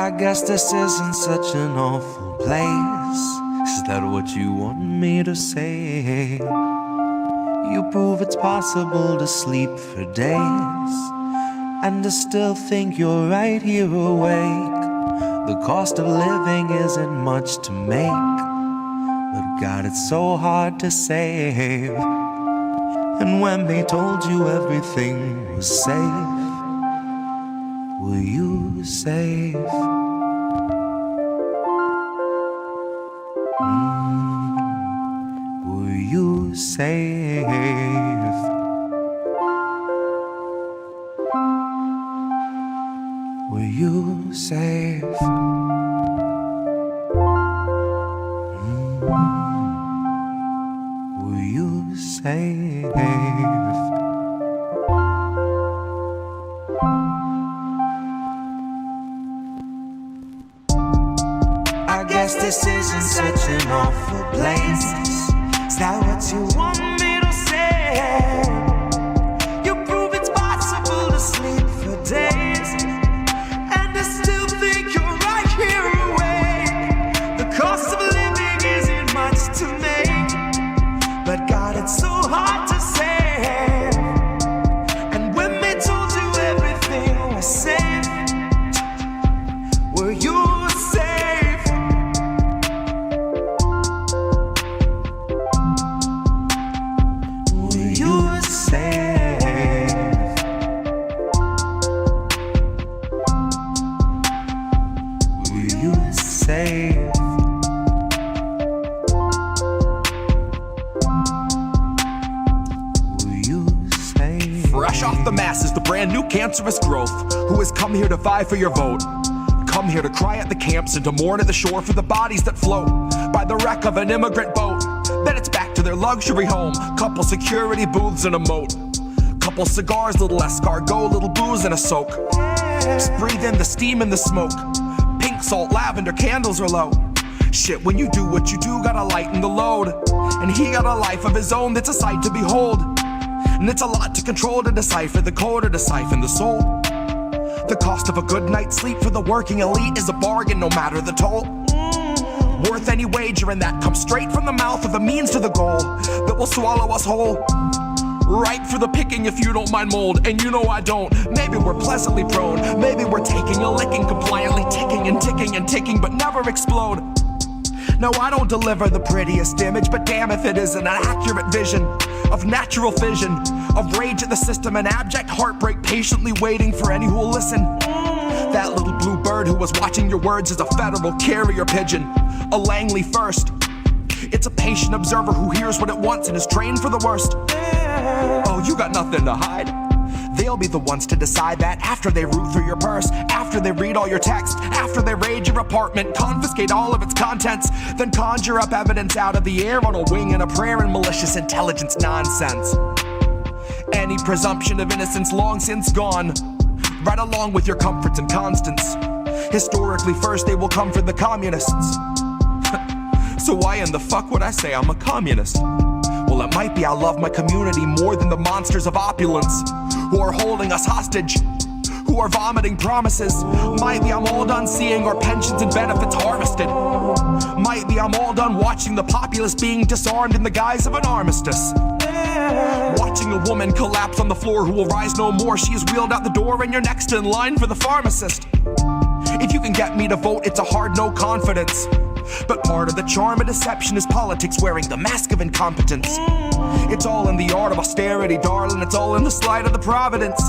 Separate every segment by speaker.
Speaker 1: I guess this isn't such an awful place. Is that what you want me to say? You prove it's possible to sleep for days and to still think you're right here awake. The cost of living isn't much to make, but God, it's so hard to save. And when they told you everything was safe, were you safe? Were you safe? Were you safe? Were you safe? I guess this isn't such an awful place. Is that what you want me to say? You prove it's possible to sleep for days and to still think you're right here awake. The cost of living isn't much to make, but God, it's so hard to save. And when they told you everything was safe, were you safe? Were you safe? Were you safe? Were you safe?
Speaker 2: Fresh off the masses, the brand new cancerous growth, who has come here to vie for your vote. Come here to cry at the camps and to mourn at the shore for the bodies that float by the wreck of an immigrant boat. Then it's back to their luxury home, couple security booths and a moat, couple cigars, little escargot, little booze and a soak. Just breathe in the steam and the smoke. Pink salt, lavender, candles are low. Shit, when you do what you do, gotta lighten the load. And he got a life of his own that's a sight to behold. And it's a lot to control, to decipher the code or to siphon the soul. The cost of a good night's sleep for the working elite is a bargain, no matter the toll. Worth any wager, and that comes straight from the mouth of the means to the goal that will swallow us whole. Ripe for the picking if you don't mind mold, and you know I don't. Maybe we're pleasantly prone, maybe we're taking a licking, compliantly ticking and ticking and ticking, but never explode. No, I don't deliver the prettiest image, but damn if it isn't an accurate vision of natural fission, of rage at the system and abject heartbreak, patiently waiting for any who will listen. That little blue bird who was watching your words is a federal carrier pigeon, a Langley first. It's a patient observer who hears what it wants and is trained for the worst. Oh, you got nothing to hide. They'll be the ones to decide that after they root through your purse, after they read all your text, after they raid your apartment, confiscate all of its contents, then conjure up evidence out of the air on a wing and a prayer and malicious intelligence nonsense. Any presumption of innocence long since gone, right along with your comforts and constants. Historically first they will come for the communists. So why in the fuck would I say I'm a communist? Well, it might be I love my community more than the monsters of opulence who are holding us hostage, who are vomiting promises. Might be I'm all done seeing our pensions and benefits harvested. Might be I'm all done watching the populace being disarmed in the guise of an armistice. Watching a woman collapse on the floor who will rise no more. She is wheeled out the door and you're next in line for the pharmacist. If you can get me to vote, it's a hard no confidence. But part of the charm of deception is politics wearing the mask of incompetence. It's all in the art of austerity, darling. It's all in the slide of the providence.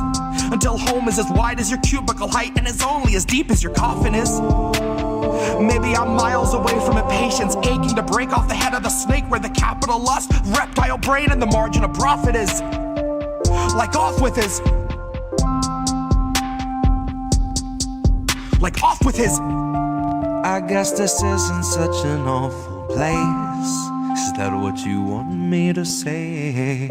Speaker 2: Until home is as wide as your cubicle height and is only as deep as your coffin is. Maybe I'm miles away from impatience, aching to break off the head of the snake where the capital lust, reptile brain, and the margin of profit is. Like off with his. Like off with his.
Speaker 1: I guess this isn't such an awful place. Is that what you want me to say?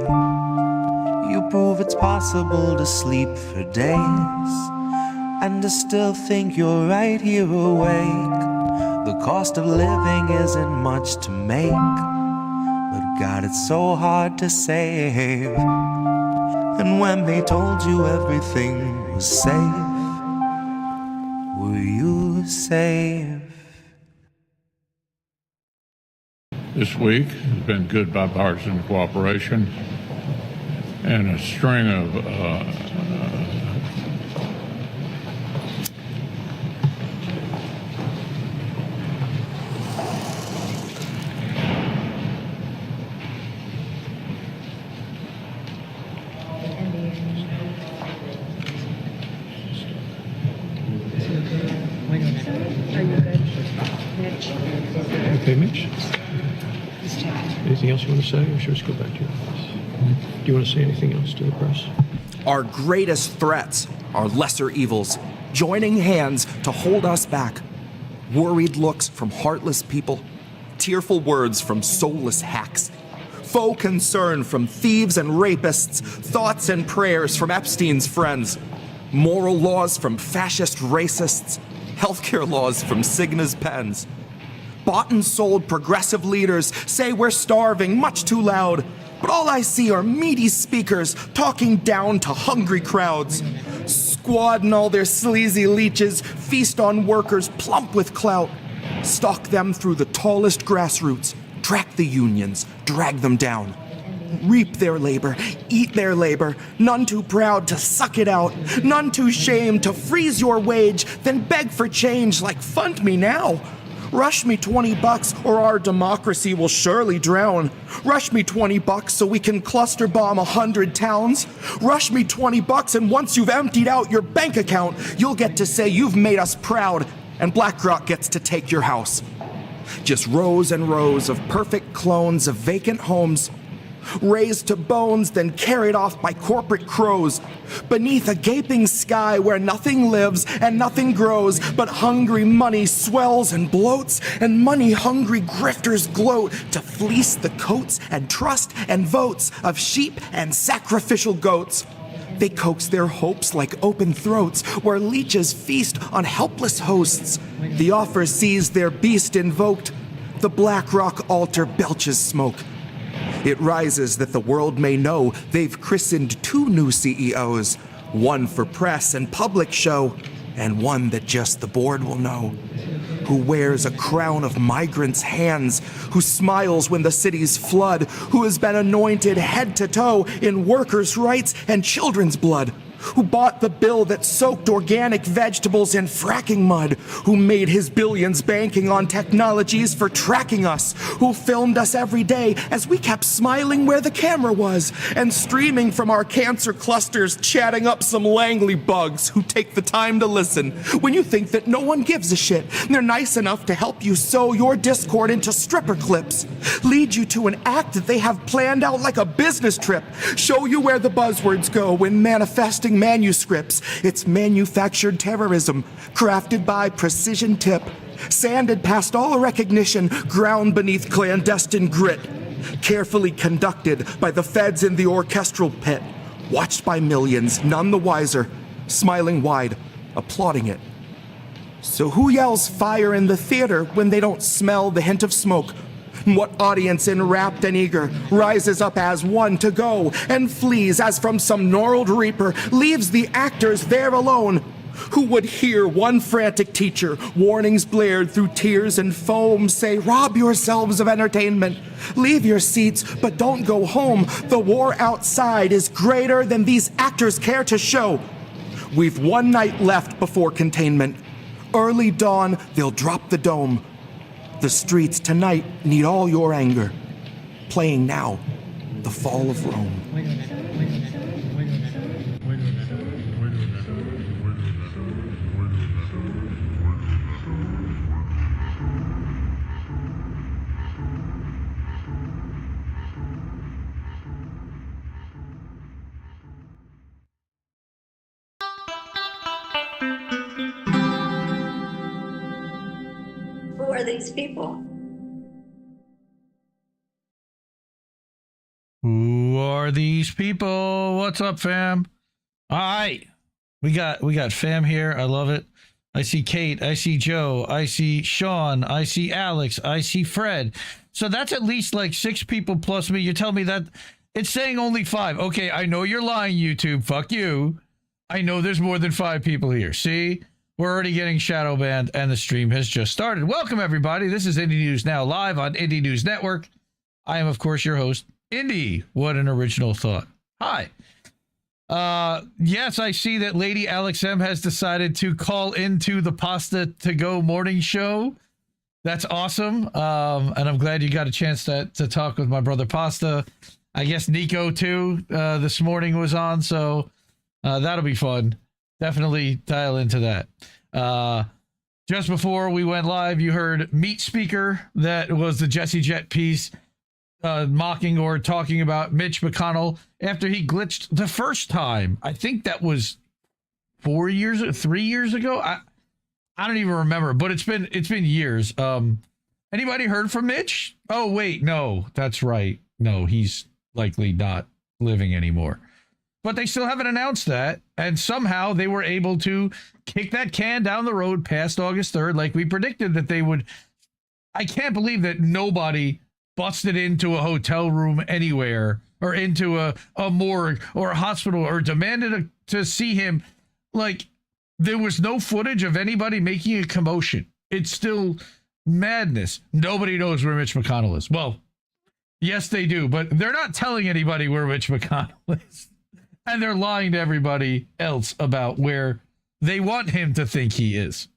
Speaker 1: You prove it's possible to sleep for days and to still think you're right here awake. The cost of living isn't much to make, but God, it's so hard to save. And when they told you everything was safe, were you save.
Speaker 3: This week has been good bipartisan cooperation and a string of
Speaker 4: Okay, Mitch? Anything else you want to say, or should we just go back to your office? Do you want to say anything else to the press?
Speaker 2: Our greatest threats are lesser evils, joining hands to hold us back. Worried looks from heartless people, tearful words from soulless hacks, faux concern from thieves and rapists, thoughts and prayers from Epstein's friends, moral laws from fascist racists, healthcare laws from Cigna's pens. Bought and sold progressive leaders say we're starving much too loud, but all I see are meaty speakers talking down to hungry crowds. Squad and all their sleazy leeches feast on workers plump with clout, stalk them through the tallest grassroots, track the unions, drag them down. Reap their labor, eat their labor, none too proud to suck it out, none too shamed to freeze your wage, then beg for change like fund me now. Rush me $20 or our democracy will surely drown. Rush me $20 so we can cluster bomb 100 towns. Rush me $20 and once you've emptied out your bank account, you'll get to say you've made us proud and BlackRock gets to take your house. Just rows and rows of perfect clones of vacant homes, raised to bones, then carried off by corporate crows, beneath a gaping sky where nothing lives and nothing grows, but hungry money swells and bloats, and money-hungry grifters gloat to fleece the coats and trust and votes of sheep and sacrificial goats. They coax their hopes like open throats, where leeches feast on helpless hosts. The offer sees their beast invoked. The BlackRock altar belches smoke. It rises that the world may know they've christened 2 new CEOs, one for press and public show, and one that just the board will know, who wears a crown of migrants' hands, who smiles when the cities flood, who has been anointed head to toe in workers' rights and children's blood, who bought the bill that soaked organic vegetables in fracking mud, who made his billions banking on technologies for tracking us, who filmed us every day as we kept smiling where the camera was, and streaming from our cancer clusters, chatting up some Langley bugs who take the time to listen when you think that no one gives a shit. They're nice enough to help you sow your discord into stripper clips, lead you to an act that they have planned out like a business trip, show you where the buzzwords go when manifesting manuscripts. It's manufactured terrorism, crafted by precision tip, sanded past all recognition, ground beneath clandestine grit, carefully conducted by the feds in the orchestral pit, watched by millions, none the wiser, smiling wide, applauding it. So who yells fire in the theater when they don't smell the hint of smoke? What audience enwrapped and eager rises up as one to go and flees as from some gnarled reaper, leaves the actors there alone? Who would hear one frantic teacher, warnings blared through tears and foam, say, rob yourselves of entertainment, leave your seats, but don't go home. The war outside is greater than these actors care to show. We've one night left before containment. Early dawn, they'll drop the dome. The streets tonight need all your anger. Playing now, the fall of Rome.
Speaker 5: Who are these people?
Speaker 6: Who are these people? What's up, fam? All right. We got fam here. I love it. I see Kate. I see Joe. I see Sean. I see Alex. I see Fred. So that's at least like 6 people plus me. You tell me that it's saying only 5. Okay, I know you're lying, YouTube. Fuck you. I know there's more than 5 people here. See? We're already getting shadow banned, and the stream has just started. Welcome, everybody. This is Indie News Now live on Indie News Network. I am, of course, your host, Indy. What an original thought. Hi. Yes, I see that Lady Alex M has decided to call into the Pasta to Go morning show. That's awesome. And I'm glad you got a chance to talk with my brother Pasta. I guess Nico, too, this morning was on, so that'll be fun. Definitely dial into that. Just before we went live, you heard Meat Speaker. That was the Jesse Jet piece mocking or talking about Mitch McConnell after he glitched the first time. I think that was 3 years ago. I don't even remember, but it's been years. Anybody heard from Mitch? Oh, wait, no, that's right. No, he's likely not living anymore. But they still haven't announced that, and somehow they were able to kick that can down the road past August 3rd, like we predicted that they would. I can't believe that nobody busted into a hotel room anywhere or into a morgue or a hospital or demanded to see him. Like, there was no footage of anybody making a commotion. It's still madness. Nobody knows where Mitch McConnell is. Well, yes, they do, but they're not telling anybody where Mitch McConnell is. And they're lying to everybody else about where they want him to think he is.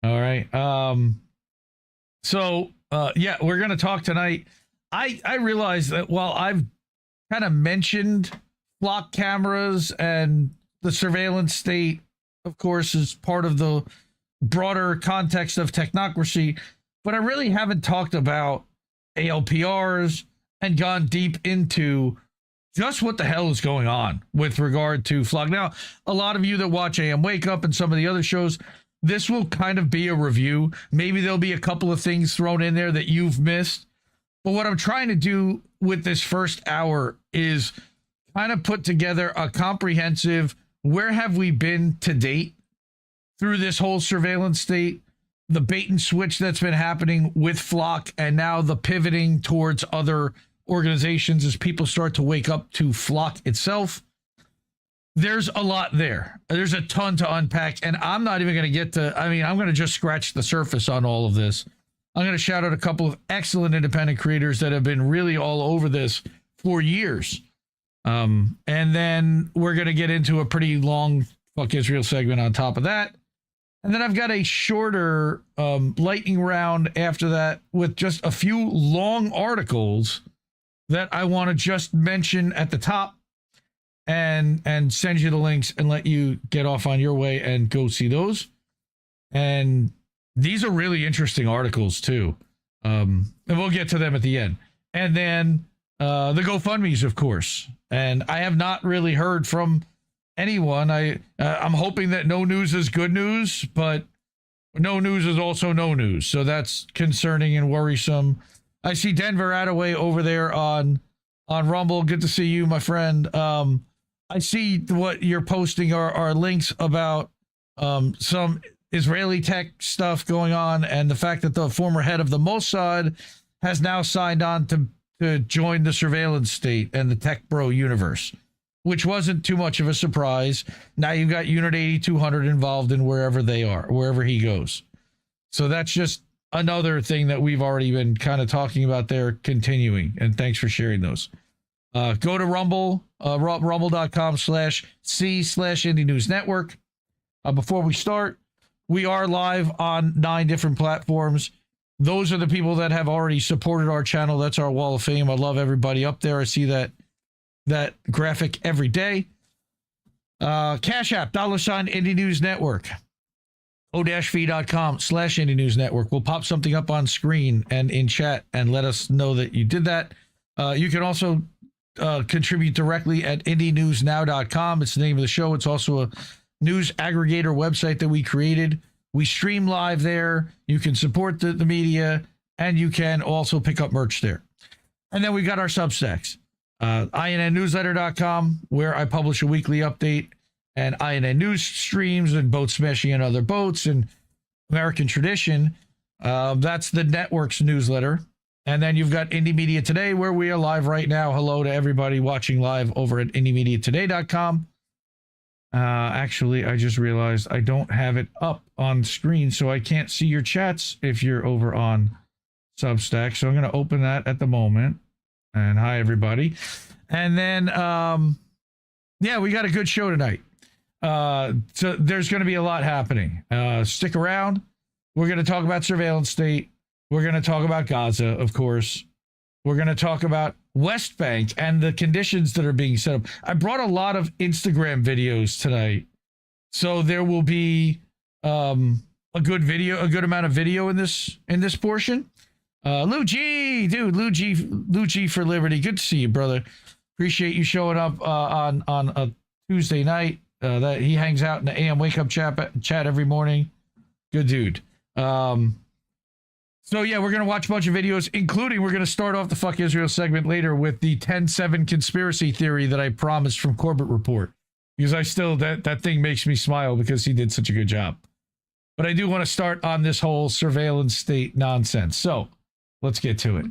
Speaker 6: All right. Yeah, we're going to talk tonight. I realize that while I've kind of mentioned flock cameras and the surveillance state, of course, is part of the broader context of technocracy, but I really haven't talked about ALPRs and gone deep into just what the hell is going on with regard to flock. Now, a lot of you that watch AM Wake Up and some of the other shows, this will kind of be a review. Maybe there'll be a couple of things thrown in there that you've missed. But what I'm trying to do with this first hour is kind of put together a comprehensive, where have we been to date through this whole surveillance state, the bait and switch that's been happening with flock, and now the pivoting towards other organizations as people start to wake up to flock itself. There's a lot there. There's a ton to unpack, and I'm not even going to get to, I'm going to just scratch the surface on all of this. I'm going to shout out a couple of excellent independent creators that have been really all over this for years. And then we're going to get into a pretty long Fuck Israel segment on top of that. And then I've got a shorter lightning round after that with just a few long articles that I want to just mention at the top and send you the links and let you get off on your way and go see those. And these are really interesting articles too. And we'll get to them at the end. And then the GoFundMes, of course. And I have not really heard from anyone. I'm hoping that no news is good news, but no news is also no news. So that's concerning and worrisome. I see Denver Attaway over there on Rumble. Good to see you, my friend. I see what you're posting are links about some Israeli tech stuff going on, and the fact that the former head of the Mossad has now signed on to join the surveillance state and the tech bro universe, which wasn't too much of a surprise. Now you've got Unit 8200 involved in wherever they are, wherever he goes. So that's just another thing that we've already been kind of talking about there, continuing. And thanks for sharing those. Go to Rumble, rumble.com/C/Indie News Network. Before we start, we are live on 9 different platforms. Those are the people that have already supported our channel. That's our wall of fame. I love everybody up there. I see that graphic every day. Cash App, $ Indie News Network. o-v.com/Indie News Network. We'll pop something up on screen and in chat and let us know that you did that. You can also contribute directly at IndieNewsNow.com. It's the name of the show. It's also a news aggregator website that we created. We stream live there. You can support the media, and you can also pick up merch there. And then we got our Substacks. INNnewsletter.com, where I publish a weekly update, and INN News streams and Boat Smashing and Other Boats and American Tradition. That's the network's newsletter. And then you've got Indie Media Today, where we are live right now. Hello to everybody watching live over at IndieMediaToday.com. Actually, I just realized I don't have it up on screen, so I can't see your chats if you're over on Substack. So I'm going to open that at the moment. And hi, everybody. And then, yeah, we got a good show tonight. So there's going to be a lot happening. Stick around. We're going to talk about surveillance state. We're going to talk about Gaza, of course. We're going to talk about West Bank and the conditions that are being set up. I brought a lot of Instagram videos tonight. So there will be a good amount of video in this portion. Lou G, dude, Lou G for Liberty. Good to see you, brother. Appreciate you showing up on a Tuesday night. That he hangs out in the AM Wake Up chat every morning. Good dude. So yeah, we're gonna watch a bunch of videos, including we're gonna start off the Fuck Israel segment later with the 10/7 conspiracy theory that I promised from Corbett Report, because I still that thing makes me smile because he did such a good job. But I do want to start on this whole surveillance state nonsense. So let's get to it.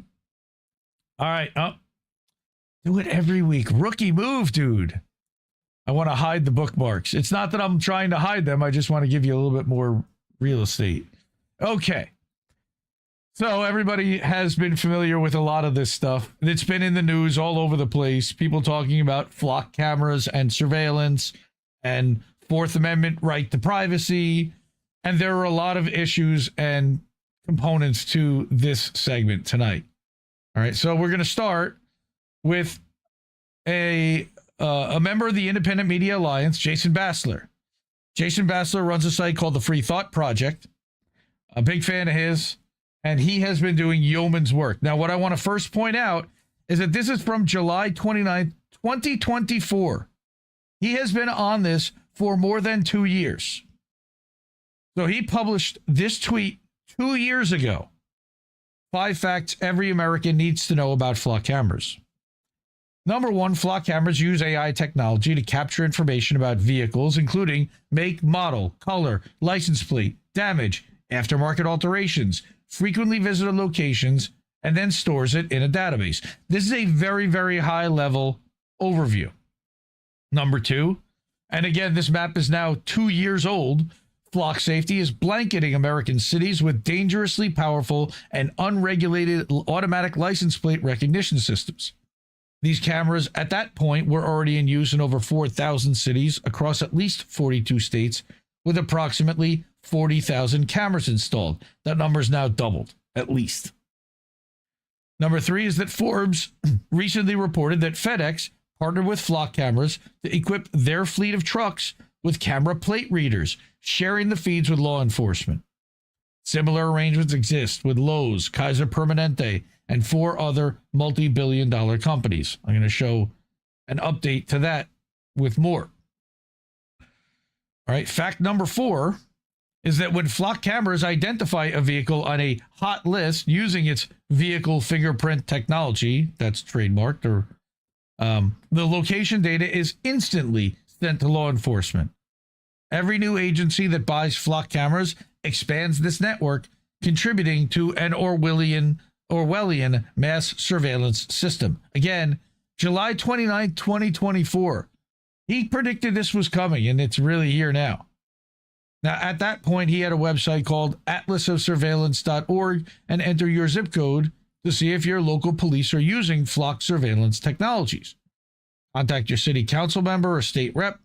Speaker 6: All right, do it every week. Rookie move, dude. I want to hide the bookmarks. It's not that I'm trying to hide them. I just want to give you a little bit more real estate. Okay. So everybody has been familiar with a lot of this stuff. It's been in the news all over the place. People talking about flock cameras and surveillance and Fourth Amendment right to privacy. And there are a lot of issues and components to this segment tonight. All right. So we're going to start with a member of the Independent Media Alliance, Jason Bassler. Jason Bassler runs a site called the Free Thought Project. A big fan of his. And he has been doing yeoman's work. Now, what I want to first point out is that this is from July 29th, 2024. He has been on this for more than 2 years. So he published this tweet 2 years ago. 5 facts every American needs to know about flock cameras. Number 1, flock cameras use AI technology to capture information about vehicles, including make, model, color, license plate, damage, aftermarket alterations, frequently visited locations, and then stores it in a database. This is a very, very high level overview. Number 2, and again, this map is now 2 years old. Flock safety is blanketing American cities with dangerously powerful and unregulated automatic license plate recognition systems. These cameras at that point were already in use in over 4,000 cities across at least 42 states, with approximately 40,000 cameras installed. That number is now doubled, at least. Number 3 is that Forbes recently reported that FedEx partnered with flock cameras to equip their fleet of trucks with camera plate readers, sharing the feeds with law enforcement. Similar arrangements exist with Lowe's, Kaiser Permanente, and 4 other multi-billion-dollar companies. I'm going to show an update to that with more. All right, fact number 4 is that when flock cameras identify a vehicle on a hot list using its vehicle fingerprint technology, that's trademarked, or the location data is instantly sent to law enforcement. Every new agency that buys flock cameras expands this network, contributing to an Orwellian mass surveillance system. Again, July 29, 2024. He predicted this was coming, and it's really here now. Now, at that point, he had a website called atlasofsurveillance.org, and enter your zip code to see if your local police are using flock surveillance technologies. Contact your city council member or state rep,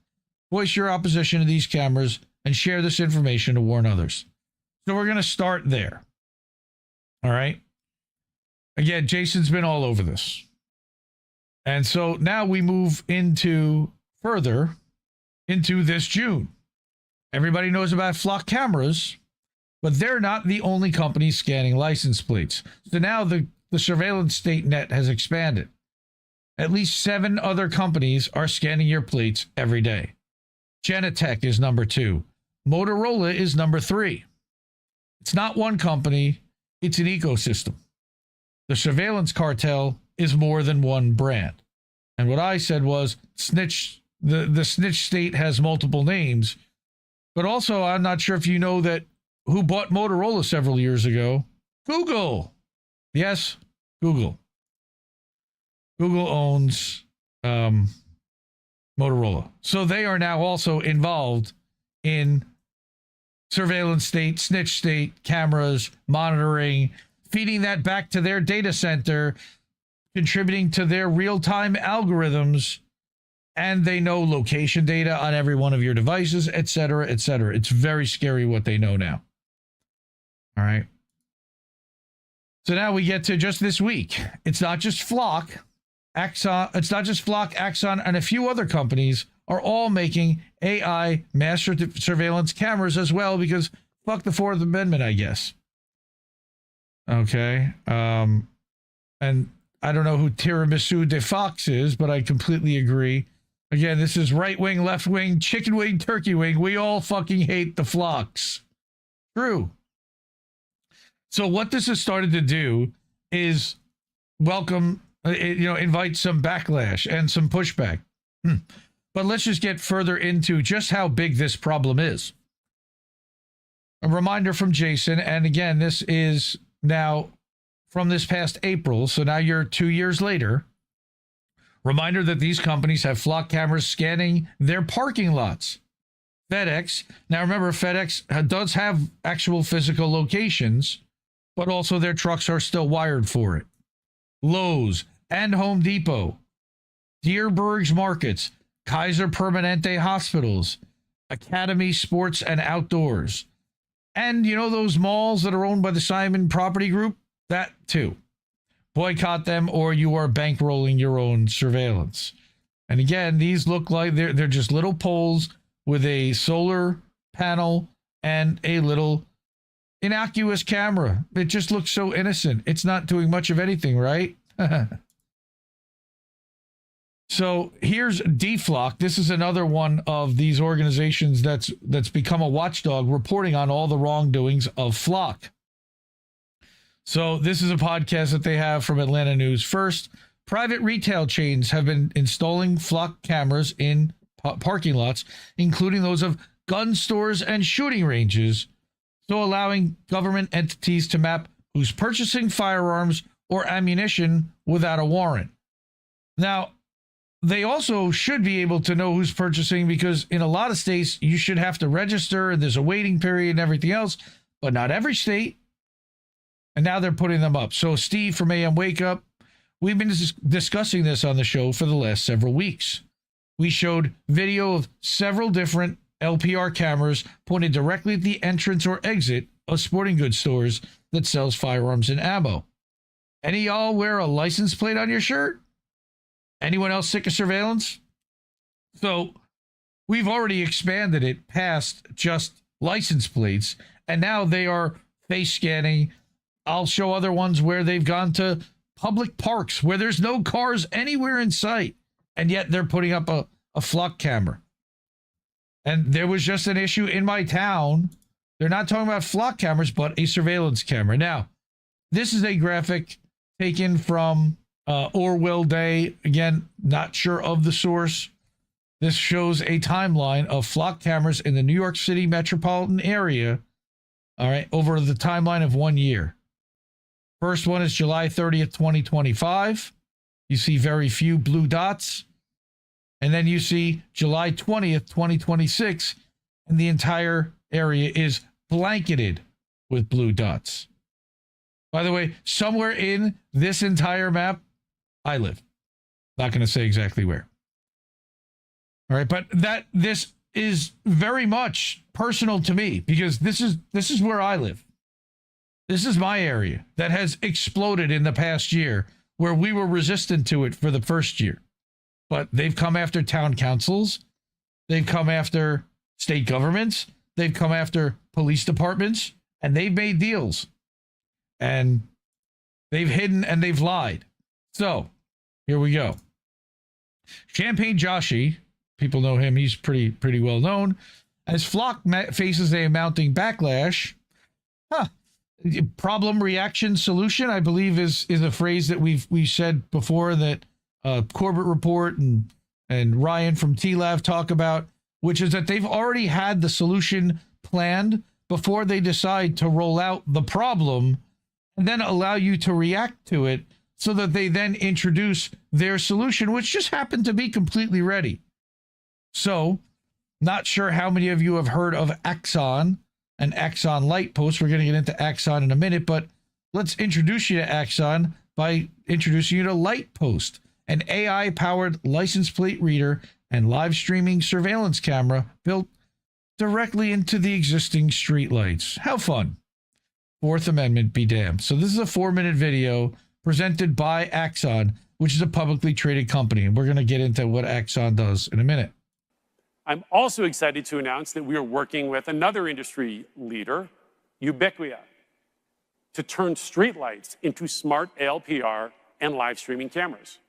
Speaker 6: voice your opposition to these cameras, and share this information to warn others. So we're going to start there. All right. Again, Jason's been all over this. And so now we move further into this June. Everybody knows about flock cameras, but they're not the only company scanning license plates. So now the surveillance state net has expanded. At least 7 other companies are scanning your plates every day. Genetec is number 2. Motorola is number 3. It's not one company, it's an ecosystem. The surveillance cartel is more than one brand. And what I said was the snitch state has multiple names. But also, I'm not sure if you know that who bought Motorola several years ago? Google. Yes, Google. Google owns Motorola. So they are now also involved in surveillance state, snitch state, cameras, monitoring, feeding that back to their data center, contributing to their real-time algorithms, and they know location data on every one of your devices, et cetera, et cetera. It's very scary what they know now. All right. So now we get to just this week. It's not just Flock, Axon. It's not just Flock, Axon, and a few other companies are all making AI master surveillance cameras as well, because fuck the Fourth Amendment, I guess. Okay. And I don't know who Tiramisu de Fox is, but I completely agree. Again, this is right wing, left wing, chicken wing, turkey wing. We all fucking hate the flocks. True. So what this has started to do is invite some backlash and some pushback. But let's just get further into just how big this problem is. A reminder from Jason, and again, this is now from this past April, so now you're 2 years later. Reminder that these companies have flock cameras scanning their parking lots. FedEx, now remember, FedEx does have actual physical locations, but also their trucks are still wired for it. Lowe's and Home Depot, Dearborg's Markets, Kaiser Permanente Hospitals, Academy Sports and Outdoors, and you know those malls that are owned by the Simon Property Group? That too. Boycott them or you are bankrolling your own surveillance. And again, these look like they're just little poles with a solar panel and a little innocuous camera. It just looks so innocent. It's not doing much of anything, right? So here's DFlock. This is another one of these organizations that's become a watchdog reporting on all the wrongdoings of Flock. So this is a podcast that they have from Atlanta News. First, private retail chains have been installing Flock cameras in parking lots, including those of gun stores and shooting ranges, so allowing government entities to map who's purchasing firearms or ammunition without a warrant. Now, they also should be able to know who's purchasing, because in a lot of states, you should have to register and there's a waiting period and everything else, but not every state. And now they're putting them up. So Steve from AM Wake Up, we've been discussing this on the show for the last several weeks. We showed video of several different LPR cameras pointed directly at the entrance or exit of sporting goods stores that sells firearms and ammo. Any y'all wear a license plate on your shirt? Anyone else sick of surveillance? So we've already expanded it past just license plates, and now they are face scanning. I'll show other ones where they've gone to public parks where there's no cars anywhere in sight, and yet they're putting up a flock camera. And there was just an issue in my town. They're not talking about flock cameras, but a surveillance camera. Now, this is a graphic taken from Orwell Day. Again, not sure of the source. This shows a timeline of flock cameras in the New York City metropolitan area, all right, over the timeline of 1 year. First one is July 30th, 2025. You see very few blue dots. And then you see July 20th, 2026, and the entire area is blanketed with blue dots. By the way, somewhere in this entire map, I live. Not going to say exactly where. All right, but this is very much personal to me, because this is where I live. This is my area that has exploded in the past year, where we were resistant to it for the first year. But they've come after town councils. They've come after state governments. They've come after police departments, and they've made deals. And they've hidden and they've lied. So here we go. Champagne Joshi, people know him. He's pretty well known. As Flock faces a mounting backlash, problem, reaction, solution, I believe is a phrase that we've said before, that Corbett Report and Ryan from TLAV talk about, which is that they've already had the solution planned before they decide to roll out the problem, and then allow you to react to it, so that they then introduce their solution, which just happened to be completely ready. So, not sure how many of you have heard of Axon and Axon Lightpost. We're going to get into Axon in a minute, but let's introduce you to Axon by introducing you to Lightpost, an AI-powered license plate reader and live streaming surveillance camera built directly into the existing streetlights. How fun. Fourth Amendment be damned. So this is a 4-minute video presented by Axon, which is a publicly traded company. And we're going to get into what Axon does in a minute.
Speaker 7: I'm also excited to announce that we are working with another industry leader, Ubiquia, to turn streetlights into smart ALPR and live streaming cameras.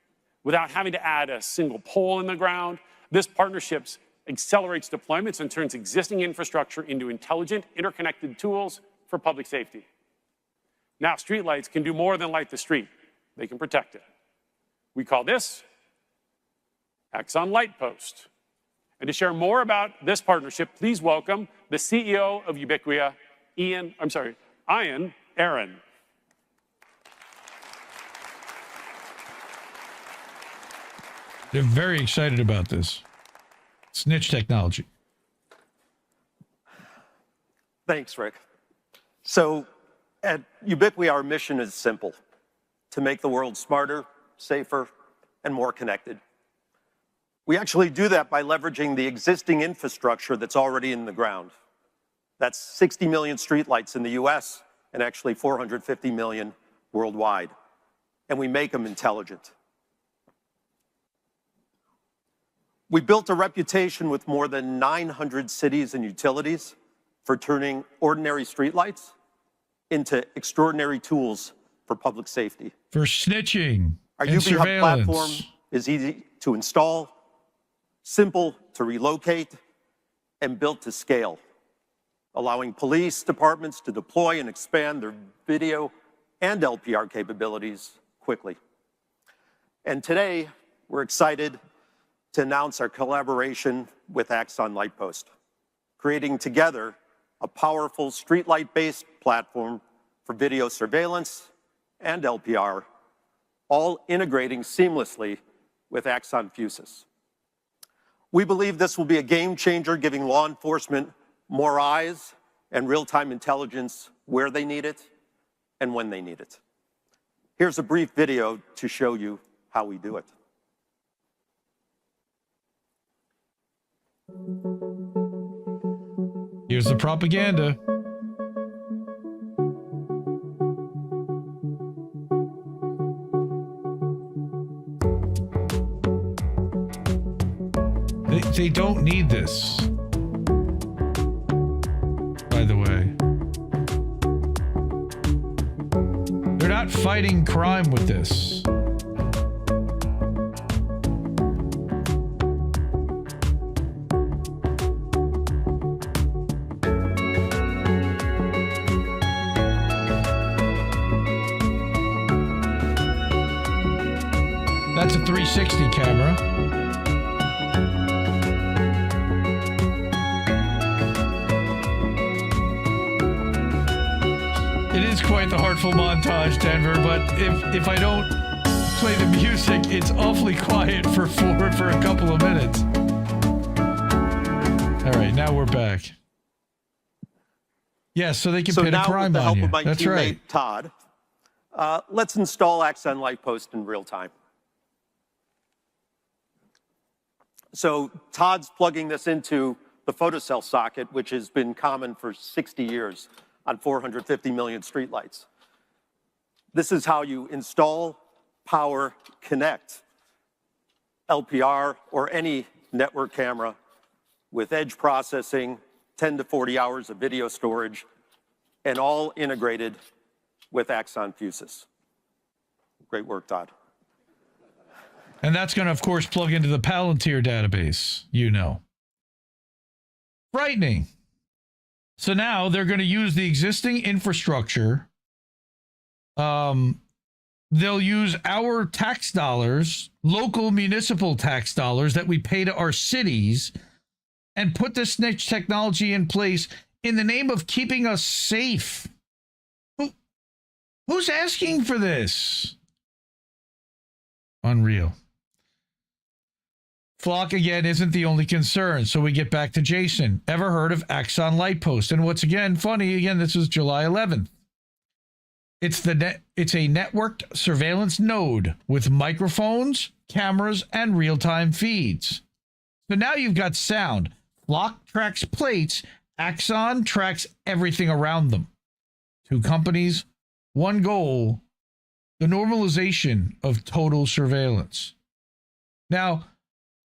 Speaker 7: Without having to add a single pole in the ground, this partnership accelerates deployments and turns existing infrastructure into intelligent, interconnected tools for public safety. Now, streetlights can do more than light the street. They can protect it. We call this Axon Lightpost. And to share more about this partnership, please welcome the CEO of Ubiquia, Ian Aaron.
Speaker 6: They're very excited about this. Snitch technology.
Speaker 8: Thanks, Rick. So at Ubiquia, our mission is simple: to make the world smarter, safer, and more connected. We actually do that by leveraging the existing infrastructure that's already in the ground. That's 60 million streetlights in the US and actually 450 million worldwide. And we make them intelligent. We built a reputation with more than 900 cities and utilities for turning ordinary streetlights into extraordinary tools for public safety.
Speaker 6: For snitching
Speaker 8: Our
Speaker 6: and
Speaker 8: UB Hub
Speaker 6: surveillance.
Speaker 8: platform is easy to install, simple to relocate, and built to scale, allowing police departments to deploy and expand their video and LPR capabilities quickly. And today, we're excited to announce our collaboration with Axon Lightpost, creating together a powerful streetlight-based platform for video surveillance and LPR, all integrating seamlessly with Axon Fusus. We believe this will be a game changer, giving law enforcement more eyes and real-time intelligence where they need it and when they need it. Here's a brief video to show you how we do it.
Speaker 6: Here's the propaganda. They don't need this, by the way. They're not fighting crime with this. That's a 360 camera. It is quite the heartful montage, Denver, but if I don't play the music, it's awfully quiet for a couple of minutes. All right, now we're back. Yeah, so they can pin a crime on you.
Speaker 8: So now, with the help of my
Speaker 6: That's
Speaker 8: teammate,
Speaker 6: right.
Speaker 8: Todd, let's install Axon Lightpost in real time. So Todd's plugging this into the photocell socket, which has been common for 60 years on 450 million streetlights. This is how you install, power, connect LPR or any network camera with edge processing, 10 to 40 hours of video storage, and all integrated with Axon Fusus. Great work, Todd.
Speaker 6: And that's going to, of course, plug into the Palantir database, you know. Frightening. So now they're going to use the existing infrastructure. They'll use our tax dollars, local municipal tax dollars that we pay to our cities, and put this snitch technology in place in the name of keeping us safe. Who's asking for this? Unreal. Flock, again, isn't the only concern. So we get back to Jason. Ever heard of Axon Lightpost? And what's, again, funny, again, this was July 11th. It's a networked surveillance node with microphones, cameras, and real-time feeds. So now you've got sound. Flock tracks plates. Axon tracks everything around them. Two companies, one goal, the normalization of total surveillance. Now,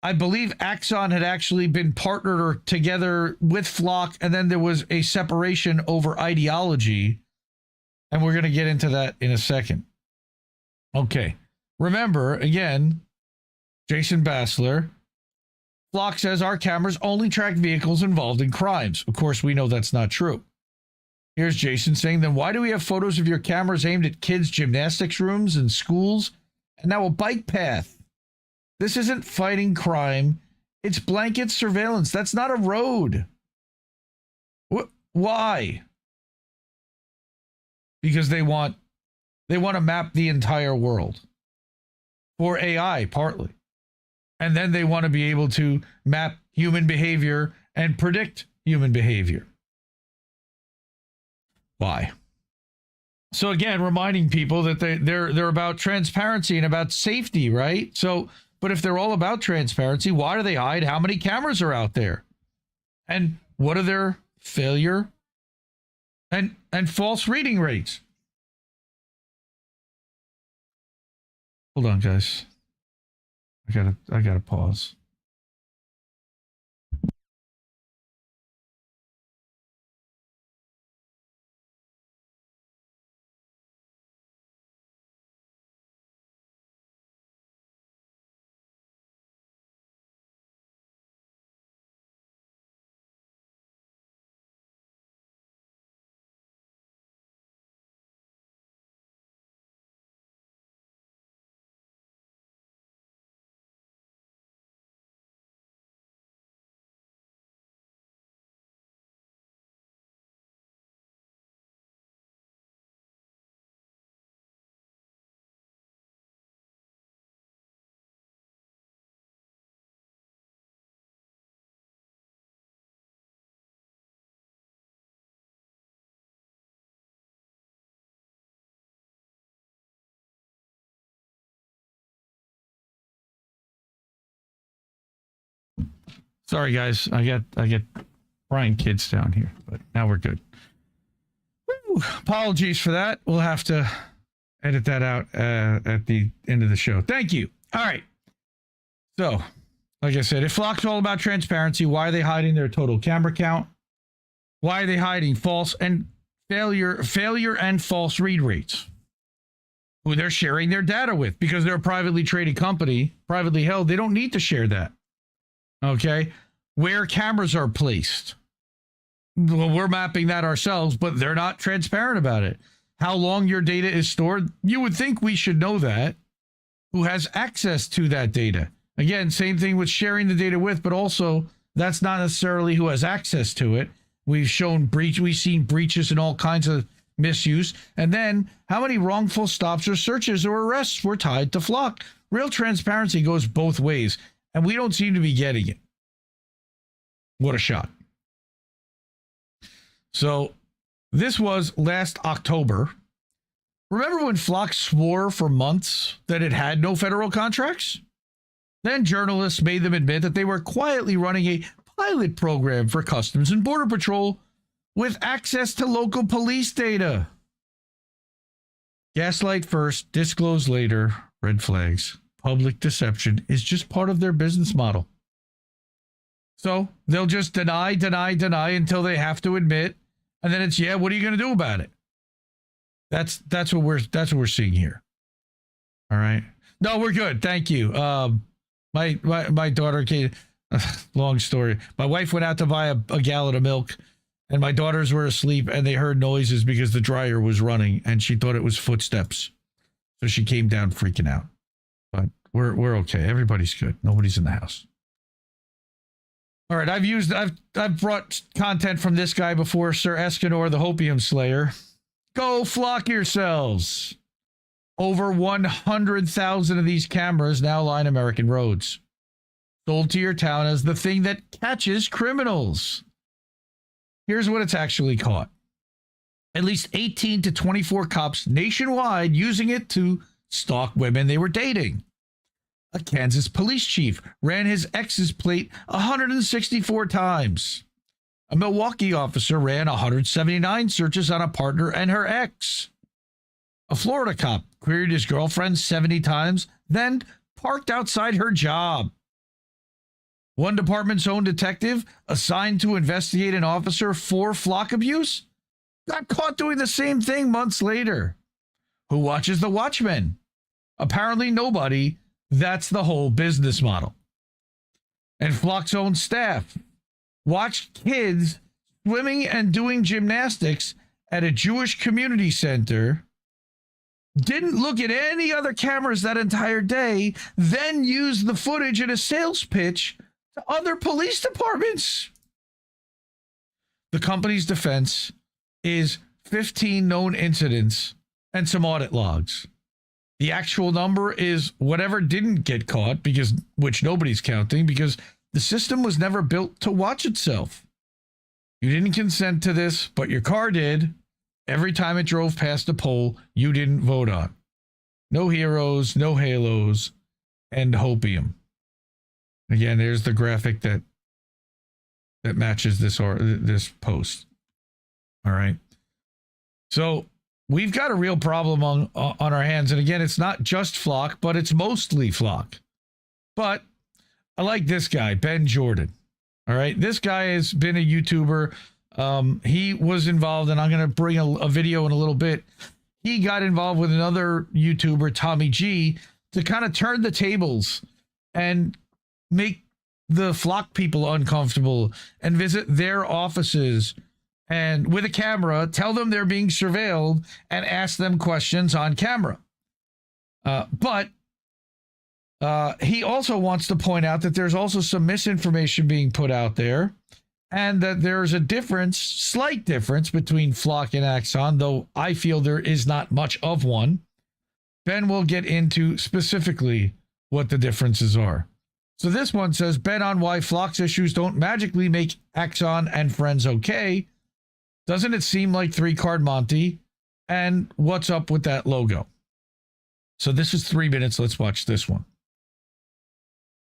Speaker 6: I believe Axon had actually been partnered or together with Flock, and then there was a separation over ideology, and we're going to get into that in a second. Okay. Remember, again, Jason Bassler, Flock says our cameras only track vehicles involved in crimes. Of course, we know that's not true. Here's Jason saying, then why do we have photos of your cameras aimed at kids' gymnastics rooms and schools, and now a bike path? This isn't fighting crime. It's blanket surveillance. That's not a road. Why? Because they want to map the entire world for AI, partly. And then they want to be able to map human behavior and predict human behavior. Why? So again, reminding people that they're about transparency and about safety, right? So, but if they're all about transparency, why do they hide how many cameras are out there? And what are their failure and false reading rates? Hold on, guys. I gotta pause. Sorry, guys. I get crying kids down here, but now we're good. Woo. Apologies for that. We'll have to edit that out at the end of the show. Thank you. All right. So, like I said, if Flock's all about transparency, why are they hiding their total camera count? Why are they hiding false and failure and false read rates? Who they're sharing their data with, because they're a privately traded company, privately held. They don't need to share that. Okay, where cameras are placed. Well, we're mapping that ourselves, but they're not transparent about it. How long your data is stored, you would think we should know that. Who has access to that data? Again, same thing with sharing the data with, but also that's not necessarily who has access to it. We've seen breaches and all kinds of misuse. And then how many wrongful stops or searches or arrests were tied to Flock? Real transparency goes both ways. And we don't seem to be getting it. What a shot. So this was last October. Remember when Flock swore for months that it had no federal contracts? Then journalists made them admit that they were quietly running a pilot program for Customs and Border Patrol with access to local police data. Gaslight first, disclose later, red flags. Public deception is just part of their business model. So they'll just deny until they have to admit, and then it's, yeah, what are you going to do about it? That's what we're seeing here. All right. No, we're good. Thank you. My daughter came. Long story. My wife went out to buy a gallon of milk, and my daughters were asleep, and they heard noises because the dryer was running, and she thought it was footsteps. So she came down freaking out. But we're okay. Everybody's good. Nobody's in the house. All right, I've brought content from this guy before, Sir Escanor, the Hopium Slayer. Go flock yourselves. Over 100,000 of these cameras now line American roads. sold to your town as the thing that catches criminals. Here's what it's actually caught. At least 18 to 24 cops nationwide using it to stalk women they were dating. A Kansas police chief ran his ex's plate 164 times. A Milwaukee officer ran 179 searches on a partner and her ex. A Florida cop queried his girlfriend 70 times, then parked outside her job. One department's own detective, assigned to investigate an officer for flock abuse, got caught doing the same thing months later. Who watches the Watchmen? Apparently nobody. That's the whole business model. And Flock's own staff watched kids swimming and doing gymnastics at a Jewish community center, didn't look at any other cameras that entire day, then used the footage in a sales pitch to other police departments. The company's defense is 15 known incidents and some audit logs. The actual number is whatever didn't get caught, which nobody's counting, because the system was never built to watch itself. You didn't consent to this, but your car did. Every time it drove past a pole you didn't vote on. No heroes, no halos, and hopium. Again, there's the graphic that matches this post. All right. So we've got a real problem on our hands. And again, it's not just Flock, but it's mostly Flock. But I like this guy, Ben Jordan. All right. This guy has been a YouTuber. He was involved, and I'm going to bring a video in a little bit. He got involved with another YouTuber, Tommy G, to kind of turn the tables and make the Flock people uncomfortable and visit their offices and with a camera, tell them they're being surveilled and ask them questions on camera. But he also wants to point out that there's also some misinformation being put out there, and that there's a slight difference between Flock and Axon, though I feel there is not much of one. Ben will get into specifically what the differences are. So this one says, bet on why Flock's issues don't magically make Axon and friends okay. Doesn't it seem like 3-card Monty? And what's up with that logo? So this is 3 minutes. Let's watch this one.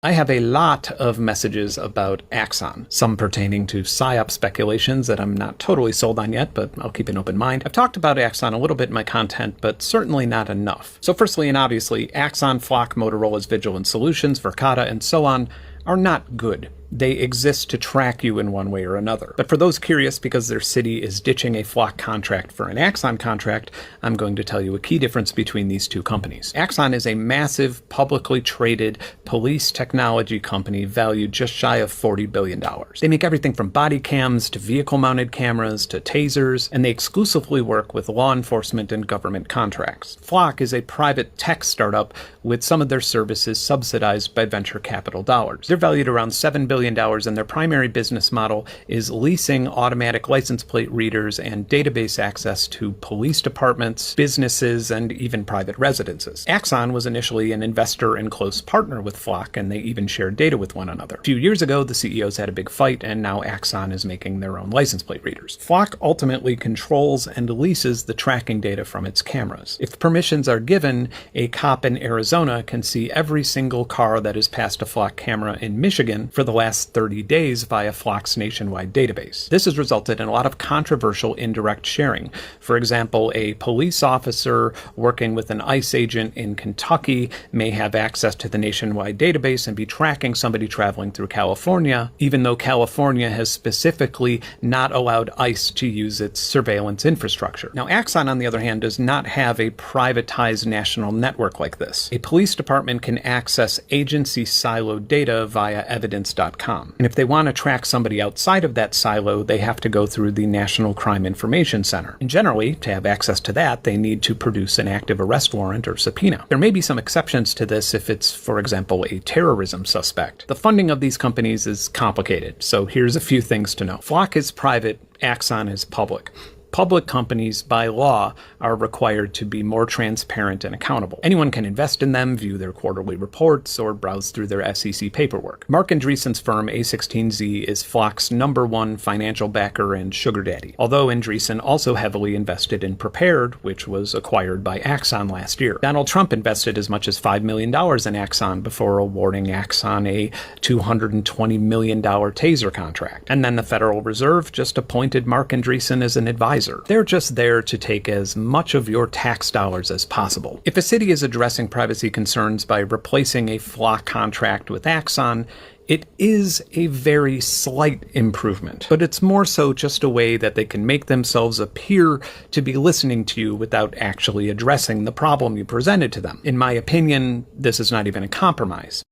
Speaker 9: I have a lot of messages about Axon, some pertaining to PSYOP speculations that I'm not totally sold on yet, but I'll keep an open mind. I've talked about Axon a little bit in my content, but certainly not enough. So firstly and obviously, Axon, Flock, Motorola's Vigilant Solutions, Verkada, and so on are not good. They exist to track you in one way or another. But for those curious because their city is ditching a Flock contract for an Axon contract, I'm going to tell you a key difference between these two companies. Axon is a massive, publicly traded police technology company valued just shy of $40 billion. They make everything from body cams to vehicle-mounted cameras to tasers, and they exclusively work with law enforcement and government contracts. Flock is a private tech startup with some of their services subsidized by venture capital dollars. They're valued around $7 billion, and their primary business model is leasing automatic license plate readers and database access to police departments, businesses, and even private residences. Axon was initially an investor and close partner with Flock, and they even shared data with one another. A few years ago, the CEOs had a big fight, and now Axon is making their own license plate readers. Flock ultimately controls and leases the tracking data from its cameras. If permissions are given, a cop in Arizona can see every single car that has passed a Flock camera in Michigan for the last 30 days via Flock's nationwide database. This has resulted in a lot of controversial indirect sharing. For example, a police officer working with an ICE agent in Kentucky may have access to the nationwide database and be tracking somebody traveling through California, even though California has specifically not allowed ICE to use its surveillance infrastructure. Now, Axon, on the other hand, does not have a privatized national network like this. A police department can access agency siloed data via evidence.com. And if they want to track somebody outside of that silo, they have to go through the National Crime Information Center. And generally, to have access to that, they need to produce an active arrest warrant or subpoena. There may be some exceptions to this if it's, for example, a terrorism suspect. The funding of these companies is complicated, so here's a few things to know. Flock is private, Axon is public. Public companies, by law, are required to be more transparent and accountable. Anyone can invest in them, view their quarterly reports, or browse through their SEC paperwork. Mark Andreessen's firm, A16Z, is Flock's #1 financial backer and sugar daddy, although Andreessen also heavily invested in Prepared, which was acquired by Axon last year. Donald Trump invested as much as $5 million in Axon before awarding Axon a $220 million taser contract. And then the Federal Reserve just appointed Mark Andreessen as an advisor. They're just there to take as much of your tax dollars as possible. If a city is addressing privacy concerns by replacing a Flock contract with Axon, it is a very slight improvement, but it's more so just a way that they can make themselves appear to be listening to you without actually addressing the problem you presented to them. In my opinion, this is not even a compromise.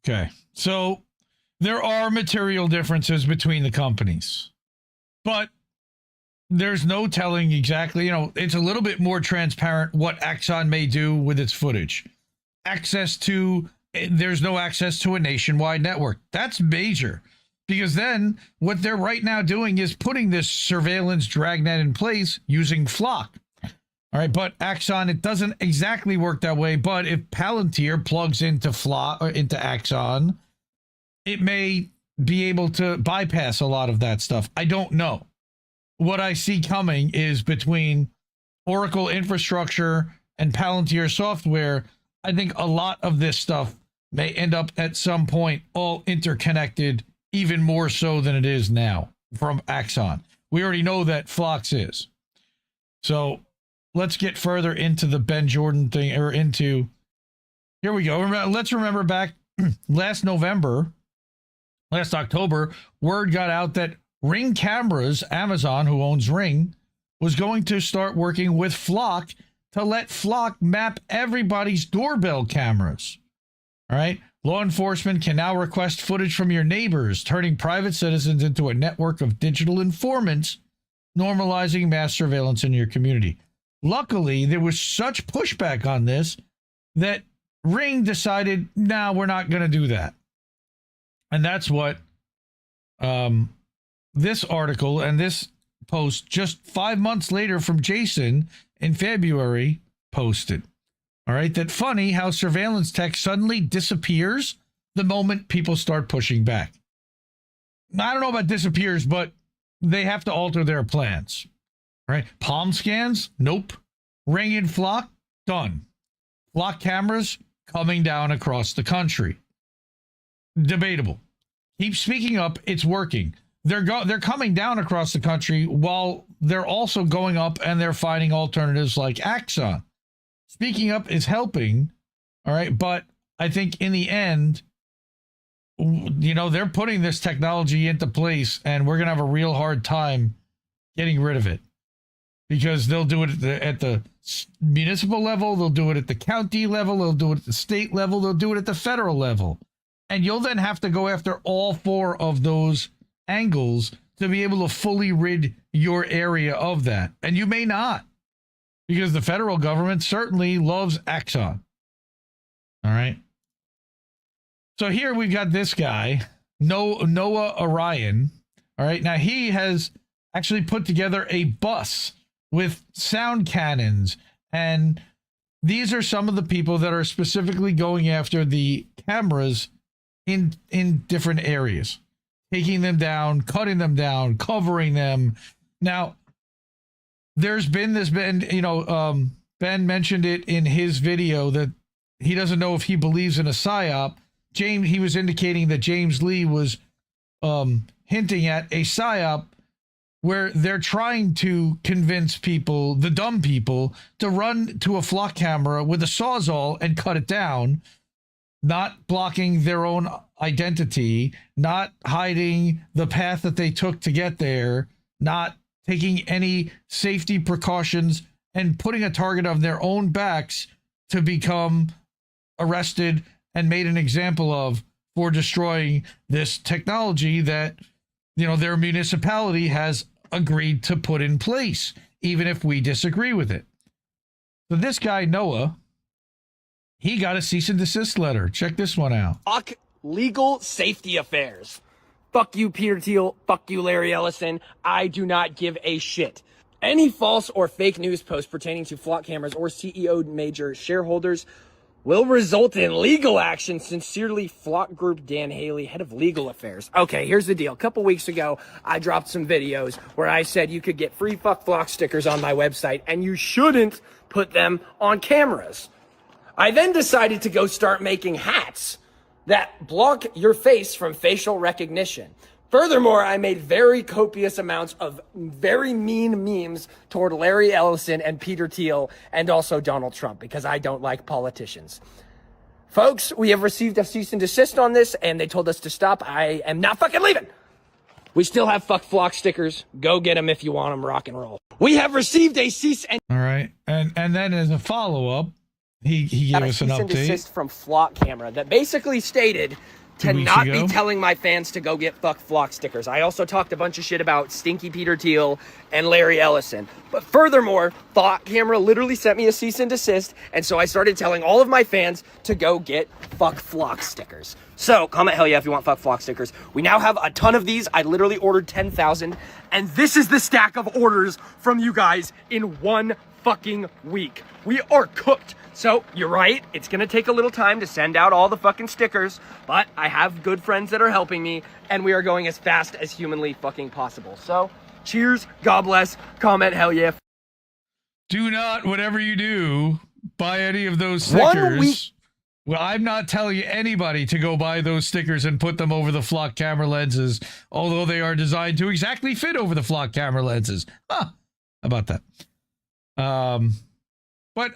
Speaker 6: Okay, so there are material differences between the companies. But there's no telling exactly, it's a little bit more transparent what Axon may do with its footage. There's no access to a nationwide network. That's major, because then what they're right now doing is putting this surveillance dragnet in place using Flock. All right, but Axon, it doesn't exactly work that way. But if Palantir plugs into Flock or into Axon, it may be able to bypass a lot of that stuff. I don't know. What I see coming is between Oracle infrastructure and Palantir software, I think a lot of this stuff may end up at some point all interconnected, even more so than it is now from Axon. We already know that Flox is. So let's get further into the Ben Jordan thing, or into, here we go. Let's remember back last October, word got out that Ring Cameras, Amazon, who owns Ring, was going to start working with Flock to let Flock map everybody's doorbell cameras. All right. Law enforcement can now request footage from your neighbors, turning private citizens into a network of digital informants, normalizing mass surveillance in your community. Luckily, there was such pushback on this that Ring decided, no, we're not going to do that. And that's what this article and this post just 5 months later from Jason in February posted. All right, that funny how surveillance tech suddenly disappears the moment people start pushing back. I don't know about disappears, but they have to alter their plans. All right, palm scans? Nope. Ring and Flock? Done. Flock cameras coming down across the country. Debatable. Keep speaking up. It's working. They're coming down across the country while they're also going up and they're finding alternatives like Axon. Speaking up is helping, all right, but I think in the end, they're putting this technology into place, and we're going to have a real hard time getting rid of it, because they'll do it at the municipal level, they'll do it at the county level, they'll do it at the state level, they'll do it at the federal level. And you'll then have to go after all four of those angles to be able to fully rid your area of that. And you may not, because the federal government certainly loves Axon. All right. So here we've got this guy, Noah Orion. All right. Now he has actually put together a bus with sound cannons. And these are some of the people that are specifically going after the cameras in different areas, taking them down, cutting them down, covering them. Now, there's been this, Ben mentioned it in his video that he doesn't know if he believes in a psyop. He was indicating that James Lee was hinting at a psyop where they're trying to convince people, the dumb people, to run to a Flock camera with a Sawzall and cut it down, not blocking their own identity, not hiding the path that they took to get there, not taking any safety precautions, and putting a target on their own backs to become arrested and made an example of for destroying this technology that, their municipality has agreed to put in place, even if we disagree with it. So this guy, Noah, he got a cease and desist letter. Check this one out.
Speaker 10: Legal safety affairs. Fuck you, Peter Thiel. Fuck you, Larry Ellison. I do not give a shit. Any false or fake news post pertaining to flock cameras or CEO major shareholders will result in legal action. Sincerely, Flock Group Dan Haley, head of legal affairs. Okay, here's the deal. A couple weeks ago, I dropped some videos where I said you could get free fuck flock stickers on my website and you shouldn't put them on cameras. I then decided to go start making hats that block your face from facial recognition. Furthermore, I made very copious amounts of very mean memes toward Larry Ellison and Peter Thiel and also Donald Trump because I don't like politicians. Folks, we have received a cease and desist on this and they told us to stop. I am not fucking leaving. We still have fuck flock stickers. Go get them if you want them, rock and roll. We have received a cease and...
Speaker 6: All right. And then as a follow-up, he gave us an
Speaker 10: cease and
Speaker 6: update.
Speaker 10: desist from Flock Camera that basically stated to not be telling my fans to go get fuck flock stickers. I also talked a bunch of shit about Stinky Peter Thiel and Larry Ellison. But furthermore, Flock Camera literally sent me a cease and desist, and so I started telling all of my fans to go get fuck flock stickers. So, comment hell yeah if you want fuck flock stickers. We now have a ton of these. I literally ordered 10,000, and this is the stack of orders from you guys in 1 fucking week. We are cooked. So, you're right, it's gonna take a little time to send out all the fucking stickers, but I have good friends that are helping me, and we are going as fast as humanly fucking possible. So, cheers, God bless, comment hell yeah.
Speaker 6: Do not, whatever you do, buy any of those stickers.
Speaker 10: 1 week.
Speaker 6: Well, I'm not telling anybody to go buy those stickers and put them over the flock camera lenses, although they are designed to exactly fit over the flock camera lenses. Huh, how about that? But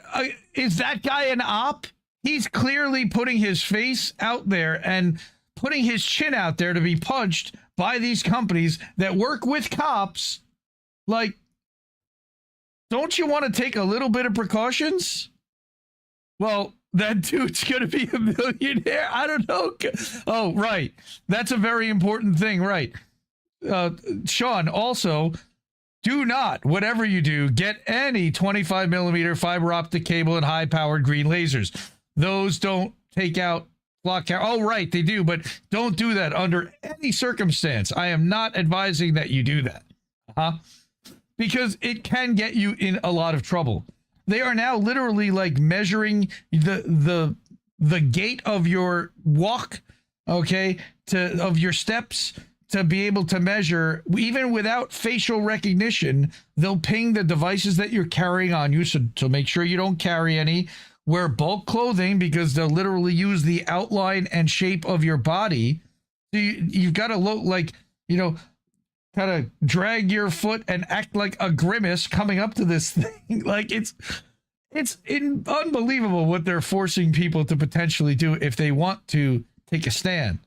Speaker 6: is that guy an op? He's clearly putting his face out there and putting his chin out there to be punched by these companies that work with cops. Like, don't you want to take a little bit of precautions? Well, that dude's going to be a millionaire. I don't know. Oh, right. That's a very important thing, right? Sean, also... do not, whatever you do, get any 25 millimeter fiber optic cable and high-powered green lasers. Those don't take out flock camera. Oh, right, they do, but don't do that under any circumstance. I am not advising that you do that. Because it can get you in a lot of trouble. They are now literally like measuring the gait of your walk, okay, of your steps, to be able to measure, even without facial recognition. They'll ping the devices that you're carrying on you, so to make sure you don't carry any. Wear bulk clothing because they'll literally use the outline and shape of your body. So you've got to look like, you know, kind of drag your foot and act like a grimace coming up to this thing. Like, it's unbelievable what they're forcing people to potentially do if they want to take a stand.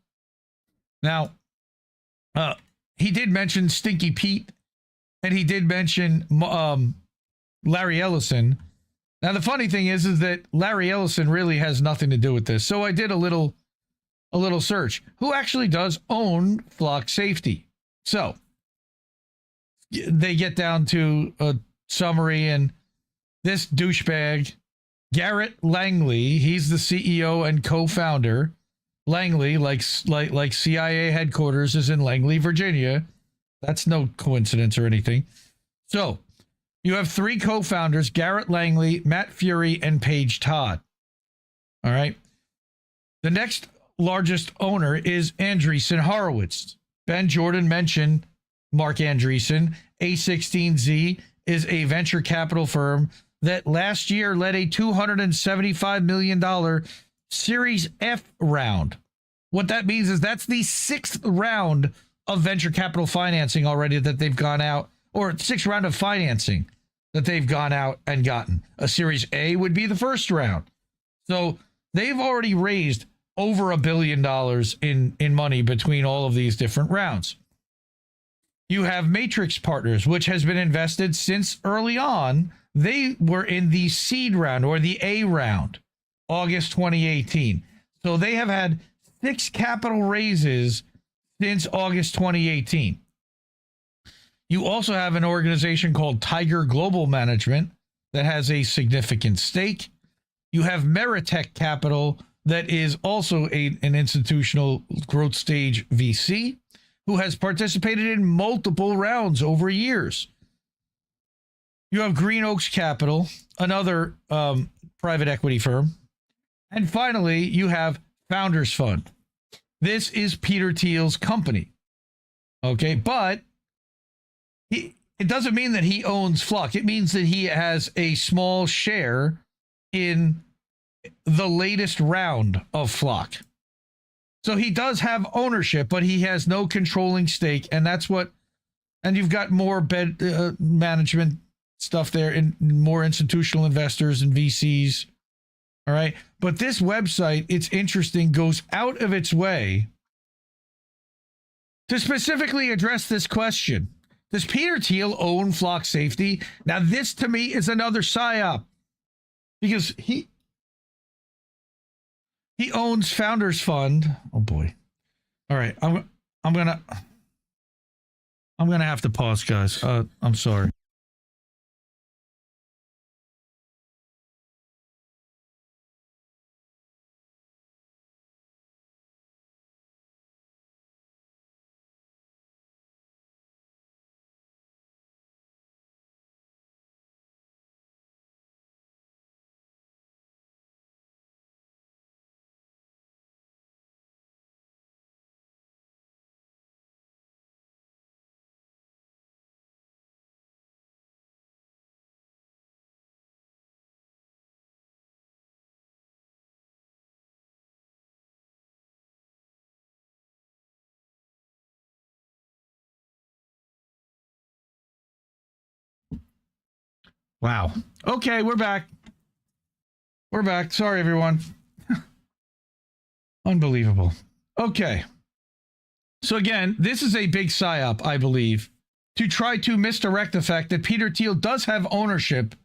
Speaker 6: Now, he did mention Stinky Pete, and he did mention Larry Ellison. Now, the funny thing is that Larry Ellison really has nothing to do with this. So I did a little search. Who actually does own Flock Safety? So they get down to a summary, and this douchebag, Garrett Langley, he's the CEO and co-founder. Langley, like CIA headquarters is in Langley, Virginia. That's no coincidence or anything. So you have 3 co-founders, Garrett Langley, Matt Fury, and Paige Todd. All right. The next largest owner is Andreessen Horowitz. Ben Jordan mentioned Mark Andreessen. A16Z is a venture capital firm that last year led a $275 million Series F round. What that means is that's the 6th round of venture capital financing already that they've gone out, or 6th round of financing that they've gone out and gotten. A Series A would be the first round. So they've already raised over $1 billion in money between all of these different rounds. You have Matrix Partners, which has been invested since early on. They were in the seed round, or the A round, August 2018. So they have had 6 capital raises since August 2018. You also have an organization called Tiger Global Management that has a significant stake. You have Meritech Capital that is also an institutional growth stage VC, who has participated in multiple rounds over years. You have Green Oaks Capital, another private equity firm. And finally, you have Founders Fund. This is Peter Thiel's company. Okay, but it doesn't mean that he owns Flock. It means that he has a small share in the latest round of Flock. So he does have ownership, but he has no controlling stake. And that's what, and you've got more management stuff there and more institutional investors and VCs. All right. But this website, it's interesting, goes out of its way to specifically address this question. Does Peter Thiel own Flock Safety? Now, this to me is another psyop because he owns Founders Fund. Oh boy. All right. I'm gonna have to pause, guys. I'm sorry. Wow. Okay, we're back. We're back. Sorry, everyone. Unbelievable. Okay. So again, this is a big psyop, I believe, to try to misdirect the fact that Peter Thiel does have ownership.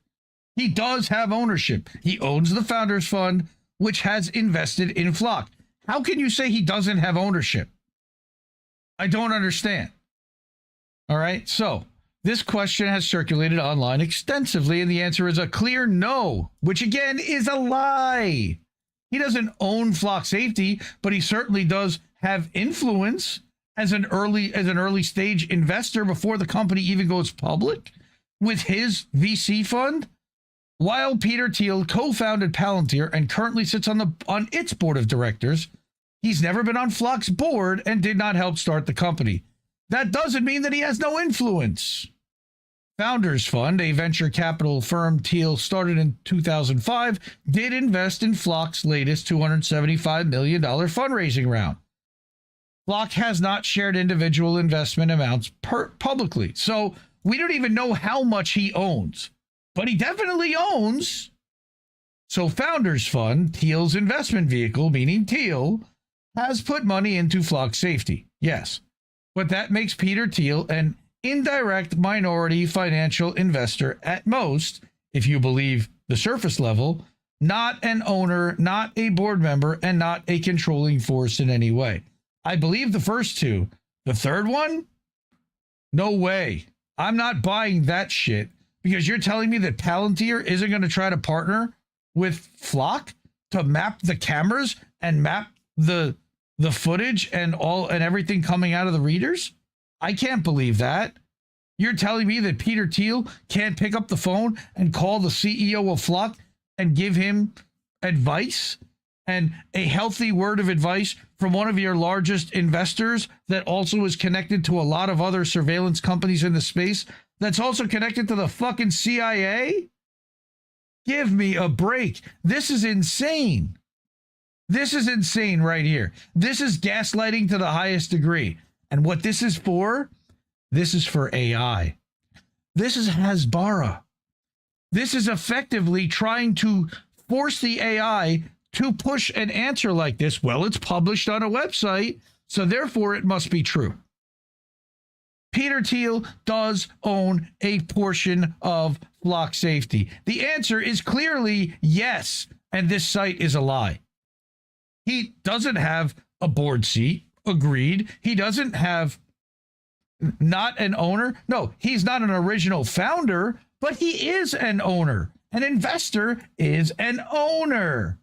Speaker 6: He does have ownership. He owns the Founders Fund, which has invested in Flock. How can you say he doesn't have ownership? I don't understand. All right. So this question has circulated online extensively, and the answer is a clear no, which again is a lie. He doesn't own Flock Safety, but he certainly does have influence as an early stage investor before the company even goes public with his VC fund. While Peter Thiel co-founded Palantir and currently sits on its board of directors, he's never been on Flock's board and did not help start the company. That doesn't mean that he has no influence. Founders Fund, a venture capital firm Thiel started in 2005, did invest in Flock's latest $275 million fundraising round. Flock has not shared individual investment amounts publicly, so we don't even know how much he owns, but he definitely owns. So Founders Fund, Thiel's investment vehicle, meaning Thiel, has put money into Flock Safety, yes, but that makes Peter Thiel an indirect minority financial investor at most, if you believe the surface level, not an owner, not a board member, and not a controlling force in any way. I believe the first two. The third one? No way. I'm not buying that shit because you're telling me that Palantir isn't going to try to partner with Flock to map the cameras and map the footage and everything coming out of the readers? I can't believe that. You're telling me that Peter Thiel can't pick up the phone and call the CEO of Flock and give him advice and a healthy word of advice from one of your largest investors that also is connected to a lot of other surveillance companies in the space that's also connected to the fucking CIA? Give me a break. This is insane. This is insane right here. This is gaslighting to the highest degree. And what this is for AI. This is Hasbara. This is effectively trying to force the AI to push an answer like this. Well, it's published on a website, so therefore it must be true. Peter Thiel does own a portion of Flock Safety. The answer is clearly yes, and this site is a lie. He doesn't have a board seat. Agreed. He doesn't have not an owner. No, he's not an original founder, but he is an owner. An investor is an owner.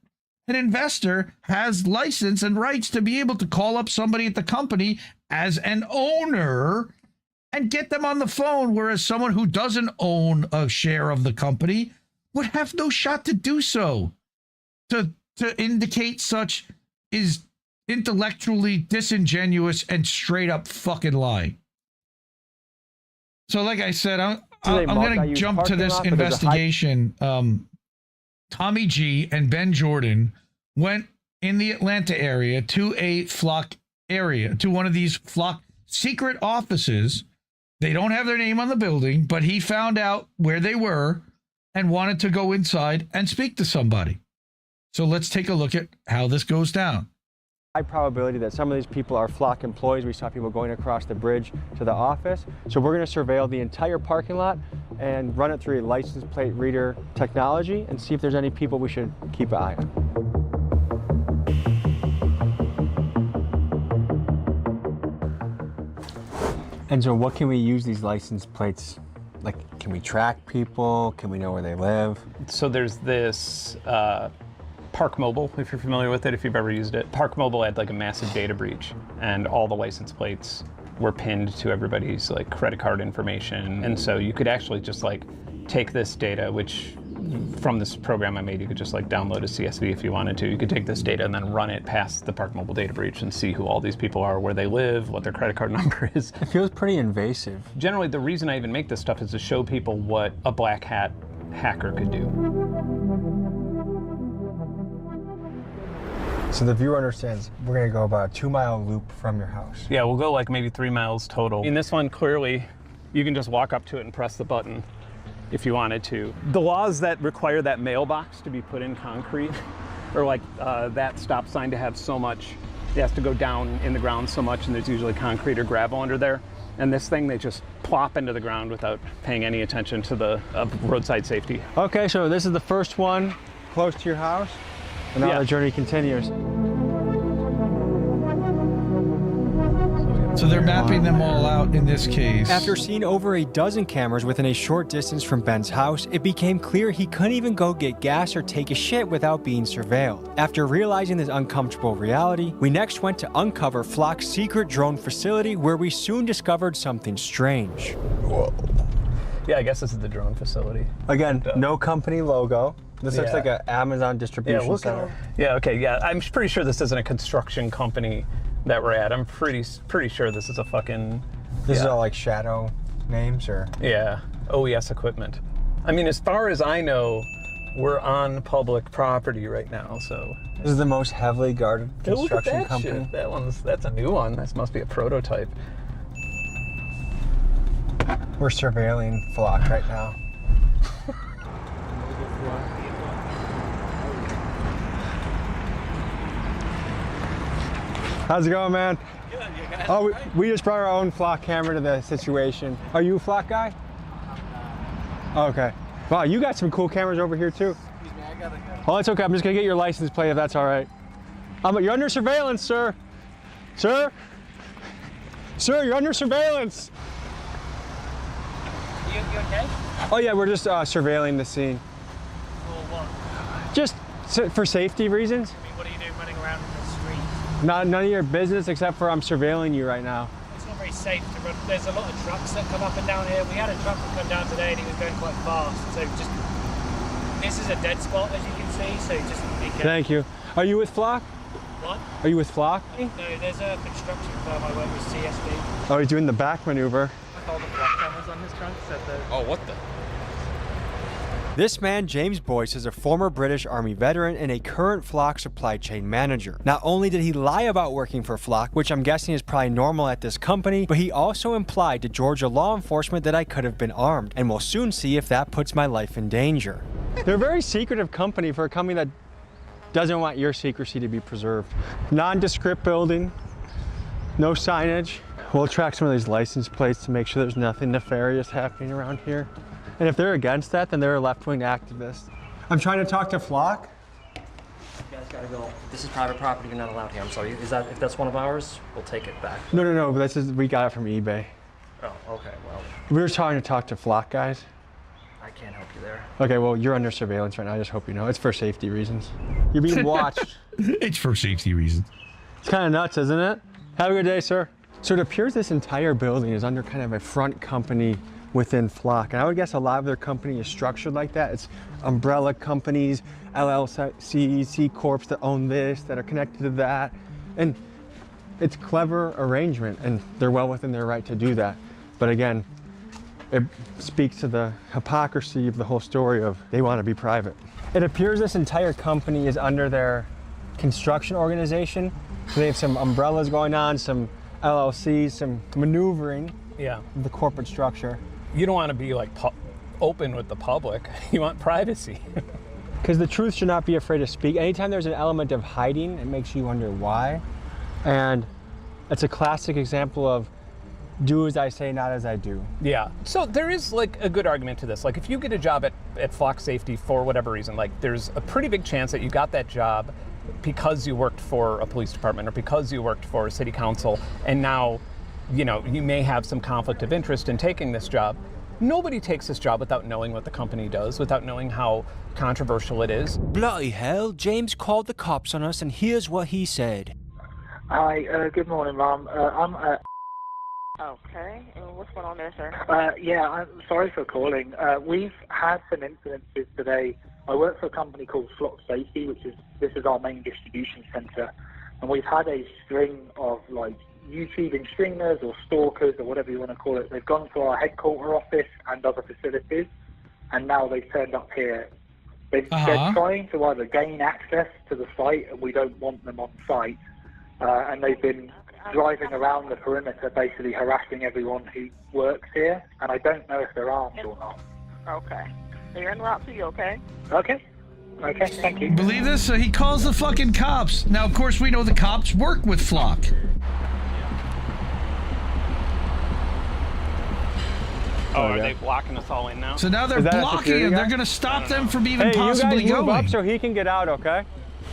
Speaker 6: an investor has license and rights to be able to call up somebody at the company as an owner and get them on the phone, whereas someone who doesn't own a share of the company would have no shot to do so. To indicate such is intellectually disingenuous and straight up fucking lie. So like I said, I'm going to jump to this investigation. Tommy G and Ben Jordan went in the Atlanta area to a Flock area, to one of these Flock secret offices. They don't have their name on the building, but he found out where they were and wanted to go inside and speak to somebody. So let's take a look at how this goes down.
Speaker 11: High probability that some of these people are Flock employees. We saw people going across the bridge to the office. So we're going to surveil the entire parking lot and run it through a license plate reader technology and see if there's any people we should keep an eye on. And so what can we use these license plates? Like, can we track people? Can we know where they live?
Speaker 9: So there's this Park Mobile, if you're familiar with it, if you've ever used it. Park Mobile had like a massive data breach, and all the license plates were pinned to everybody's like credit card information. And so you could actually just like take this data, which from this program I made, you could just like download a CSV if you wanted to. You could take this data and then run it past the Park Mobile data breach and see who all these people are, where they live, what their credit card number is.
Speaker 11: It feels pretty invasive.
Speaker 9: Generally, the reason I even make this stuff is to show people what a black hat hacker could do.
Speaker 11: So the viewer understands we're going to go about a 2-mile loop from your house.
Speaker 9: Yeah, we'll go like maybe 3 miles total. In this one, clearly, you can just walk up to it and press the button if you wanted to. The laws that require that mailbox to be put in concrete, or like that stop sign to have so much, it has to go down in the ground so much, and there's usually concrete or gravel under there. And this thing, they just plop into the ground without paying any attention to the roadside safety.
Speaker 11: Okay, so this is the first one close to your house, and now the journey continues.
Speaker 6: So they're mapping them all out in this case.
Speaker 11: After seeing over a dozen cameras within a short distance from Ben's house, it became clear he couldn't even go get gas or take a shit without being surveilled. After realizing this uncomfortable reality, we next went to uncover Flock's secret drone facility, where we soon discovered something strange.
Speaker 9: Whoa. Yeah, I guess this is the drone facility.
Speaker 11: Again, no company logo. This looks like an Amazon distribution center.
Speaker 9: Yeah, okay, yeah. I'm pretty sure this isn't a construction company that we're at. I'm pretty sure this is a fucking...
Speaker 11: This is all like shadow names, or?
Speaker 9: Yeah, OES equipment. I mean, as far as I know, we're on public property right now, so...
Speaker 11: This is the most heavily guarded construction company.
Speaker 9: Shit. That's a new one. This must be a prototype.
Speaker 11: We're surveilling Flock right now. How's it going, man? Good. Oh, we just brought our own Flock camera to the situation. Are you a Flock guy? Okay. Wow, you got some cool cameras over here too. Excuse me, I gotta go. Oh, it's okay. I'm just gonna get your license plate if that's all right. You're under surveillance, sir. Sir? Sir, you're under surveillance.
Speaker 10: You okay?
Speaker 11: Oh yeah, we're just surveilling the scene.
Speaker 10: For what?
Speaker 11: Just for safety reasons.
Speaker 10: I mean, what are you doing running around in the street?
Speaker 11: None of your business, except for I'm surveilling you right now.
Speaker 10: It's not very safe to run. There's a lot of trucks that come up and down here. We had a truck that come down today and he was going quite fast. So this is a dead spot, as you can see, so just be careful.
Speaker 11: Thank you. Are you with Flock?
Speaker 10: What?
Speaker 11: Are you with Flock?
Speaker 10: No, there's a construction firm I work with, CSB.
Speaker 11: Oh, he's doing the back maneuver.
Speaker 10: All the Flock cameras on his trunk said that.
Speaker 2: Oh, what the?
Speaker 11: This man, James Boyce, is a former British Army veteran and a current Flock supply chain manager. Not only did he lie about working for Flock, which I'm guessing is probably normal at this company, but he also implied to Georgia law enforcement that I could have been armed, and we'll soon see if that puts my life in danger. They're a very secretive company for a company that doesn't want your secrecy to be preserved. Nondescript building, no signage. We'll track some of these license plates to make sure there's nothing nefarious happening around here. And if they're against that, then they're a left-wing activist. I'm trying to talk to Flock.
Speaker 12: You guys gotta go. This is private property. You're not allowed here. I'm sorry. If that's one of ours, we'll take it back.
Speaker 11: No. We got it from eBay.
Speaker 12: Oh, okay. Well,
Speaker 11: We were trying to talk to Flock guys.
Speaker 12: I can't help you there.
Speaker 11: Okay, well, you're under surveillance right now. I just hope you know. It's for safety reasons. You're being watched.
Speaker 6: It's for safety reasons.
Speaker 11: It's kind of nuts, isn't it? Have a good day, sir. So it appears this entire building is under kind of a front company within Flock. And I would guess a lot of their company is structured like that. It's umbrella companies, LLCs, C Corps that own this, that are connected to that. And it's clever arrangement, and they're well within their right to do that. But again, it speaks to the hypocrisy of the whole story of they want to be private. It appears this entire company is under their construction organization. So they have some umbrellas going on, some LLCs, some maneuvering.
Speaker 9: Yeah.
Speaker 11: The corporate structure.
Speaker 9: You don't want to be like open with the public. You want privacy.
Speaker 11: Because the truth should not be afraid to speak. Anytime there's an element of hiding, it makes you wonder why. And it's a classic example of do as I say, not as I do.
Speaker 9: Yeah. So there is like a good argument to this. Like if you get a job at Flock Safety for whatever reason, like there's a pretty big chance that you got that job because you worked for a police department or because you worked for a city council, and now, you know, you may have some conflict of interest in taking this job. Nobody takes this job without knowing what the company does, without knowing how controversial it is.
Speaker 13: Bloody hell, James called the cops on us, and here's what he said.
Speaker 14: Hi, good morning, Mom. I'm
Speaker 15: Okay, what's going on there, sir?
Speaker 14: yeah, I'm sorry for calling. We've had some incidences today. I work for a company called Flock Safety, this is our main distribution center, and we've had a string of like YouTubing streamers or stalkers or whatever you want to call it. They've gone to our headquarter office and other facilities, and now they've turned up here. They're trying to either gain access to the site, and we don't want them on site, and they've been driving around the perimeter, basically harassing everyone who works here, and I don't know if they're armed or not.
Speaker 15: Okay. You're en route to you, okay?
Speaker 14: Okay. Okay, thank you.
Speaker 6: Believe this? He calls the fucking cops. Now, of course, we know the cops work with Flock.
Speaker 9: Oh, are they blocking us all in now?
Speaker 6: So now they're blocking him. They're going to stop them from even possibly
Speaker 11: you guys move
Speaker 6: going.
Speaker 11: up so he can get out, okay?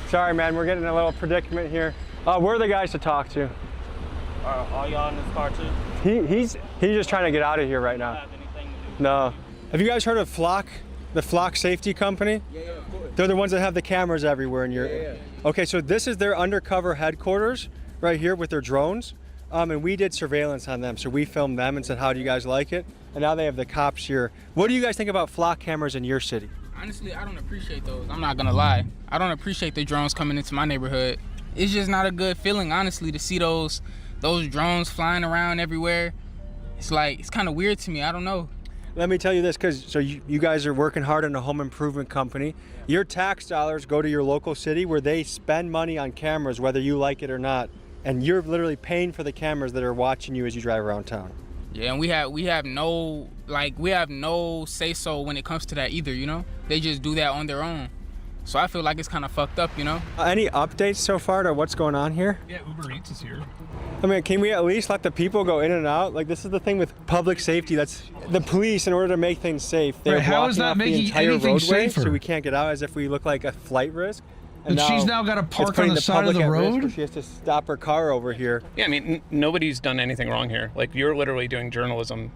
Speaker 11: Sorry, man, we're getting in a little predicament here. We're the guys to talk to.
Speaker 12: Are y'all in this car too?
Speaker 11: He's just trying to get out of here right now. No. Have you guys heard of Flock? The Flock Safety Company?
Speaker 16: Yeah, of course.
Speaker 11: They're the ones that have the cameras everywhere in your...
Speaker 16: Yeah.
Speaker 11: Okay, so this is their undercover headquarters right here with their drones. And we did surveillance on them. So we filmed them and said, how do you guys like it? And now they have the cops here. What do you guys think about Flock cameras in your city?
Speaker 17: Honestly, I don't appreciate those. I'm not gonna lie. I don't appreciate the drones coming into my neighborhood. It's just not a good feeling, honestly, to see those drones flying around everywhere. It's like, it's kind of weird to me. I don't know.
Speaker 11: Let me tell you this, because you guys are working hard in a home improvement company. Your tax dollars go to your local city where they spend money on cameras, whether you like it or not. And you're literally paying for the cameras that are watching you as you drive around town.
Speaker 17: Yeah, and we have no say-so when it comes to that either, you know? They just do that on their own. So I feel like it's kind of fucked up, you know?
Speaker 11: Any updates so far to what's going on here?
Speaker 9: Yeah, Uber Eats is here.
Speaker 11: I mean, can we at least let the people go in and out? Like, this is the thing with public safety. That's the police, in order to make things safe, they're blocking off the entire roadway,
Speaker 6: safer?
Speaker 11: so we can't get out, as if we look like a flight risk.
Speaker 6: And she's now got to park on the side of the road?
Speaker 11: She has to stop her car over here.
Speaker 9: Yeah, I mean, nobody's done anything wrong here. Like, you're literally doing journalism.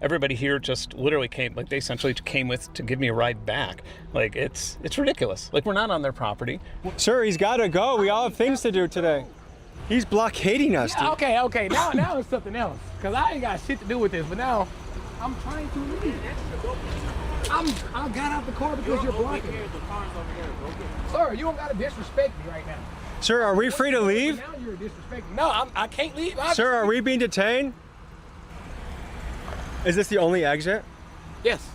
Speaker 9: Everybody here just literally came, like, they essentially came with to give me a ride back. Like, it's ridiculous. Like, we're not on their property.
Speaker 11: Sir, he's got to go. We all have things to do today. He's blockading us.
Speaker 10: Yeah, okay. Now it's something else. Because I ain't got shit to do with this. But now, I'm trying to leave. I got out the car because you're blocking me. Sir, you don't got to disrespect me right now.
Speaker 11: Sir, are we free to leave?
Speaker 10: Now you're disrespecting me. No, I can't leave.
Speaker 11: Sir, are we being detained? Is this the only exit?
Speaker 10: Yes.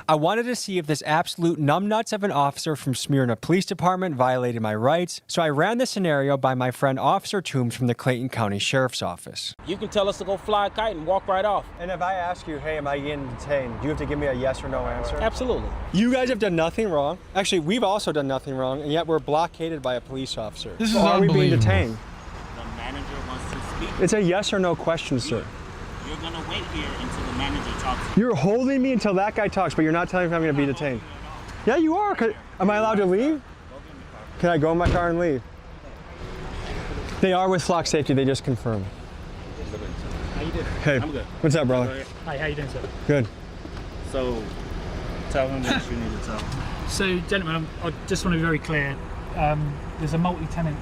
Speaker 13: I wanted to see if this absolute numbnuts of an officer from Smyrna Police Department violated my rights, so I ran the scenario by my friend Officer Toombs from the Clayton County Sheriff's Office.
Speaker 10: You can tell us to go fly a kite and walk right off.
Speaker 11: And if I ask you, hey, am I getting detained, do you have to give me a yes or no answer?
Speaker 10: Absolutely.
Speaker 11: You guys have done nothing wrong. Actually, we've also done nothing wrong, and yet we're blockaded by a police officer.
Speaker 6: This is
Speaker 11: are we being
Speaker 6: unbelievable.
Speaker 11: detained?
Speaker 18: The manager wants to speak.
Speaker 11: It's a yes or no question, sir.
Speaker 18: You're gonna wait here until the manager talks to you.
Speaker 11: You're holding me until that guy talks, but you're not telling me if I'm going to be detained. Yeah, you are. Am I allowed to leave? Can I go in my car and leave? They are with Flock Safety. They just confirmed.
Speaker 10: How you doing?
Speaker 11: Hey,
Speaker 10: I'm good.
Speaker 11: What's up, brother?
Speaker 10: Hi, how you doing, sir?
Speaker 11: Good.
Speaker 18: So, Tell him what you need to tell him.
Speaker 14: So, gentlemen, I just want to be very clear. There's a multi-tenant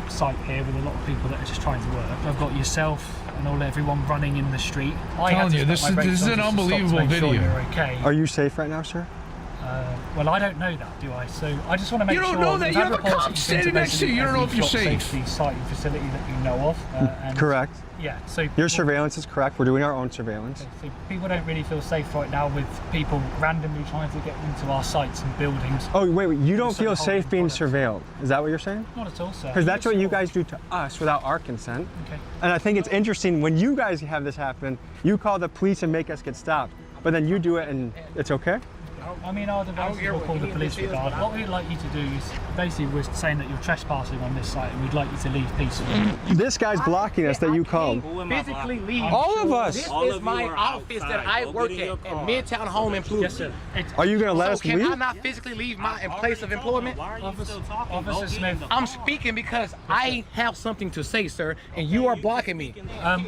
Speaker 14: site here with a lot of people that are just trying to work. I've got yourself and everyone running in the street.
Speaker 6: I'm telling you, this is an unbelievable video.
Speaker 14: You're okay.
Speaker 13: Are you safe right now, sir?
Speaker 14: Well, I don't know that, do I? So I just want to make sure.
Speaker 6: You don't know that. You have a cop standing next to you. You don't know if you're safe.
Speaker 14: Safety site and facility that you know of. And
Speaker 13: correct.
Speaker 14: Yeah. So
Speaker 13: your surveillance is correct. We're doing our own surveillance.
Speaker 14: Okay, so people don't really feel safe right now with people randomly trying to get into our sites and buildings.
Speaker 13: Oh, wait. You don't feel safe being surveilled? Is that what you're saying?
Speaker 14: Not at all, sir.
Speaker 13: Because that's what you guys do to us without our consent.
Speaker 14: Okay.
Speaker 13: And I think it's interesting when you guys have this happen. You call the police and make us get stopped, but then you do it and it's okay.
Speaker 14: I mean, our advertiser will call the police regardless. What we'd like you to do is, basically, we're saying that you're trespassing on this site and we'd like you to leave peacefully.
Speaker 13: This guy's blocking us that you called.
Speaker 10: Physically leave.
Speaker 13: All of us.
Speaker 10: This is my office that I work at Midtown Home Improvement.
Speaker 14: Yes, sir.
Speaker 13: Are you going to let us leave?
Speaker 10: Can I not physically leave my place of employment?
Speaker 14: Officer Smith.
Speaker 10: I'm speaking because I have something to say, sir, and you are blocking me.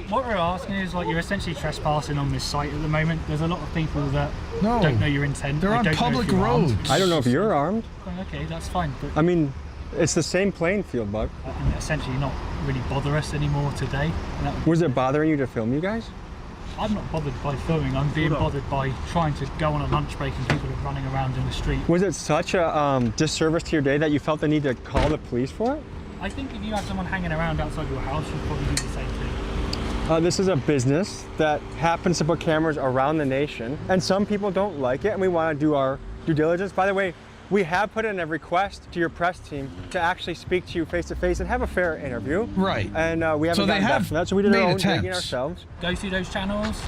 Speaker 14: What we're asking is, like, you're essentially trespassing on this site at the moment. There's a lot of people that don't know your intent.
Speaker 6: They're on public roads.
Speaker 13: I don't know if you're armed.
Speaker 14: Okay, that's fine. But
Speaker 13: I mean, it's the same playing field, Buck.
Speaker 14: And essentially not really bother us anymore today.
Speaker 13: Was it bothering you to film you guys?
Speaker 14: I'm not bothered by filming. I'm being bothered by trying to go on a lunch break and people are running around in the street.
Speaker 13: Was it such a disservice to your day that you felt the need to call the police for it?
Speaker 14: I think if you had someone hanging around outside your house, you'd probably do the same thing.
Speaker 13: This is a business that happens to put cameras around the nation, and some people don't like it, and we want to do our due diligence. By the way, we have put in a request to your press team to actually speak to you face to face and have a fair interview.
Speaker 6: Right.
Speaker 13: And we haven't gotten back from that, so we did our own digging ourselves.
Speaker 14: Go through those channels.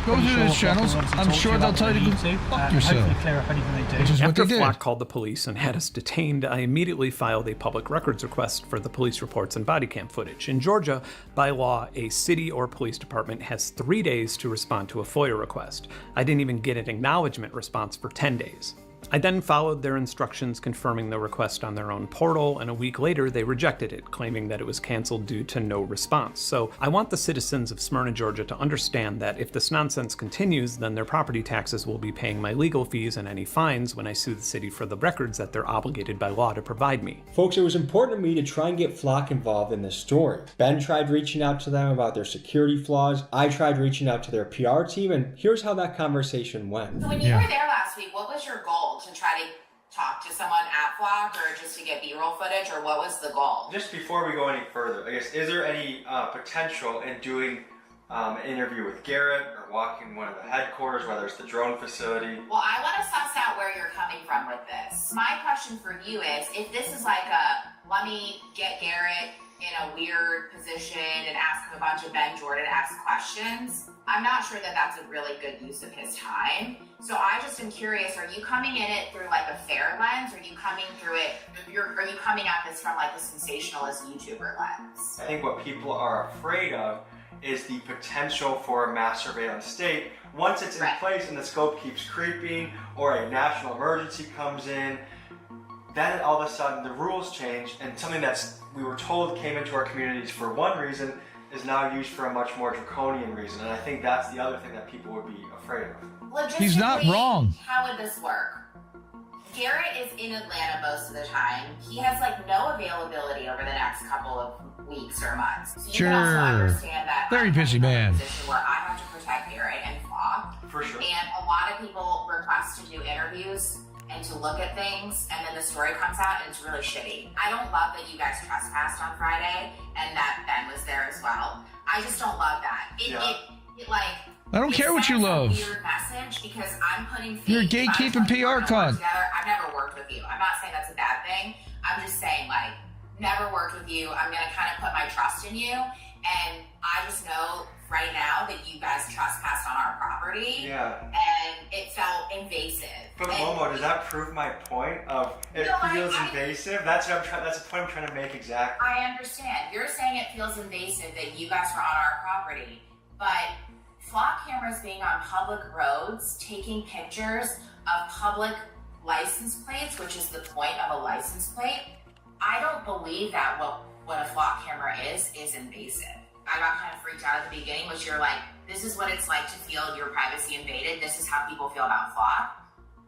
Speaker 6: Go through those channels. I'm sure they'll tell you to fuck yourself.
Speaker 14: Hopefully clear up anything they do.
Speaker 6: Which is what
Speaker 9: After
Speaker 6: they did.
Speaker 9: Flock called the police and had us detained, I immediately filed a public records request for the police reports and body cam footage. In Georgia, by law, a city or police department has 3 days to respond to a FOIA request. I didn't even get an acknowledgement response for 10 days. I then followed their instructions confirming the request on their own portal, and a week later they rejected it, claiming that it was canceled due to no response. So I want the citizens of Smyrna, Georgia to understand that if this nonsense continues, then their property taxes will be paying my legal fees and any fines when I sue the city for the records that they're obligated by law to provide me.
Speaker 13: Folks, it was important to me to try and get Flock involved in this story. Ben tried reaching out to them about their security flaws. I tried reaching out to their PR team, and here's how that conversation went.
Speaker 16: So when you were there last week, what was your goal? To try to talk to someone at Flock, or just to get B-roll footage, or what was the goal?
Speaker 19: Just before we go any further, I guess, is there any potential in doing an interview with Garrett or walking one of the headquarters, whether it's the drone facility?
Speaker 16: Well, I want to suss out where you're coming from with this. My question for you is, if this is like a, let me get Garrett in a weird position and ask him a bunch of Ben Jordan-esque questions, I'm not sure that that's a really good use of his time. So I just am curious, are you coming in it through like a fair lens? Or are you coming through it, are you coming at this from like a sensationalist YouTuber lens?
Speaker 19: I think what people are afraid of is the potential for a mass surveillance state. Once it's in place and the scope keeps creeping, or a national emergency comes in, then all of a sudden the rules change, and something that's we were told came into our communities for one reason is now used for a much more draconian reason. And I think that's the other thing that people would be afraid of.
Speaker 6: He's not wrong.
Speaker 16: How would this work? Garrett is in Atlanta most of the time. He has like no availability over the next couple of weeks or months. So you can also understand that
Speaker 6: very busy man.
Speaker 16: Position where I have to protect Garrett and Flock.
Speaker 19: For sure.
Speaker 16: And a lot of people request to do interviews and to look at things, and then the story comes out and it's really shitty. I don't love that you guys trespassed on Friday and that Ben was there as well. I just don't love that. It like,
Speaker 6: I don't care what you love.
Speaker 16: It's a weird message because I'm putting
Speaker 6: You're gatekeeping PR con.
Speaker 16: I've never worked with you. I'm not saying that's a bad thing. I'm just saying, like, never worked with you. I'm gonna kind of put my trust in you, and I just know right now that you guys trespassed on our property.
Speaker 19: Yeah.
Speaker 16: And it felt invasive.
Speaker 19: But Momo, does that prove my point of it feels invasive? That's what I'm trying. That's the point I'm trying to make exactly.
Speaker 16: I understand. You're saying it feels invasive that you guys were on our property, but Flock cameras being on public roads, taking pictures of public license plates, which is the point of a license plate. I don't believe that what a Flock camera is invasive. I got kind of freaked out at the beginning, which you're like, this is what it's like to feel your privacy invaded. This is how people feel about Flock.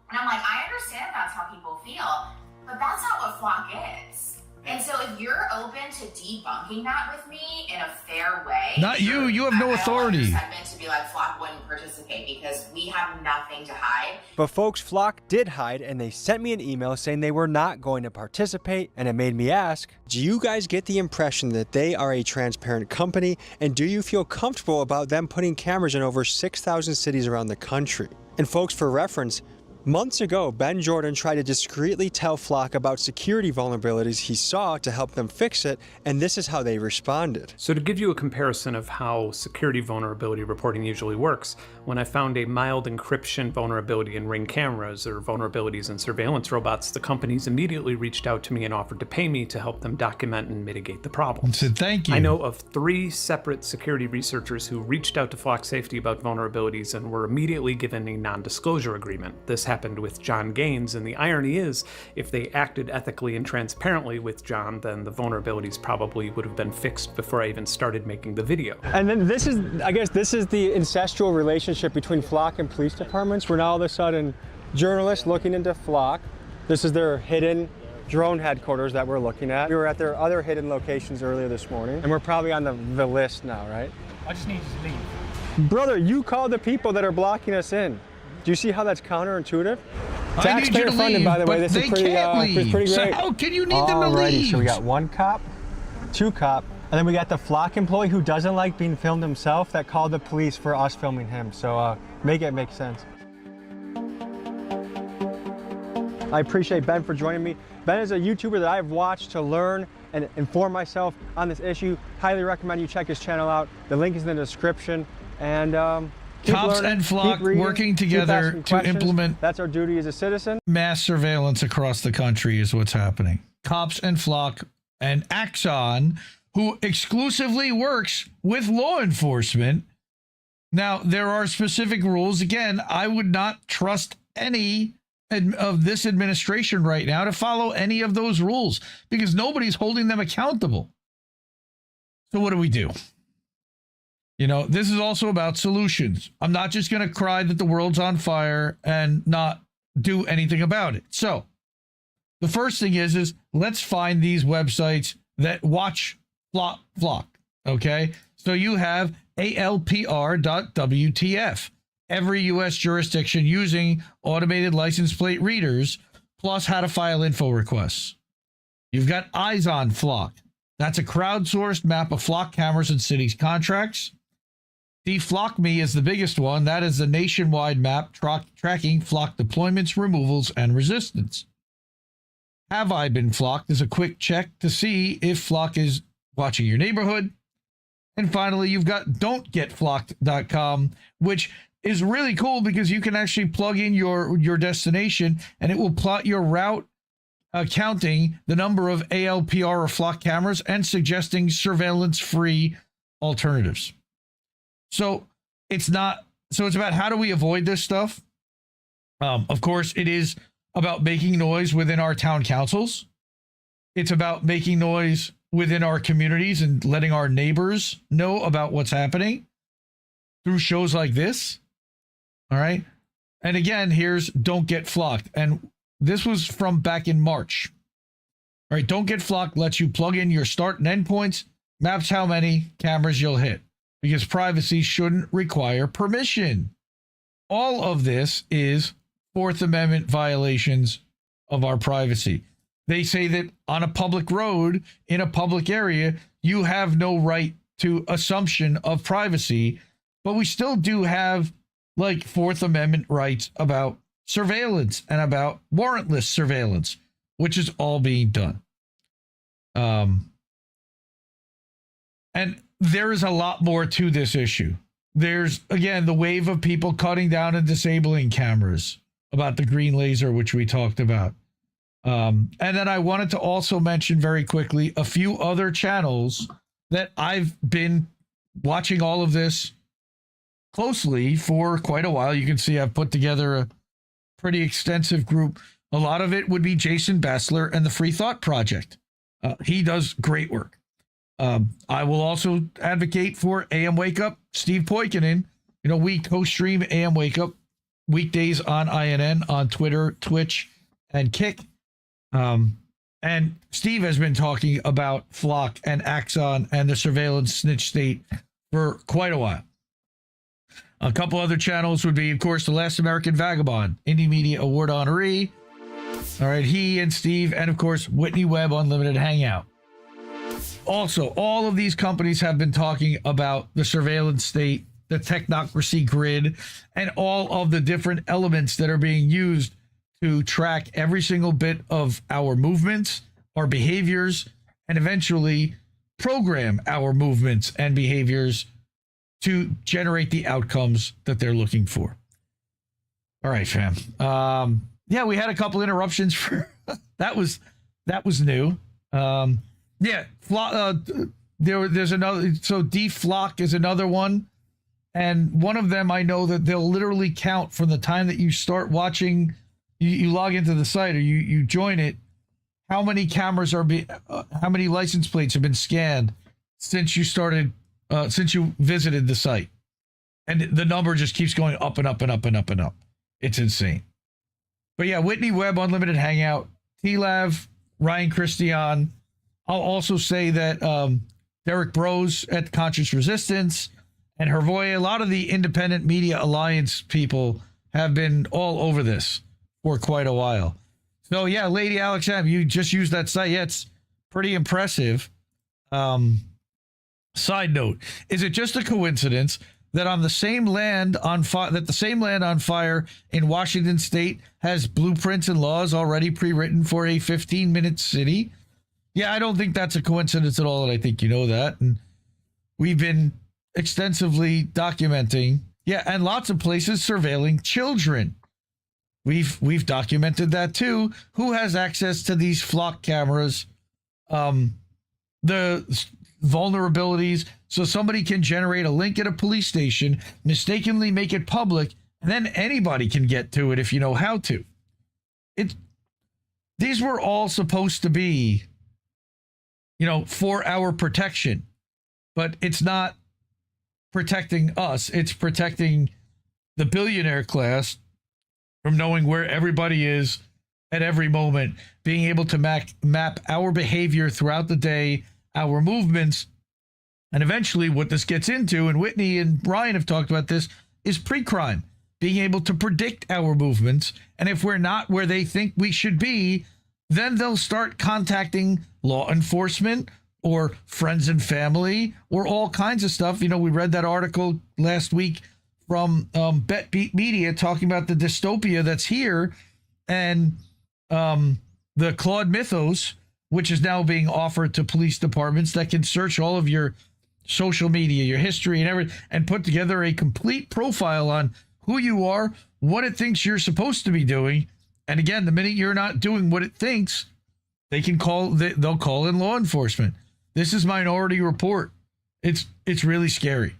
Speaker 16: And I'm like, I understand that's how people feel, but that's not what Flock is. And so if you're open to debunking that with me in a fair way.
Speaker 6: Not you. You have no authority.
Speaker 16: I don't want this segment to be like Flock wouldn't participate because we have nothing to hide.
Speaker 11: But folks, Flock did hide, and they sent me an email saying they were not going to participate, and it made me ask, do you guys get the impression that they are a transparent company, and do you feel comfortable about them putting cameras in over 6,000 cities around the country? And folks, for reference, months ago, Ben Jordan tried to discreetly tell Flock about security vulnerabilities he saw to help them fix it, and this is how they responded.
Speaker 9: So to give you a comparison of how security vulnerability reporting usually works, when I found a mild encryption vulnerability in Ring cameras or vulnerabilities in surveillance robots, the companies immediately reached out to me and offered to pay me to help them document and mitigate the problem.
Speaker 6: So thank you.
Speaker 9: I know of 3 separate security researchers who reached out to Flock Safety about vulnerabilities and were immediately given a non-disclosure agreement. This happened with John Gaines, and the irony is, if they acted ethically and transparently with John, then the vulnerabilities probably would have been fixed before I even started making the video.
Speaker 13: And then this is, I guess this is the incestual relationship between Flock and police departments, where now all of a sudden journalists looking into Flock, this is their hidden drone headquarters that we're looking at. We were at their other hidden locations earlier this morning, and we're probably on the list now, right?
Speaker 20: I just need you to leave.
Speaker 13: Brother, you call the people that are blocking us in. Do you see how that's counterintuitive?
Speaker 6: I need you to
Speaker 13: funded,
Speaker 6: leave,
Speaker 13: by the way.
Speaker 6: but
Speaker 13: This
Speaker 6: they
Speaker 13: is pretty,
Speaker 6: can't leave.
Speaker 13: pretty
Speaker 6: So
Speaker 13: great.
Speaker 6: how can you need them to
Speaker 13: Alrighty,
Speaker 6: leave?
Speaker 13: so we got 1 cop, 2 cop, and then we got the Flock employee who doesn't like being filmed himself that called the police for us filming him. So make it make sense. I appreciate Ben for joining me. Ben is a YouTuber that I've watched to learn and inform myself on this issue. Highly recommend you check his channel out. The link is in the description. And
Speaker 6: Cops and Flock working together to implement.
Speaker 13: That's our duty as a citizen.
Speaker 6: Mass surveillance across the country is what's happening. Cops and Flock and Axon, who exclusively works with law enforcement. Now, there are specific rules. Again, I would not trust any of this administration right now to follow any of those rules because nobody's holding them accountable. So what do we do? You know, this is also about solutions. I'm not just going to cry that the world's on fire and not do anything about it. So the first thing is let's find these websites that watch Flock. Okay. So you have ALPR.WTF, every U.S. jurisdiction using automated license plate readers, plus how to file info requests. You've got Eyes on Flock. That's a crowdsourced map of Flock cameras and cities' contracts. Deflock Me is the biggest one. That is the nationwide map tracking Flock deployments, removals, and resistance. Have I Been Flocked is a quick check to see if Flock is watching your neighborhood. And finally, you've got Don'tGetFlocked.com, which is really cool because you can actually plug in your destination and it will plot your route, counting the number of ALPR or Flock cameras and suggesting surveillance-free alternatives. So it's about how do we avoid this stuff? Of course, it is about making noise within our town councils. It's about making noise within our communities and letting our neighbors know about what's happening through shows like this. All right. And again, here's Don't Get Flocked. And this was from back in March. All right. Don't Get Flocked lets you plug in your start and end points, maps how many cameras you'll hit, because privacy shouldn't require permission. All of this is Fourth Amendment violations of our privacy. They say that on a public road, in a public area, you have no right to assumption of privacy, but we still do have like Fourth Amendment rights about surveillance and about warrantless surveillance, which is all being done. And there is a lot more to this issue. There's, again, the wave of people cutting down and disabling cameras, about the green laser, which we talked about. And then I wanted to also mention very quickly a few other channels that I've been watching all of this closely for quite a while. You can see I've put together a pretty extensive group. A lot of it would be Jason Bassler and the Free Thought Project. He does great work. I will also advocate for AM Wake Up, Steve Poikonen. You know, we co-stream AM Wake Up weekdays on INN, on Twitter, Twitch, and Kick. And Steve has been talking about Flock and Axon and the surveillance snitch state for quite a while. A couple other channels would be, of course, The Last American Vagabond, Indie Media Award honoree. All right, he and Steve, and of course, Whitney Webb Unlimited Hangout. Also, all of these companies have been talking about the surveillance state, the technocracy grid, and all of the different elements that are being used to track every single bit of our movements, our behaviors, and eventually program our movements and behaviors to generate the outcomes that they're looking for. All right, fam. Yeah, we had a couple interruptions for that was new. Yeah, there's another. So deflock is another one, and one of them I know that they'll literally count from the time that you start watching. You log into the site or you join it. How many cameras how many license plates have been scanned since you started? Since you visited the site, and the number just keeps going up and up and up and up and up. It's insane. But yeah, Whitney Webb Unlimited Hangout, T-Lav, Ryan Christian. I'll also say that Derek Bros at Conscious Resistance and Hervoy, a lot of the Independent Media Alliance people have been all over this for quite a while. So yeah, Lady Alex M, you just used that site. Yeah, it's pretty impressive. Side note, is it just a coincidence that on the same land on fire, that the same land on fire in Washington state has blueprints and laws already pre-written for a 15-minute city? Yeah, I don't think that's a coincidence at all, and I think you know that. And we've been extensively documenting, yeah, and lots of places surveilling children. We've documented that too. Who has access to these flock cameras? The vulnerabilities, so somebody can generate a link at a police station, mistakenly make it public, and then anybody can get to it if you know how to. These were all supposed to be, you know, for our protection, but it's not protecting us. It's protecting the billionaire class from knowing where everybody is at every moment, being able to map our behavior throughout the day, our movements, and eventually what this gets into, and Whitney and Brian have talked about this, is pre-crime, being able to predict our movements, and if we're not where they think we should be, then they'll start contacting law enforcement or friends and family or all kinds of stuff. You know, we read that article last week from Bet Beat Media talking about the dystopia that's here, and the Claude Mythos, which is now being offered to police departments that can search all of your social media, your history and everything, and put together a complete profile on who you are, what it thinks you're supposed to be doing. And again, the minute you're not doing what it thinks, they'll call in law enforcement. This is Minority Report. It's really scary.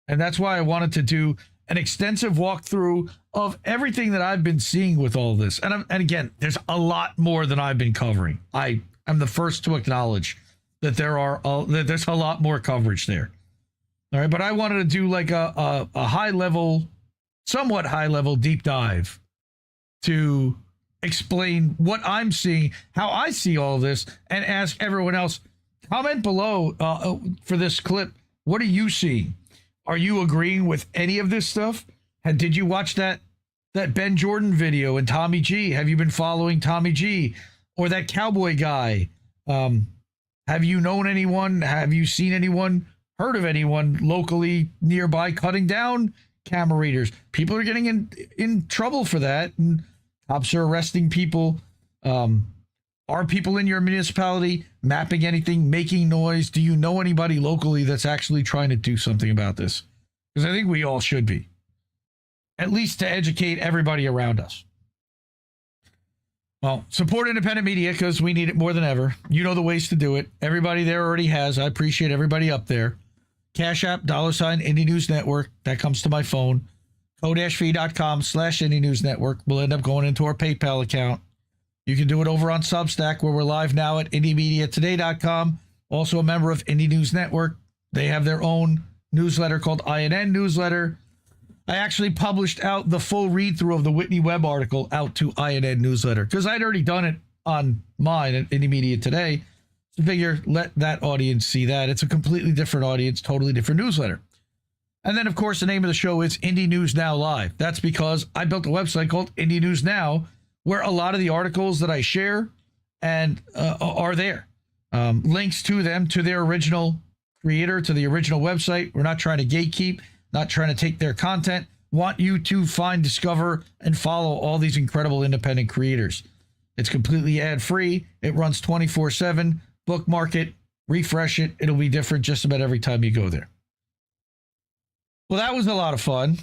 Speaker 6: And that's why I wanted to do an extensive walkthrough of everything that I've been seeing with all this. And again, there's a lot more than I've been covering. I am the first to acknowledge that there's a lot more coverage there. All right, but I wanted to do like a high level, somewhat high level deep dive to explain what I'm seeing, how I see all this, and ask everyone else, comment below for this clip. What are you seeing? Are you agreeing with any of this stuff? And did you watch that Ben Jordan video and Tommy G? Have you been following Tommy G? Or that cowboy guy? Have you known anyone? Have you seen anyone, heard of anyone locally nearby cutting down camera readers? People are getting in trouble for that, and cops are arresting people. Are people in your municipality mapping anything, making noise? Do you know anybody locally that's actually trying to do something about this? Because I think we all should be, at least to educate everybody around us. Well, support independent media because we need it more than ever. You know the ways to do it. Everybody there already has. I appreciate everybody up there. Cash App, $ Indie News Network. That comes to my phone. Ko-fi.com/Indie News Network will end up going into our PayPal account. You can do it over on Substack, where we're live now at IndieMediaToday.com. also a member of Indie News Network. They have their own newsletter called INN Newsletter. I actually published out the full read-through of the Whitney Webb article out to INN Newsletter because I'd already done it on mine at Indie Media Today. So figure, let that audience see that. It's a completely different audience, totally different newsletter. And then, of course, the name of the show is Indie News Now Live. That's because I built a website called Indie News Now, where a lot of the articles that I share and are there. Links to them, to their original creator, to the original website. We're not trying to gatekeep, not trying to take their content. Want you to find, discover, and follow all these incredible independent creators. It's completely ad-free. It runs 24/7. Bookmark it, refresh it. It'll be different just about every time you go there. Well, that was a lot of fun.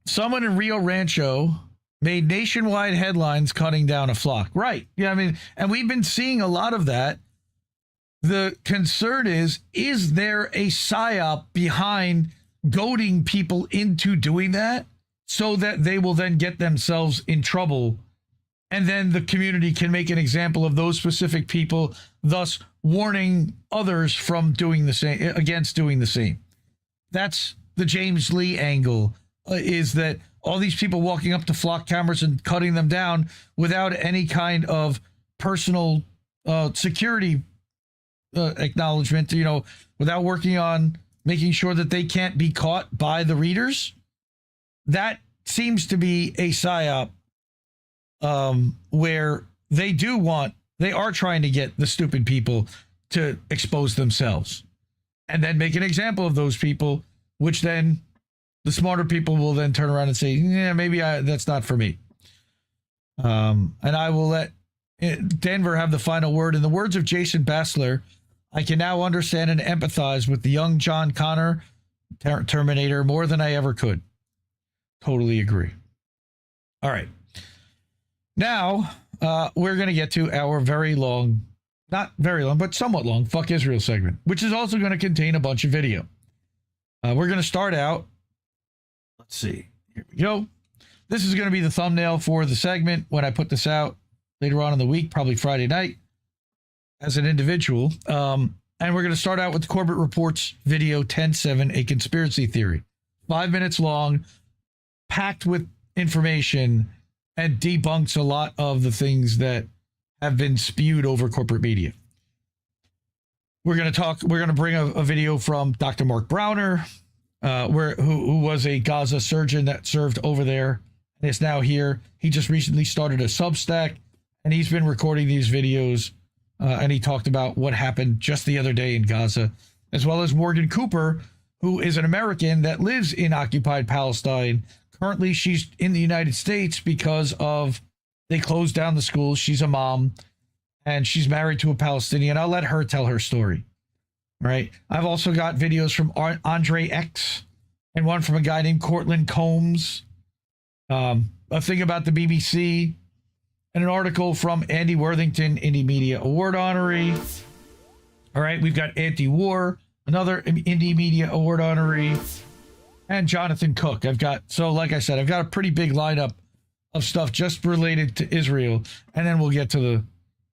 Speaker 6: Someone in Rio Rancho made nationwide headlines cutting down a flock. Right. Yeah, I mean, and we've been seeing a lot of that. The concern is there a psyop behind goading people into doing that so that they will then get themselves in trouble, and then the community can make an example of those specific people, thus warning others from doing the same, against doing the same. That's the James Lee angle, is that all these people walking up to flock cameras and cutting them down without any kind of personal security acknowledgement, you know, without working on making sure that they can't be caught by the readers. That seems to be a psyop, where they are trying to get the stupid people to expose themselves and then make an example of those people, which then the smarter people will then turn around and say, yeah, maybe that's not for me. And I will let Denver have the final word. In the words of Jason Bassler, I can now understand and empathize with the young John Connor Terminator more than I ever could. Totally agree. All right. Now, we're going to get to our very long, not very long, but somewhat long, Fuck Israel segment, which is also going to contain a bunch of video. We're going to start out. Let's see. Here we go. This is going to be the thumbnail for the segment when I put this out later on in the week, probably Friday night, as an individual. And we're going to start out with the Corbett Report's video 10-7, A Conspiracy Theory. 5 minutes long, packed with information, and debunks a lot of the things that have been spewed over corporate media. We're going to bring a video from Dr. Mark Browner, who was a Gaza surgeon that served over there and is now here. He just recently started a Substack, and he's been recording these videos, and he talked about what happened just the other day in Gaza, as well as Morgan Cooper, who is an American that lives in occupied Palestine. Currently, she's in the United States because they closed down the schools. She's a mom, and she's married to a Palestinian. I'll let her tell her story. Right. I've also got videos from Andre X and one from a guy named Cortland Combs, a thing about the BBC, and an article from Andy Worthington, Indie Media Award honoree. All right. We've got Anti-War, another Indie Media Award honoree, and Jonathan Cook. Like I said, I've got a pretty big lineup of stuff just related to Israel, and then we'll get to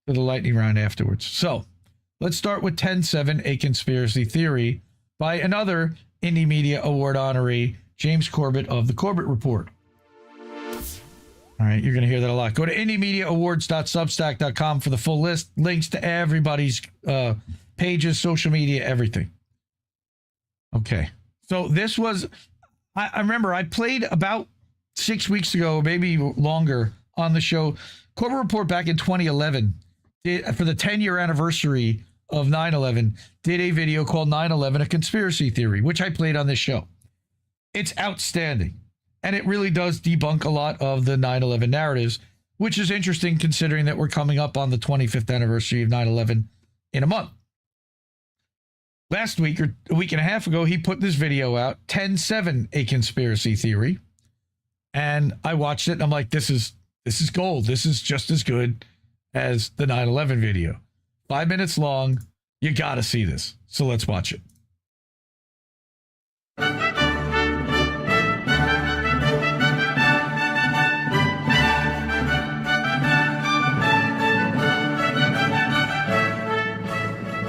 Speaker 6: the lightning round afterwards. So let's start with 10-7, A Conspiracy Theory, by another Indie Media Award honoree, James Corbett of The Corbett Report. All right, you're going to hear that a lot. Go to indiemediaawards.substack.com for the full list, links to everybody's pages, social media, everything. Okay, so this was, I remember I played about 6 weeks ago, maybe longer, on the show, Corbett Report back in 2011, for the 10-year anniversary of 9/11, did a video called 9/11, A Conspiracy Theory, which I played on this show. It's outstanding, and it really does debunk a lot of the 9/11 narratives, which is interesting considering that we're coming up on the 25th anniversary of 9/11 in a month. Last week, or a week and a half ago, he put this video out, 10-7, A Conspiracy Theory, and I watched it, and I'm like, this is gold. This is just as good as the 9/11 video. 5 minutes long. You got to see this. So let's watch it.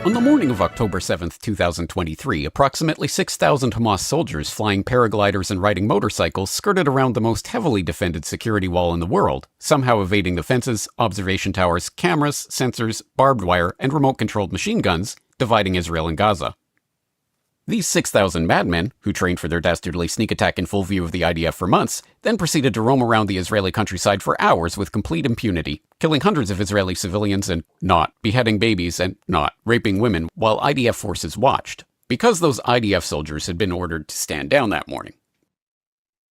Speaker 21: On the morning of October 7th, 2023, approximately 6,000 Hamas soldiers flying paragliders and riding motorcycles skirted around the most heavily defended security wall in the world, somehow evading the fences, observation towers, cameras, sensors, barbed wire, and remote-controlled machine guns dividing Israel and Gaza. These 6,000 madmen, who trained for their dastardly sneak attack in full view of the IDF for months, then proceeded to roam around the Israeli countryside for hours with complete impunity, killing hundreds of Israeli civilians and not beheading babies and not raping women while IDF forces watched, because those IDF soldiers had been ordered to stand down that morning.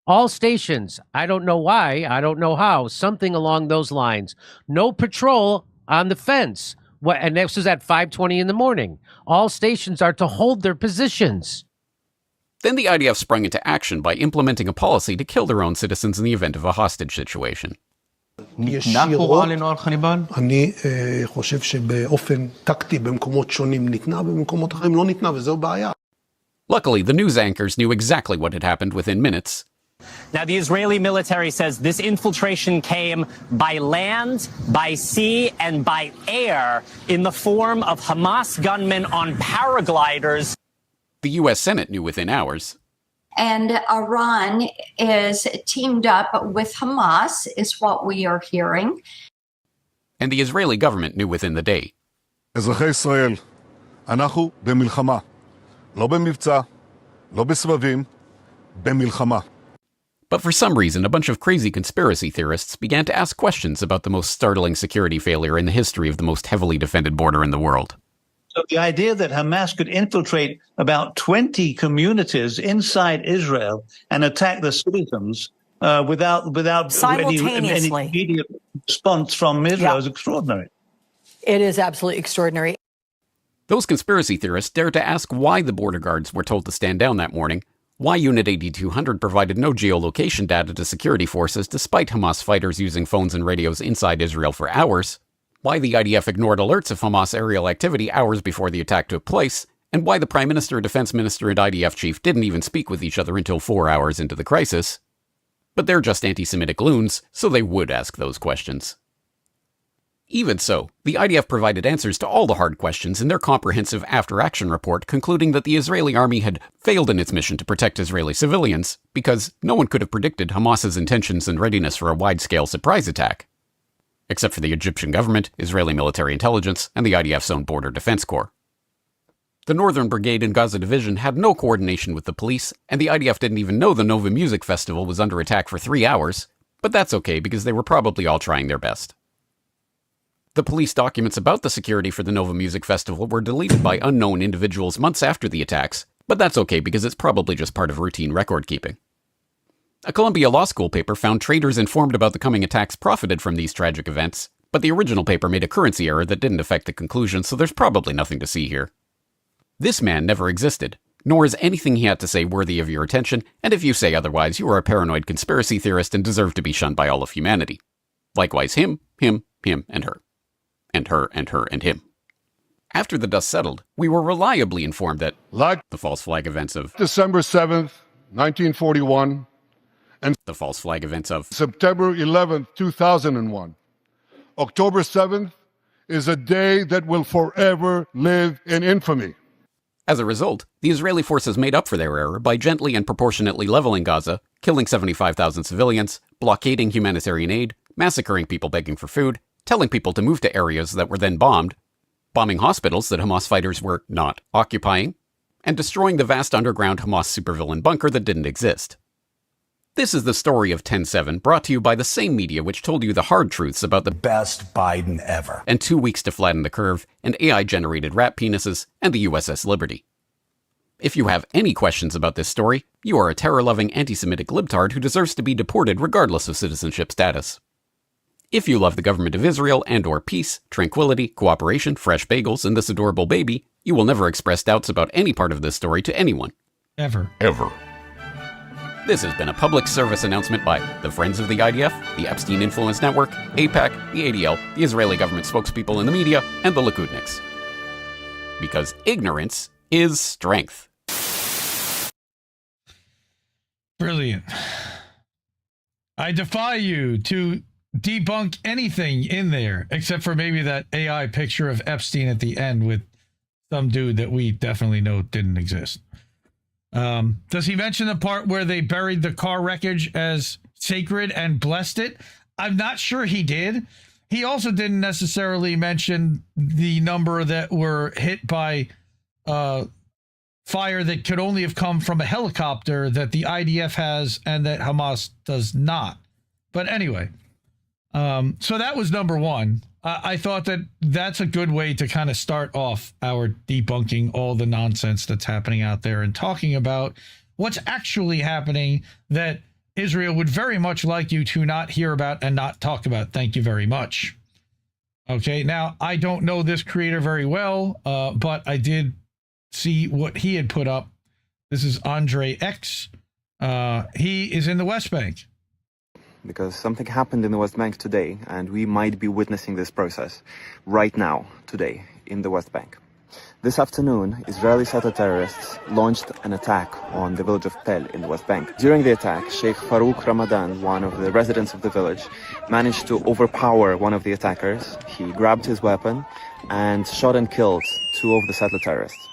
Speaker 22: All stations, I don't know why, I don't know how, something along those lines. No patrol on the fence. And this was at 5:20 in the morning. All stations are to hold their positions.
Speaker 21: Then the IDF sprung into action by implementing a policy to kill their own citizens in the event of a hostage situation.
Speaker 23: ישירות, אני חושב שבאופן טקטי במקומות שונים ניתנה, במקומות אחרים לא ניתנה, וזו בעיה.
Speaker 21: Luckily, the news anchors knew exactly what had happened within minutes.
Speaker 24: Now, the Israeli military says this infiltration came by land, by sea, and by air in the form of Hamas gunmen on paragliders.
Speaker 21: The U.S. Senate knew within hours.
Speaker 5: And Iran is teamed up with Hamas, is what we are hearing.
Speaker 21: And the Israeli government knew within the day.
Speaker 25: אזרחי ישראל, אנחנו במלחמה. לא במבצע, לא בסבבים, במלחמה.
Speaker 21: But for some reason, a bunch of crazy conspiracy theorists began to ask questions about the most startling security failure in the history of the most heavily defended border in the world.
Speaker 26: So the idea that Hamas could infiltrate about 20 communities inside Israel and attack the citizens without any immediate response from Israel is extraordinary.
Speaker 27: It is absolutely extraordinary.
Speaker 21: Those conspiracy theorists dared to ask why the border guards were told to stand down that morning, why Unit 8200 provided no geolocation data to security forces despite Hamas fighters using phones and radios inside Israel for hours, why the IDF ignored alerts of Hamas aerial activity hours before the attack took place, and why the Prime Minister, Defense Minister, and IDF chief didn't even speak with each other until 4 hours into the crisis. But they're just anti-Semitic loons, so they would ask those questions. Even so, the IDF provided answers to all the hard questions in their comprehensive after-action report, concluding that the Israeli army had failed in its mission to protect Israeli civilians, because no one could have predicted Hamas's intentions and readiness for a wide-scale surprise attack. Except for the Egyptian government, Israeli military intelligence, and the IDF's own Border Defense Corps. The Northern Brigade and Gaza Division had no coordination with the police, and the IDF didn't even know the Nova Music Festival was under attack for 3 hours, but that's okay because they were probably all trying their best. The police documents about the security for the Nova Music Festival were deleted by unknown individuals months after the attacks, but that's okay because it's probably just part of routine record keeping. A Columbia Law School paper found traders informed about the coming attacks profited from these tragic events, but the original paper made a currency error that didn't affect the conclusion, so there's probably nothing to see here. This man never existed, nor is anything he had to say worthy of your attention, and if you say otherwise, you are a paranoid conspiracy theorist and deserve to be shunned by all of humanity. Likewise him, and her. And her, and her, and him. After the dust settled, we were reliably informed that the false flag events of
Speaker 25: December 7th, 1941, and
Speaker 21: the false flag events of
Speaker 25: September 11th, 2001. October 7th is a day that will forever live in infamy.
Speaker 21: As a result, the Israeli forces made up for their error by gently and proportionately leveling Gaza, killing 75,000 civilians, blockading humanitarian aid, massacring people begging for food, telling people to move to areas that were then bombed, bombing hospitals that Hamas fighters were not occupying, and destroying the vast underground Hamas supervillain bunker that didn't exist. This is the story of 10/7, brought to you by the same media which told you the hard truths about the best Biden ever, and 2 weeks to flatten the curve, and AI-generated rat penises, and the USS Liberty. If you have any questions about this story, you are a terror-loving anti-Semitic libtard who deserves to be deported regardless of citizenship status. If you love the government of Israel and/or peace, tranquility, cooperation, fresh bagels, and this adorable baby, you will never express doubts about any part of this story to anyone.
Speaker 6: Ever.
Speaker 21: This has been a public service announcement by the Friends of the IDF, the Epstein Influence Network, AIPAC, the ADL, the Israeli government spokespeople in the media, and the Likudniks. Because ignorance is strength.
Speaker 6: Brilliant. I defy you to debunk anything in there except for maybe that AI picture of Epstein at the end with some dude that we definitely know didn't exist. Does he mention the part where they buried the car wreckage as sacred and blessed it? I'm not sure he did. He also didn't necessarily mention the number that were hit by fire that could only have come from a helicopter that the IDF has and that Hamas does not. But anyway, so that was number one. I thought that that's a good way to kind of start off our debunking all the nonsense that's happening out there and talking about what's actually happening that Israel would very much like you to not hear about and not talk about. Thank you very much. Okay, now I don't know this creator very well, but I did see what he had put up. This is Andre X. He is in the West Bank.
Speaker 1: Because something happened in the West Bank today, and we might be witnessing this process right now, today, in the West Bank. This afternoon, Israeli settler terrorists launched an attack on the village of Tel in the West Bank. During the attack, Sheikh Farouk Ramadan, one of the residents of the village, managed to overpower one of the attackers. He grabbed his weapon and shot and killed 2 of the settler terrorists.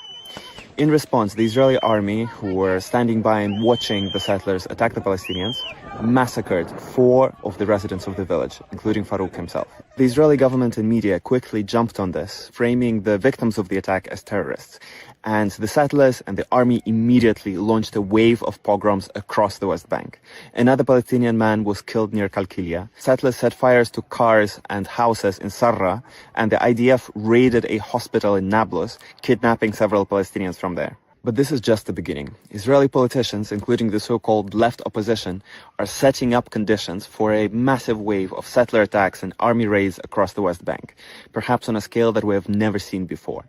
Speaker 1: In response, the Israeli army, who were standing by and watching the settlers attack the Palestinians, massacred 4 of the residents of the village, including Farouk himself. The Israeli government and media quickly jumped on this, framing the victims of the attack as terrorists. And the settlers and the army immediately launched a wave of pogroms across the West Bank. Another Palestinian man was killed near Kalkilia. Settlers set fires to cars and houses in Sarra, and the IDF raided a hospital in Nablus, kidnapping several Palestinians from there. But this is just the beginning. Israeli politicians, including the so-called left opposition, are setting up conditions for a massive wave of settler attacks and army raids across the West Bank, perhaps on a scale that we have never seen before.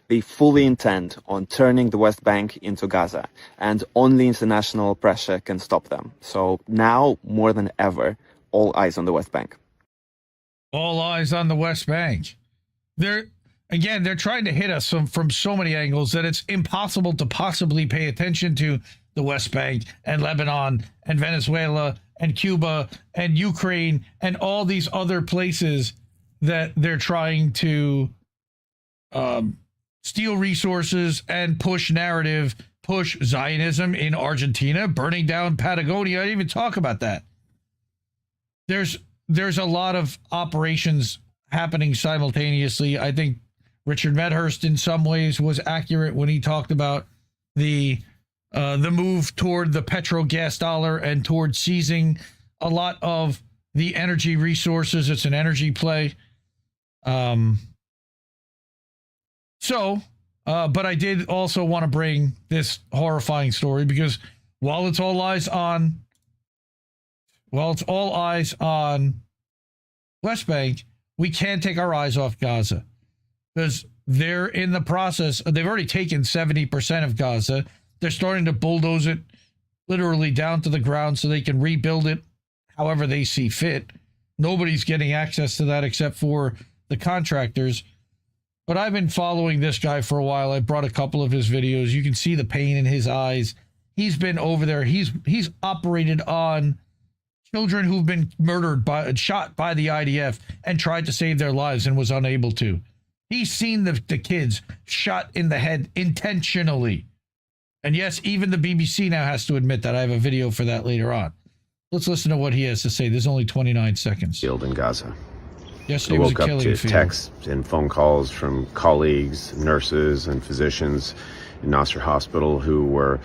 Speaker 1: They fully intend on turning the West Bank into Gaza, and only international pressure can stop them. So now, more than ever, all eyes on the West Bank.
Speaker 6: All eyes on the West Bank. They're trying to hit us from so many angles that it's impossible to possibly pay attention to the West Bank and Lebanon and Venezuela and Cuba and Ukraine and all these other places that they're trying to steal resources and push narrative, push Zionism in Argentina, burning down Patagonia. I didn't even talk about that. There's a lot of operations happening simultaneously. I think Richard Medhurst in some ways was accurate when he talked about the move toward the petro-gas dollar and toward seizing a lot of the energy resources. It's an energy play. But I did also want to bring this horrifying story because while it's all eyes on West Bank, we can't take our eyes off Gaza. Because they're in the process, they've already taken 70% of Gaza. They're starting to bulldoze it literally down to the ground so they can rebuild it however they see fit. Nobody's getting access to that except for the contractors. But I've been following this guy for a while. I brought a couple of his videos. You can see the pain in his eyes. He's been over there. He's operated on children who've been shot by the IDF and tried to save their lives and was unable to. He's seen the kids shot in the head intentionally. And yes, even the BBC now has to admit that. I have a video for that later on. Let's listen to what he has to say. There's only 29 seconds.
Speaker 2: Field in Gaza.
Speaker 6: Yesterday was a killing field.
Speaker 2: I woke up to texts and phone calls from colleagues, nurses, and physicians in Nasser Hospital who were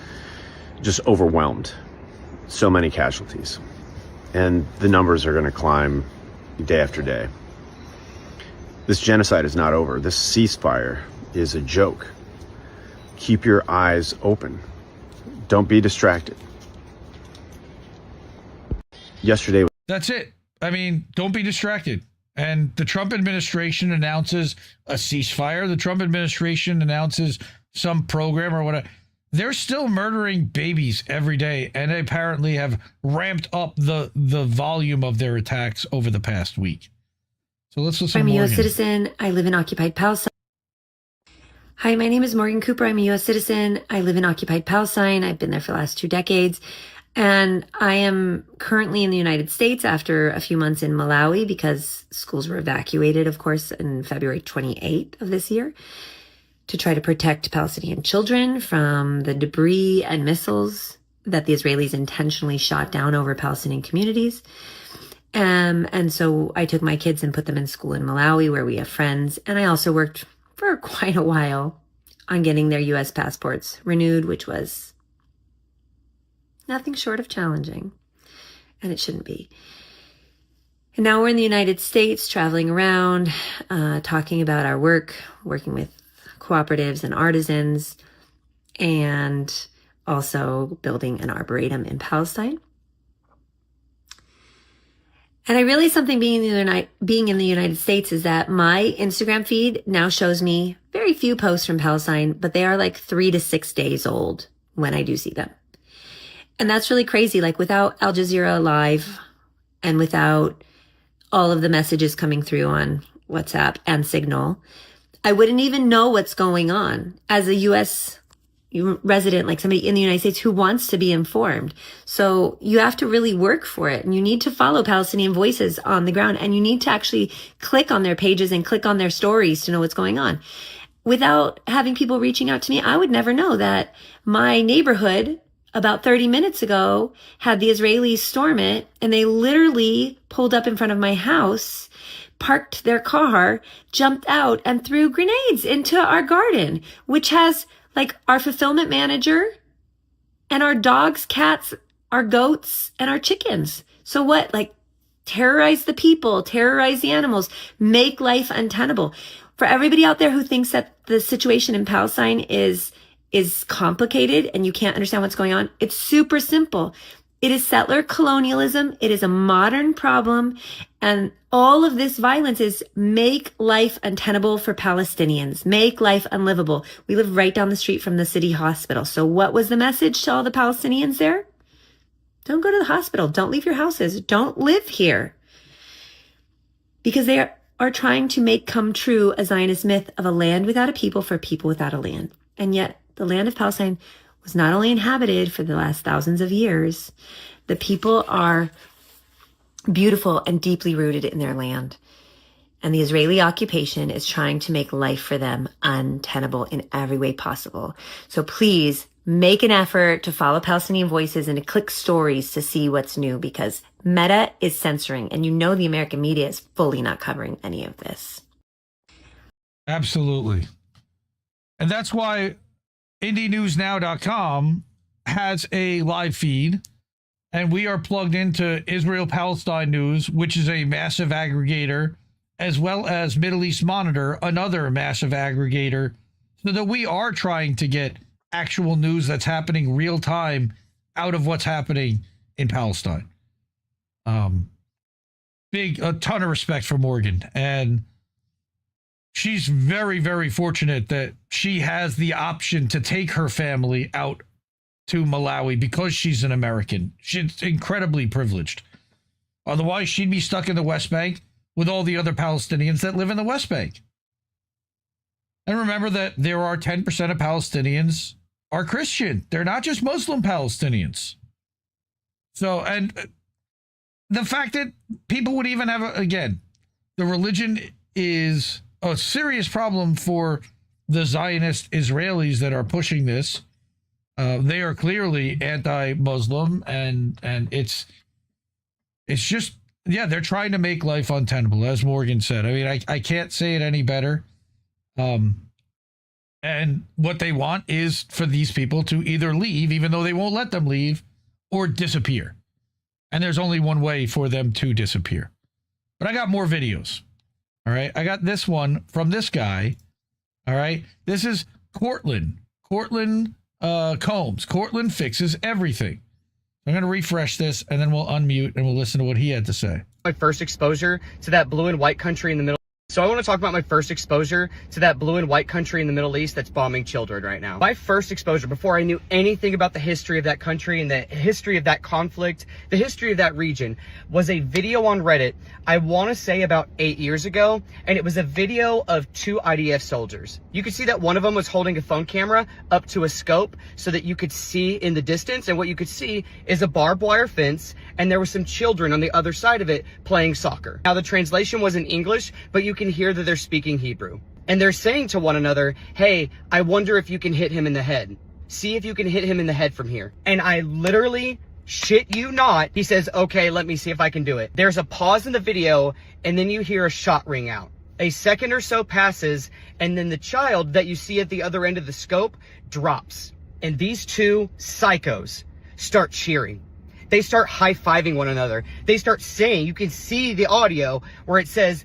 Speaker 2: just overwhelmed. So many casualties. And the numbers are going to climb day after day. This genocide is not over. This ceasefire is a joke. Keep your eyes open. Don't be distracted. Yesterday.
Speaker 6: That's it. I mean, don't be distracted. And the Trump administration announces a ceasefire. The Trump administration announces some program or whatever. They're still murdering babies every day, and they apparently have ramped up the volume of their attacks over the past week. So let's listen.
Speaker 3: I'm a U.S.
Speaker 6: Morgan.
Speaker 3: citizen. I live in occupied Palestine. Hi, my name is Morgan Cooper. I'm a U.S. citizen. I live in occupied Palestine. I've been there for the last 2 decades. And I am currently in the United States after a few months in Malawi because schools were evacuated, of course, in February 28th of this year. to try to protect Palestinian children from the debris and missiles that the Israelis intentionally shot down over Palestinian communities. And so I took my kids and put them in school in Malawi, where we have friends. And I also worked for quite a while on getting their U.S. passports renewed, which was nothing short of challenging. And it shouldn't be. And now we're in the United States, traveling around, talking about our work, working with cooperatives and artisans, and also building an arboretum in Palestine. And I realized something being in the United States is that my Instagram feed now shows me very few posts from Palestine, but they are like 3 to 6 days old when I do see them. And that's really crazy. Like, without Al Jazeera Live and without all of the messages coming through on WhatsApp and Signal, I wouldn't even know what's going on as a U.S. resident, like somebody in the United States who wants to be informed. So you have to really work for it, and you need to follow Palestinian voices on the ground, and you need to actually click on their pages and click on their stories to know what's going on. Without having people reaching out to me, I would never know that my neighborhood about 30 minutes ago had the Israelis storm it, and they literally pulled up in front of my house, parked their car, jumped out, and threw grenades into our garden, which has like our fulfillment manager and our dogs, cats, our goats, and our chickens. So what? Like, terrorize the people, terrorize the animals, make life untenable. For everybody out there who thinks that the situation in Palestine is complicated and you can't understand what's going on, it's super simple. It is settler colonialism. It is a modern problem. And all of this violence is make life untenable for Palestinians, make life unlivable. We live right down the street from the city hospital. So what was the message to all the Palestinians there? Don't go to the hospital. Don't leave your houses. Don't live here. Because they are trying to make come true a Zionist myth of a land without a people for people without a land. And yet the land of Palestine was not only inhabited for the last thousands of years, the people are beautiful and deeply rooted in their land. And the Israeli occupation is trying to make life for them untenable in every way possible. So please make an effort to follow Palestinian voices and to click stories to see what's new, because Meta is censoring, and you know the American media is fully not covering any of this.
Speaker 6: Absolutely. And that's why IndieNewsNow.com has a live feed, and we are plugged into Israel-Palestine News, which is a massive aggregator, as well as Middle East Monitor, another massive aggregator, so that we are trying to get actual news that's happening real time out of what's happening in Palestine. A ton of respect for Morgan, and she's very, very fortunate that she has the option to take her family out to Malawi because she's an American. She's incredibly privileged. Otherwise, she'd be stuck in the West Bank with all the other Palestinians that live in the West Bank. And remember that there are 10% of Palestinians are Christian. They're not just Muslim Palestinians. So, and the fact that people would even have, again, the religion is a serious problem for the Zionist Israelis that are pushing this. They are clearly anti-Muslim, and it's just, yeah, they're trying to make life untenable, as Morgan said. I mean, I can't say it any better. And what they want is for these people to either leave, even though they won't let them leave, or disappear. And there's only one way for them to disappear. But I got more videos. All right. I got this one from this guy. All right. This is Cortland Combs. Cortland fixes everything. I'm going to refresh this, and then we'll unmute and we'll listen to what he had to say.
Speaker 4: My first exposure to that blue and white country in the Middle. So I want to talk about my first exposure to that blue and white country in the Middle East that's bombing children right now. My first exposure, before I knew anything about the history of that country and the history of that conflict, the history of that region, was a video on Reddit, I want to say about 8 years ago, and it was a video of 2 IDF soldiers. You could see that one of them was holding a phone camera up to a scope so that you could see in the distance, and what you could see is a barbed wire fence, and there were some children on the other side of it playing soccer. Now the translation was in English, but you can hear that they're speaking Hebrew. And they're saying to one another, hey, I wonder if you can hit him in the head. See if you can hit him in the head from here. And I literally, shit you not, he says, okay, let me see if I can do it. There's a pause in the video, and then you hear a shot ring out. A second or so passes, and then the child that you see at the other end of the scope drops. And these two psychos start cheering. They start high-fiving one another. They start saying, you can see the audio where it says,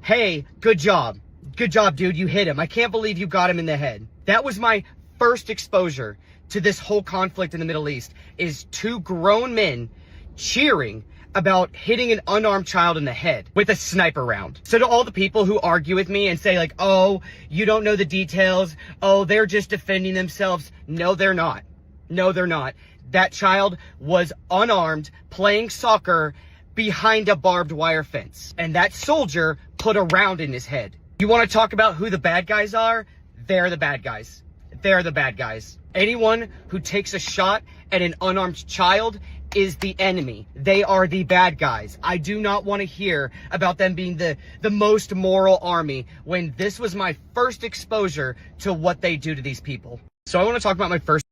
Speaker 4: hey, good job. Good job, dude. You hit him. I can't believe you got him in the head. That was my first exposure to this whole conflict in the Middle East, is two grown men cheering about hitting an unarmed child in the head with a sniper round. So to all the people who argue with me and say like, oh, you don't know the details. Oh, they're just defending themselves. No, they're not. No, they're not. That child was unarmed, playing soccer behind a barbed wire fence. And that soldier put a round in his head. You want to talk about who the bad guys are? They're the bad guys. They're the bad guys. Anyone who takes a shot at an unarmed child is the enemy. They are the bad guys. I do not want to hear about them being the most moral army when this was my first exposure to what they do to these people. So I want to talk about my first.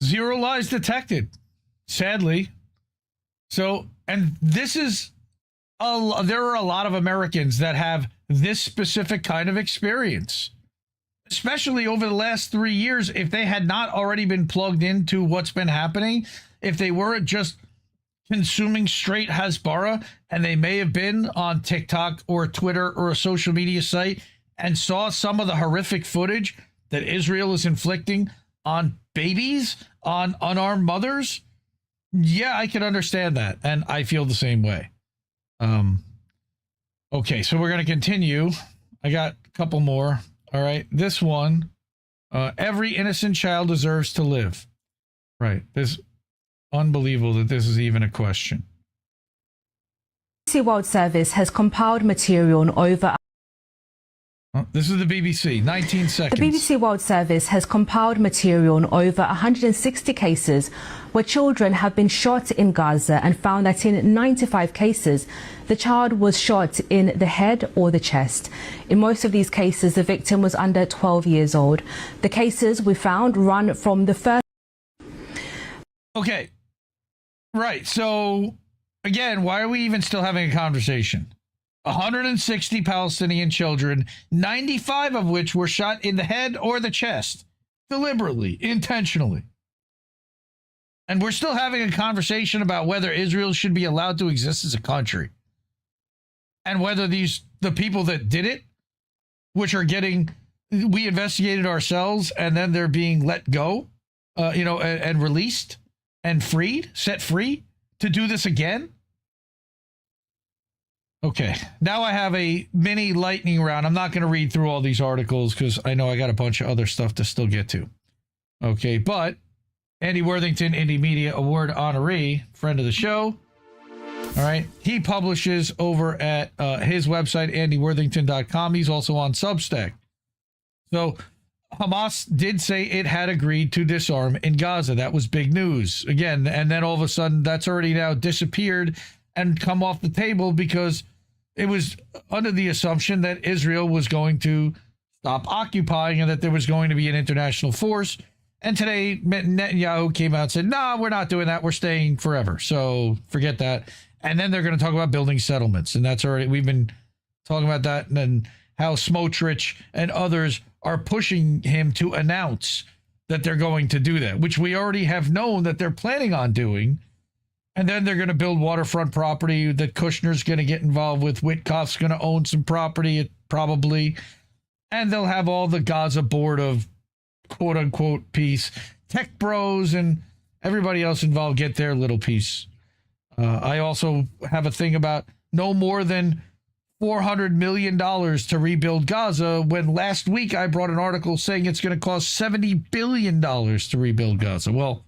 Speaker 6: Zero lies detected, sadly. So, and this is, there are a lot of Americans that have this specific kind of experience, especially over the last 3 years. If they had not already been plugged into what's been happening, if they weren't just consuming straight Hasbara, and they may have been on TikTok or Twitter or a social media site and saw some of the horrific footage that Israel is inflicting on babies, on unarmed mothers, yeah, I can understand that. And I feel the same way. Okay, so we're going to continue. I got a couple more. All right, this one, every innocent child deserves to live. Right, this unbelievable that this is even a question.
Speaker 7: BBC World Service has compiled material on over...
Speaker 6: This is the BBC, 19 seconds.
Speaker 7: The BBC World Service has compiled material on over 160 cases where children have been shot in Gaza and found that in 95 cases, the child was shot in the head or the chest. In most of these cases, the victim was under 12 years old. The cases we found run from the first...
Speaker 6: Okay. Right. So, again, why are we even still having a conversation? 160 Palestinian children, 95 of which were shot in the head or the chest, deliberately, intentionally. And we're still having a conversation about whether Israel should be allowed to exist as a country. And whether the people that did it, which are getting, we investigated ourselves, and then they're being let go, and released and freed, set free to do this again. Okay, now I have a mini lightning round. I'm not going to read through all these articles because I know I got a bunch of other stuff to still get to. Okay, but Andy Worthington, Indie Media Award honoree, friend of the show. All right, he publishes over at his website, andyworthington.com. He's also on Substack. So Hamas did say it had agreed to disarm in Gaza. That was big news. Again, and then all of a sudden that's already now disappeared and come off the table because it was under the assumption that Israel was going to stop occupying and that there was going to be an international force. And today, Netanyahu came out and said, no, we're not doing that. We're staying forever. So forget that. And then they're going to talk about building settlements. And that's already, we've been talking about that. And then how Smotrich and others are pushing him to announce that they're going to do that, which we already have known that they're planning on doing. And then they're going to build waterfront property that Kushner's going to get involved with. Witkoff's going to own some property, probably. And they'll have all the Gaza board of quote-unquote peace. Tech bros and everybody else involved get their little piece. I also have a thing about no more than $400 million to rebuild Gaza, when last week I brought an article saying it's going to cost $70 billion to rebuild Gaza. Well,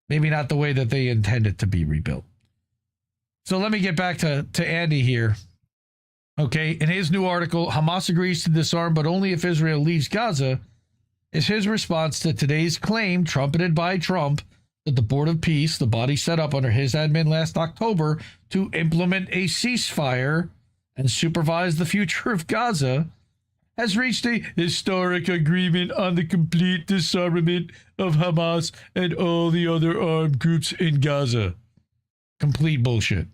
Speaker 6: maybe not the way that they intend it to be rebuilt. So let me get back to Andy here. Okay, in his new article, Hamas agrees to disarm, but only if Israel leaves Gaza, is his response to today's claim, trumpeted by Trump, that the Board of Peace, the body set up under his admin last October to implement a ceasefire and supervise the future of Gaza, has reached a historic agreement on the complete disarmament of Hamas and all the other armed groups in Gaza. Complete bullshit.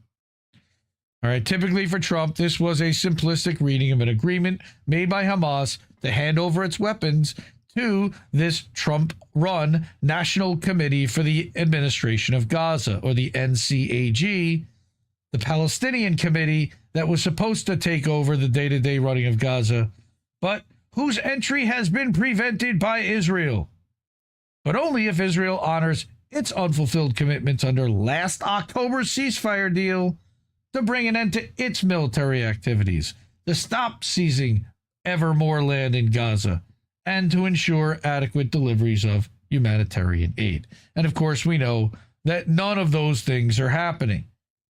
Speaker 6: All right, typically for Trump, this was a simplistic reading of an agreement made by Hamas to hand over its weapons to this Trump-run National Committee for the Administration of Gaza, or the NCAG, the Palestinian committee that was supposed to take over the day-to-day running of Gaza, but whose entry has been prevented by Israel. But only if Israel honors its unfulfilled commitments under last October's ceasefire deal to bring an end to its military activities, to stop seizing ever more land in Gaza, and to ensure adequate deliveries of humanitarian aid. And of course, we know that none of those things are happening.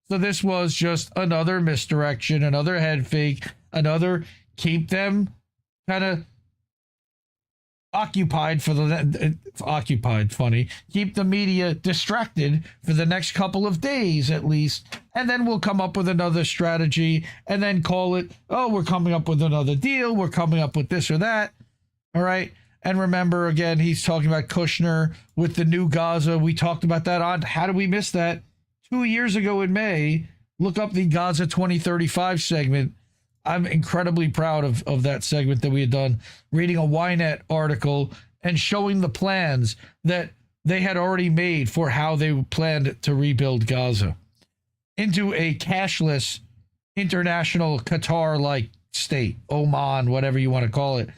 Speaker 6: So this was just another misdirection, another head fake, another keep them kind of occupied for the keep the media distracted for the next couple of days at least, and then we'll come up with another strategy and then call it, oh, we're coming up with another deal, we're coming up with this or that. All right. And remember, again, he's talking about Kushner with the new Gaza. We talked about that on How Did We Miss That? 2 years ago in May. Look up the Gaza 2035 segment. I'm incredibly proud of that segment that we had done, reading a Ynet article and showing the plans that they had already made for how they planned to rebuild Gaza into a cashless international Qatar-like state, Oman, whatever you want to call it,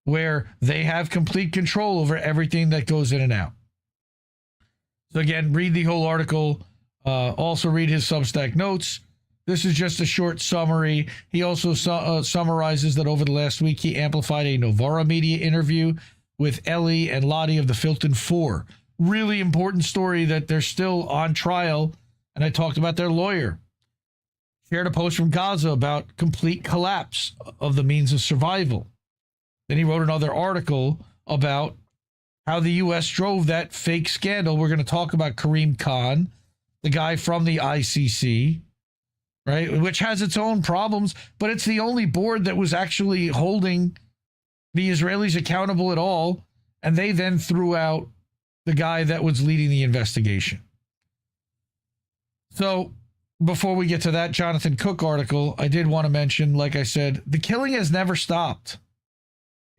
Speaker 6: where they have complete control over everything that goes in and out. So again, read the whole article. Also read his Substack notes. This is just a short summary. He also summarizes that over the last week, he amplified a Novara Media interview with Ellie and Lottie of the Filton Four. Really important story that they're still on trial. And I talked about their lawyer. Shared a post from Gaza about complete collapse of the means of survival. Then he wrote another article about how the U.S. drove that fake scandal. We're going to talk about Kareem Khan, the guy from the ICC, right, which has its own problems, but it's the only board that was actually holding the Israelis accountable at all, and they then threw out the guy that was leading the investigation. So before we get to that Jonathan Cook article, I did want to mention, like I said, the killing has never stopped.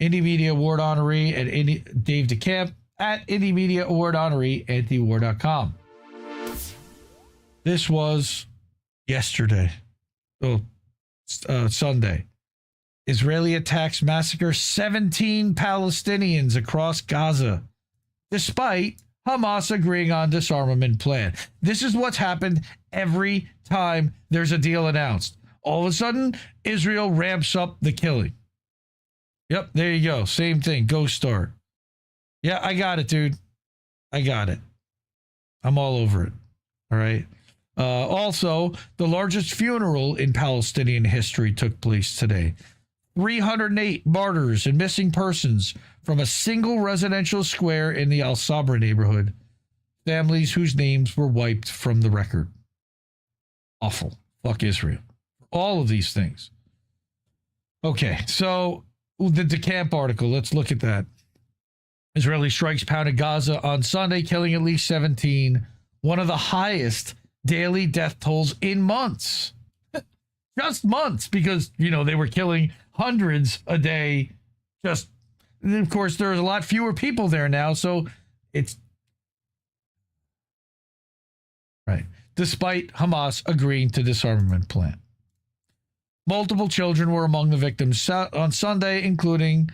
Speaker 6: Indie Media Award honoree at Dave DeCamp at Indie Media Award honoree at antiwar.com. This was yesterday, Sunday. Israeli attacks massacre 17 Palestinians across Gaza, despite Hamas agreeing on disarmament plan. This is what's happened every time there's a deal announced. All of a sudden, Israel ramps up the killing. Yep, there you go. Same thing. Go start. Yeah, I got it, dude. I got it. I'm all over it. All right. Also, the largest funeral in Palestinian history took place today. 308 martyrs and missing persons from a single residential square in the Al Sabra neighborhood. Families whose names were wiped from the record. Awful. Fuck Israel. All of these things. Okay, so the DeCamp article, let's look at that. Israeli strikes pounded Gaza on Sunday, killing at least 17. One of the highest daily death tolls in months. Just months, because, you know, they were killing hundreds a day. Just, and of course, there's a lot fewer people there now, so it's right. Despite Hamas agreeing to disarmament plan. Multiple children were among the victims on Sunday, including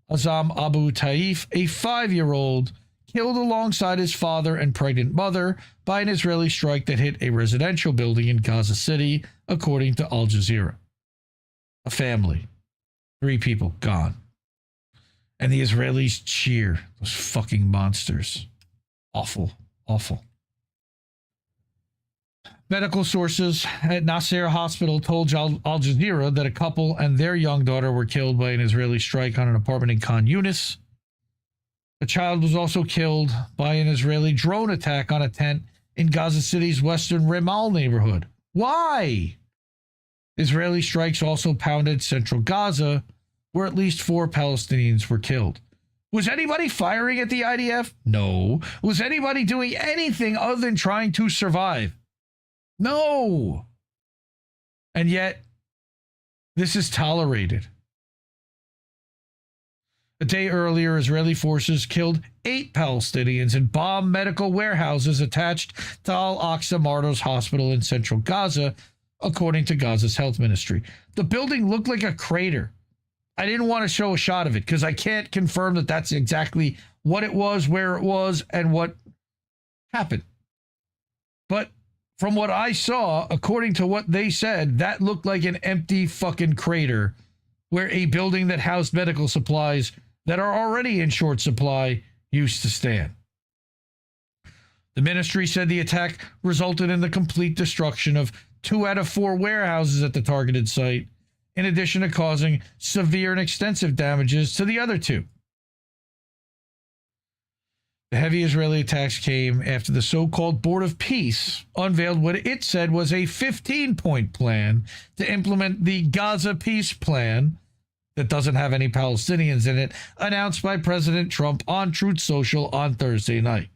Speaker 6: Azam Abu Taif, a 5-year-old, killed alongside his father and pregnant mother by an Israeli strike that hit a residential building in Gaza City, according to Al Jazeera. A family. 3 people gone. And the Israelis cheer. Those fucking monsters. Awful. Awful. Medical sources at Nasser Hospital told Al Jazeera that a couple and their young daughter were killed by an Israeli strike on an apartment in Khan Yunis. The child was also killed by an Israeli drone attack on a tent in Gaza City's western Rimal neighborhood. Why? Israeli strikes also pounded central Gaza, where at least 4 Palestinians were killed. Was anybody firing at the IDF? No. Was anybody doing anything other than trying to survive? No. And yet, this is tolerated. A day earlier, Israeli forces killed 8 Palestinians and bombed medical warehouses attached to Al-Aqsa Martyrs Hospital in central Gaza, according to Gaza's health ministry. The building looked like a crater. I didn't want to show a shot of it because I can't confirm that that's exactly what it was, where it was, and what happened. But from what I saw, according to what they said, that looked like an empty fucking crater where a building that housed medical supplies that are already in short supply used to stand. The ministry said the attack resulted in the complete destruction of 2 out of 4 warehouses at the targeted site, in addition to causing severe and extensive damages to the other 2. The heavy Israeli attacks came after the so-called Board of Peace unveiled what it said was a 15-point plan to implement the Gaza Peace Plan that doesn't have any Palestinians in it, announced by President Trump on Truth Social on Thursday night.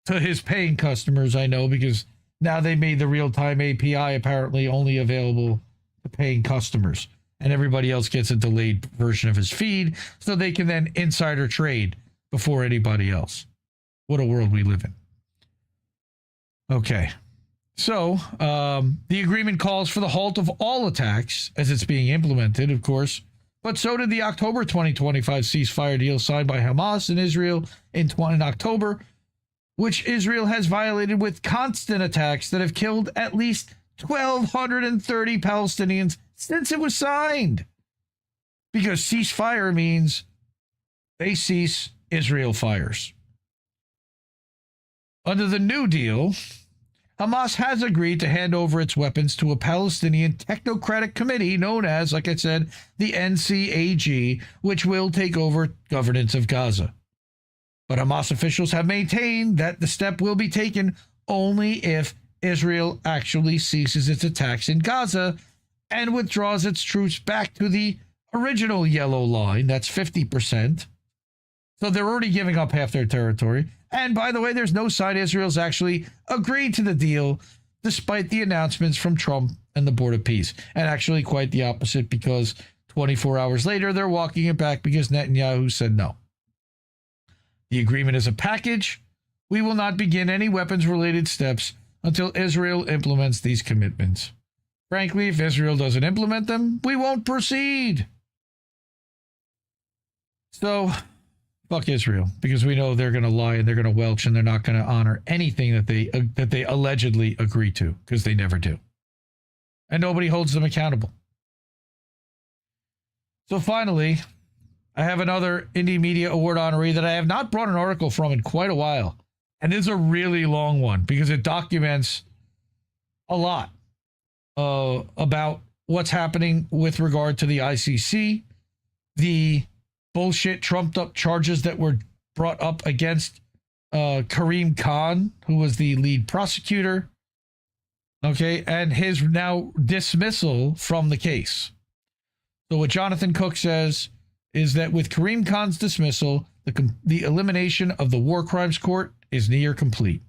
Speaker 6: To his paying customers, I know, because now they made the real-time API apparently only available to paying customers, and everybody else gets a delayed version of his feed, so they can then insider trade before anybody else. What a world we live in. Okay. So, the agreement calls for the halt of all attacks as it's being implemented, of course, but so did the October 2025 ceasefire deal signed by Hamas and Israel in October, which Israel has violated with constant attacks that have killed at least 1,230 Palestinians since it was signed. Because ceasefire means they cease, Israel fires. Under the new deal, Hamas has agreed to hand over its weapons to a Palestinian technocratic committee known as, like I said, the NCAG, which will take over governance of Gaza. But Hamas officials have maintained that the step will be taken only if Israel actually ceases its attacks in Gaza and withdraws its troops back to the original yellow line, that's 50%. So they're already giving up half their territory. And by the way, there's no sign Israel's actually agreed to the deal, despite the announcements from Trump and the Board of Peace. And actually quite the opposite, because 24 hours later, they're walking it back because Netanyahu said no. The agreement is a package. We will not begin any weapons-related steps until Israel implements these commitments. Frankly, if Israel doesn't implement them, we won't proceed. So, fuck Israel, because we know they're going to lie and they're going to welch and they're not going to honor anything that they allegedly agree to, because they never do. And nobody holds them accountable. So finally, I have another Indie Media Award honoree that I have not brought an article from in quite a while. And this is a really long one because it documents a lot about what's happening with regard to the ICC, the bullshit trumped up charges that were brought up against Karim Khan, who was the lead prosecutor, okay, and his now dismissal from the case. So what Jonathan Cook says is that with Karim Khan's dismissal, the elimination of the War Crimes Court is near complete.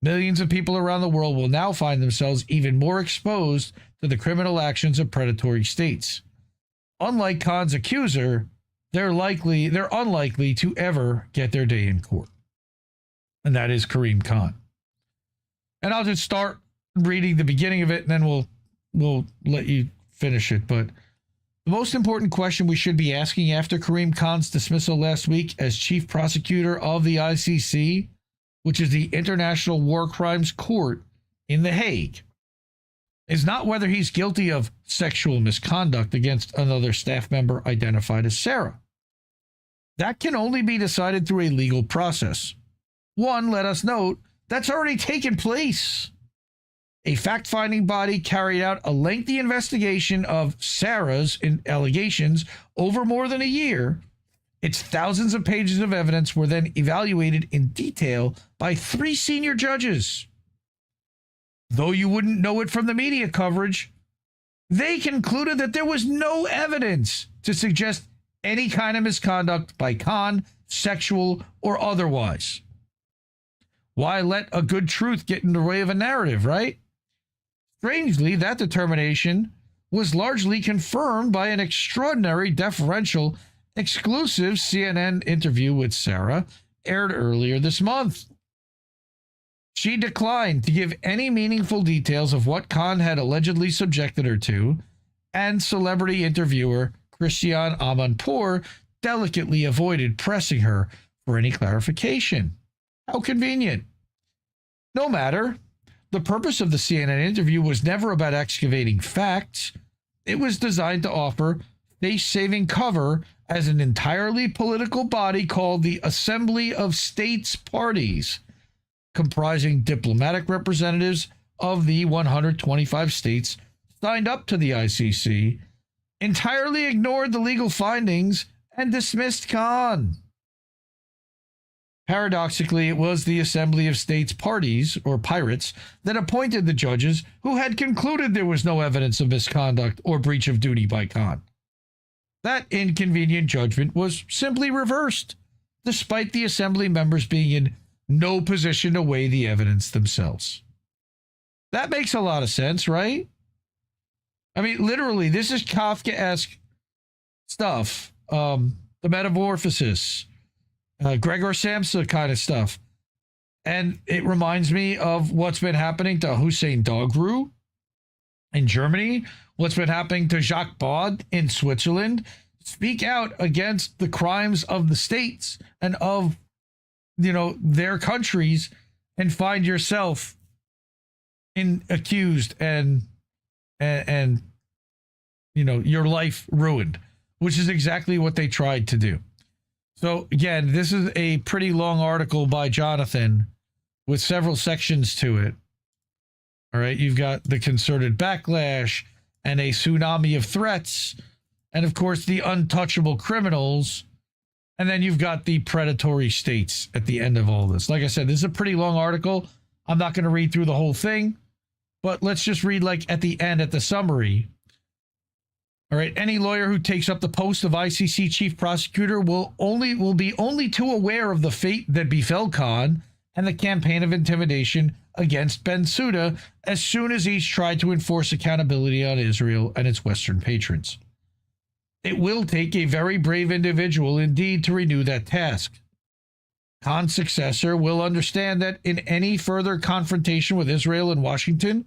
Speaker 6: Millions of people around the world will now find themselves even more exposed to the criminal actions of predatory states. Unlike Khan's accuser, they're unlikely to ever get their day in court. And that is Karim Khan. And I'll just start reading the beginning of it, and then we'll let you finish it. But the most important question we should be asking after Karim Khan's dismissal last week as chief prosecutor of the ICC, which is the International War Crimes Court in The Hague, is not whether he's guilty of sexual misconduct against another staff member identified as Sarah. That can only be decided through a legal process. One, let us note, that's already taken place. A fact-finding body carried out a lengthy investigation of Sarah's allegations over more than a year. Its thousands of pages of evidence were then evaluated in detail by 3 senior judges. Though you wouldn't know it from the media coverage, they concluded that there was no evidence to suggest any kind of misconduct by Khan, sexual or otherwise. Why let a good truth get in the way of a narrative, right? Strangely, that determination was largely confirmed by an extraordinary, deferential, exclusive CNN interview with Sarah aired earlier this month. She declined to give any meaningful details of what Khan had allegedly subjected her to, and celebrity interviewer Christiane Amanpour delicately avoided pressing her for any clarification. How convenient. No matter. The purpose of the CNN interview was never about excavating facts. It was designed to offer face-saving cover as an entirely political body called the Assembly of States Parties, comprising diplomatic representatives of the 125 states signed up to the ICC, entirely ignored the legal findings and dismissed Khan. Paradoxically, it was the Assembly of States Parties, or pirates, that appointed the judges who had concluded there was no evidence of misconduct or breach of duty by Khan. That inconvenient judgment was simply reversed, despite the Assembly members being in no position to weigh the evidence themselves. That makes a lot of sense, right? I mean, literally, this is Kafkaesque stuff. The Metamorphosis, Gregor Samsa kind of stuff. And it reminds me of what's been happening to Hussein Dogru in Germany, what's been happening to Jacques Baud in Switzerland. Speak out against the crimes of the states and of, their countries, and find yourself accused and your life ruined, which is exactly what they tried to do. So again, this is a pretty long article by Jonathan with several sections to it. All right, you've got the concerted backlash and a tsunami of threats, and of course the untouchable criminals, and then you've got the predatory states at the end of all this. Like I said, this is a pretty long article. I'm not going to read through the whole thing, but let's just read at the end, at the summary. All right, any lawyer who takes up the post of ICC chief prosecutor will be only too aware of the fate that befell Khan and the campaign of intimidation against Bensouda as soon as each tried to enforce accountability on Israel and its Western patrons. It will take a very brave individual indeed to renew that task. Khan's successor will understand that in any further confrontation with Israel and Washington,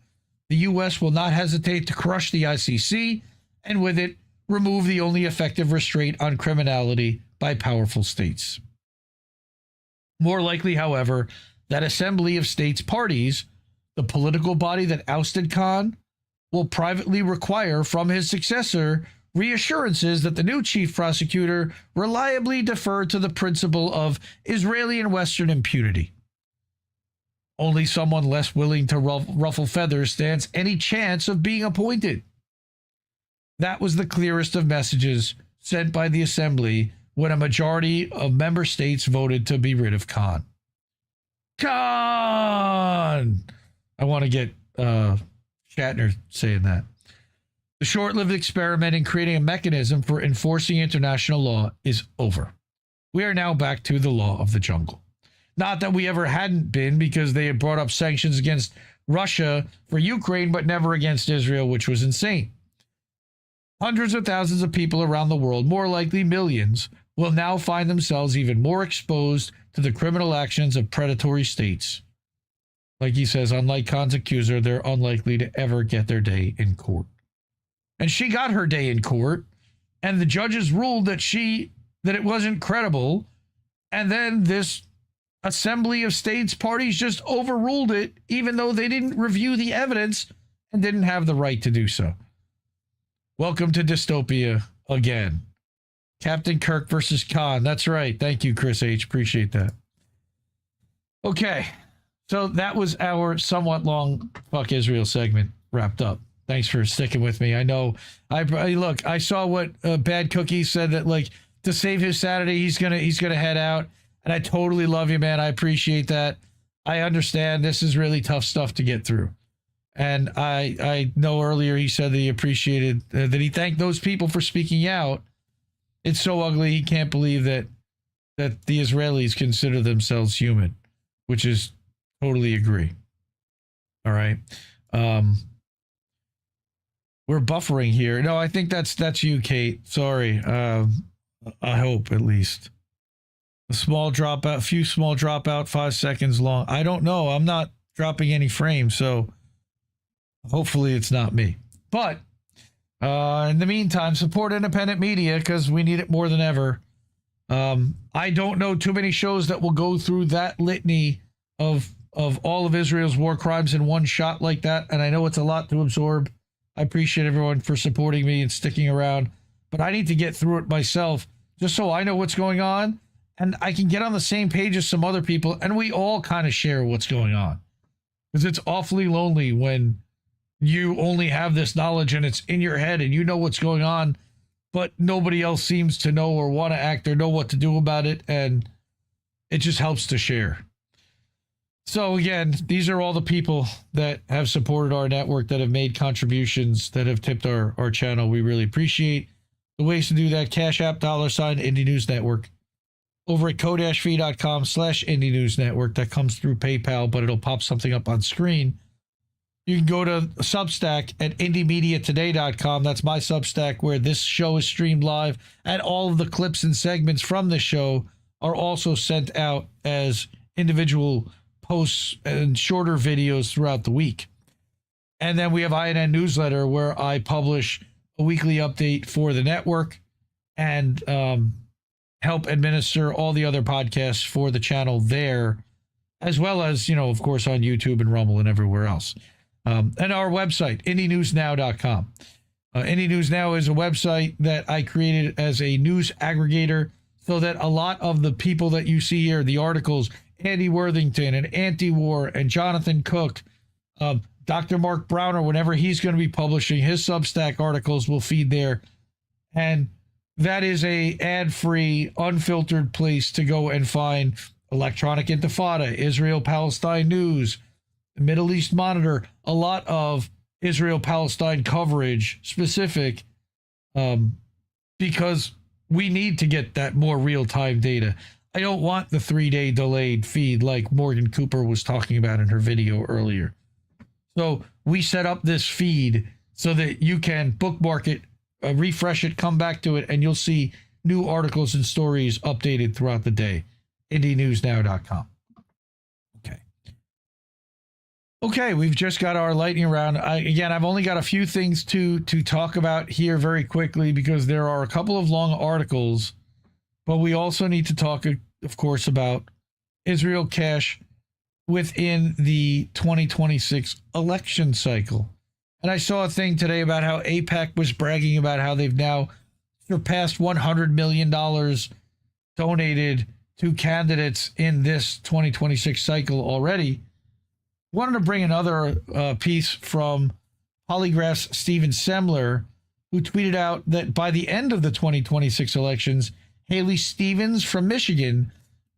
Speaker 6: the U.S. will not hesitate to crush the ICC and with it, remove the only effective restraint on criminality by powerful states. More likely, however, that Assembly of States Parties, the political body that ousted Khan, will privately require from his successor reassurances that the new chief prosecutor reliably deferred to the principle of Israeli and Western impunity. Only someone less willing to ruffle feathers stands any chance of being appointed. That was the clearest of messages sent by the Assembly when a majority of member states voted to be rid of Khan. Khan! I want to get Shatner saying that. The short-lived experiment in creating a mechanism for enforcing international law is over. We are now back to the law of the jungle. Not that we ever hadn't been, because they had brought up sanctions against Russia for Ukraine, but never against Israel, which was insane. Hundreds of thousands of people around the world, more likely millions, will now find themselves even more exposed to the criminal actions of predatory states. Like he says, unlike Khan's accuser, they're unlikely to ever get their day in court. And she got her day in court, and the judges ruled that it wasn't credible, and then this Assembly of States Parties just overruled it, even though they didn't review the evidence and didn't have the right to do so. Welcome to dystopia again. Captain Kirk versus Khan. That's right. Thank you, Chris H. Appreciate that. Okay. So that was our somewhat long Fuck Israel segment wrapped up. Thanks for sticking with me. I know. I saw what Bad Cookie said, that to save his Saturday, he's gonna head out. And I totally love you, man. I appreciate that. I understand this is really tough stuff to get through. And I know earlier he said that he appreciated, that he thanked those people for speaking out It's so ugly he can't believe that the Israelis consider themselves human, which is totally agree. All right. We're buffering here. No, I think that's you, Kate. Sorry. I hope at least. A small dropout, few small dropout, 5 seconds long. I don't know. I'm not dropping any frames, so hopefully it's not me. But in the meantime, support independent media because we need it more than ever. I don't know too many shows that will go through that litany of all of Israel's war crimes in one shot like that, and I know it's a lot to absorb. I appreciate everyone for supporting me and sticking around, but I need to get through it myself just so I know what's going on, and I can get on the same page as some other people, and we all kind of share what's going on. Because it's awfully lonely when you only have this knowledge and it's in your head and you know what's going on, but nobody else seems to know or want to act or know what to do about it, and it just helps to share. So again, these are all the people that have supported our network, that have made contributions, that have tipped our channel. We really appreciate the ways to do that. Cash App, $ Indie News Network. Over at ko-fi.com/Indie News Network. That comes through PayPal, but it'll pop something up on screen. You can go to Substack at IndieMediaToday.com. That's my Substack, where this show is streamed live, and all of the clips and segments from this show are also sent out as individual posts and shorter videos throughout the week. And then we have INN Newsletter, where I publish a weekly update for the network and help administer all the other podcasts for the channel there, as well as, of course, on YouTube and Rumble and everywhere else. And our website, IndieNewsNow.com. IndieNewsNow is a website that I created as a news aggregator so that a lot of the people that you see here, the articles, Andy Worthington and Anti-War and Jonathan Cook, Dr. Mark Browner, whenever he's going to be publishing his Substack articles, will feed there. And that is a ad-free, unfiltered place to go and find Electronic Intifada, Israel-Palestine News, Middle East Monitor, a lot of Israel-Palestine coverage specific, because we need to get that more real-time data. I don't want the 3-day delayed feed like Morgan Cooper was talking about in her video earlier. So we set up this feed so that you can bookmark it, refresh it, come back to it, and you'll see new articles and stories updated throughout the day. IndieNewsNow.com. Okay, we've just got our lightning round. I've only got a few things to talk about here very quickly because there are a couple of long articles, but we also need to talk, of course, about Israel cash within the 2026 election cycle. And I saw a thing today about how AIPAC was bragging about how they've now surpassed $100 million donated to candidates in this 2026 cycle already. Wanted to bring another piece from Polygraph's Stephen Semler, who tweeted out that by the end of the 2026 elections, Haley Stevens from Michigan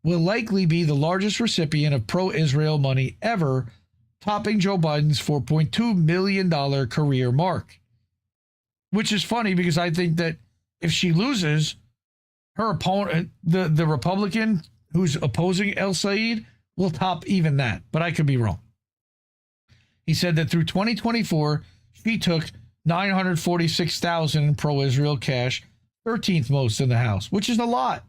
Speaker 6: will likely be the largest recipient of pro-Israel money ever, topping Joe Biden's $4.2 million career mark. Which is funny because I think that if she loses, her opponent, the Republican who's opposing El Said, will top even that. But I could be wrong. He said that through 2024, she took $946,000 in pro-Israel cash, 13th most in the House, which is a lot.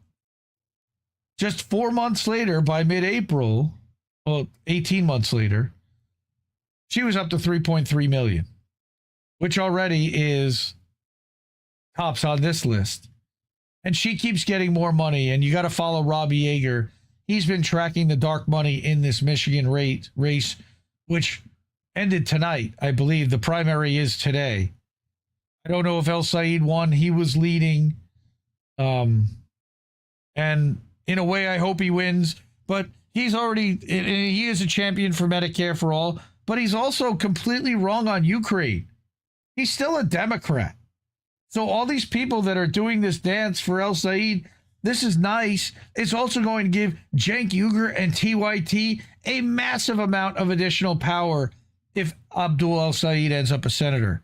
Speaker 6: Just 4 months later, by mid-April, 18 months later, she was up to $3.3 million, which already is tops on this list. And she keeps getting more money, and you got to follow Robbie Yeager. He's been tracking the dark money in this Michigan race, which ended tonight. I believe the primary is today. I don't know if El Said won. He was leading. And in a way, I hope he wins. But he is a champion for Medicare for all. But he's also completely wrong on Ukraine. He's still a Democrat. So all these people that are doing this dance for El Said, this is nice. It's also going to give Cenk Uygur and TYT a massive amount of additional power if Abdul El Said ends up a senator.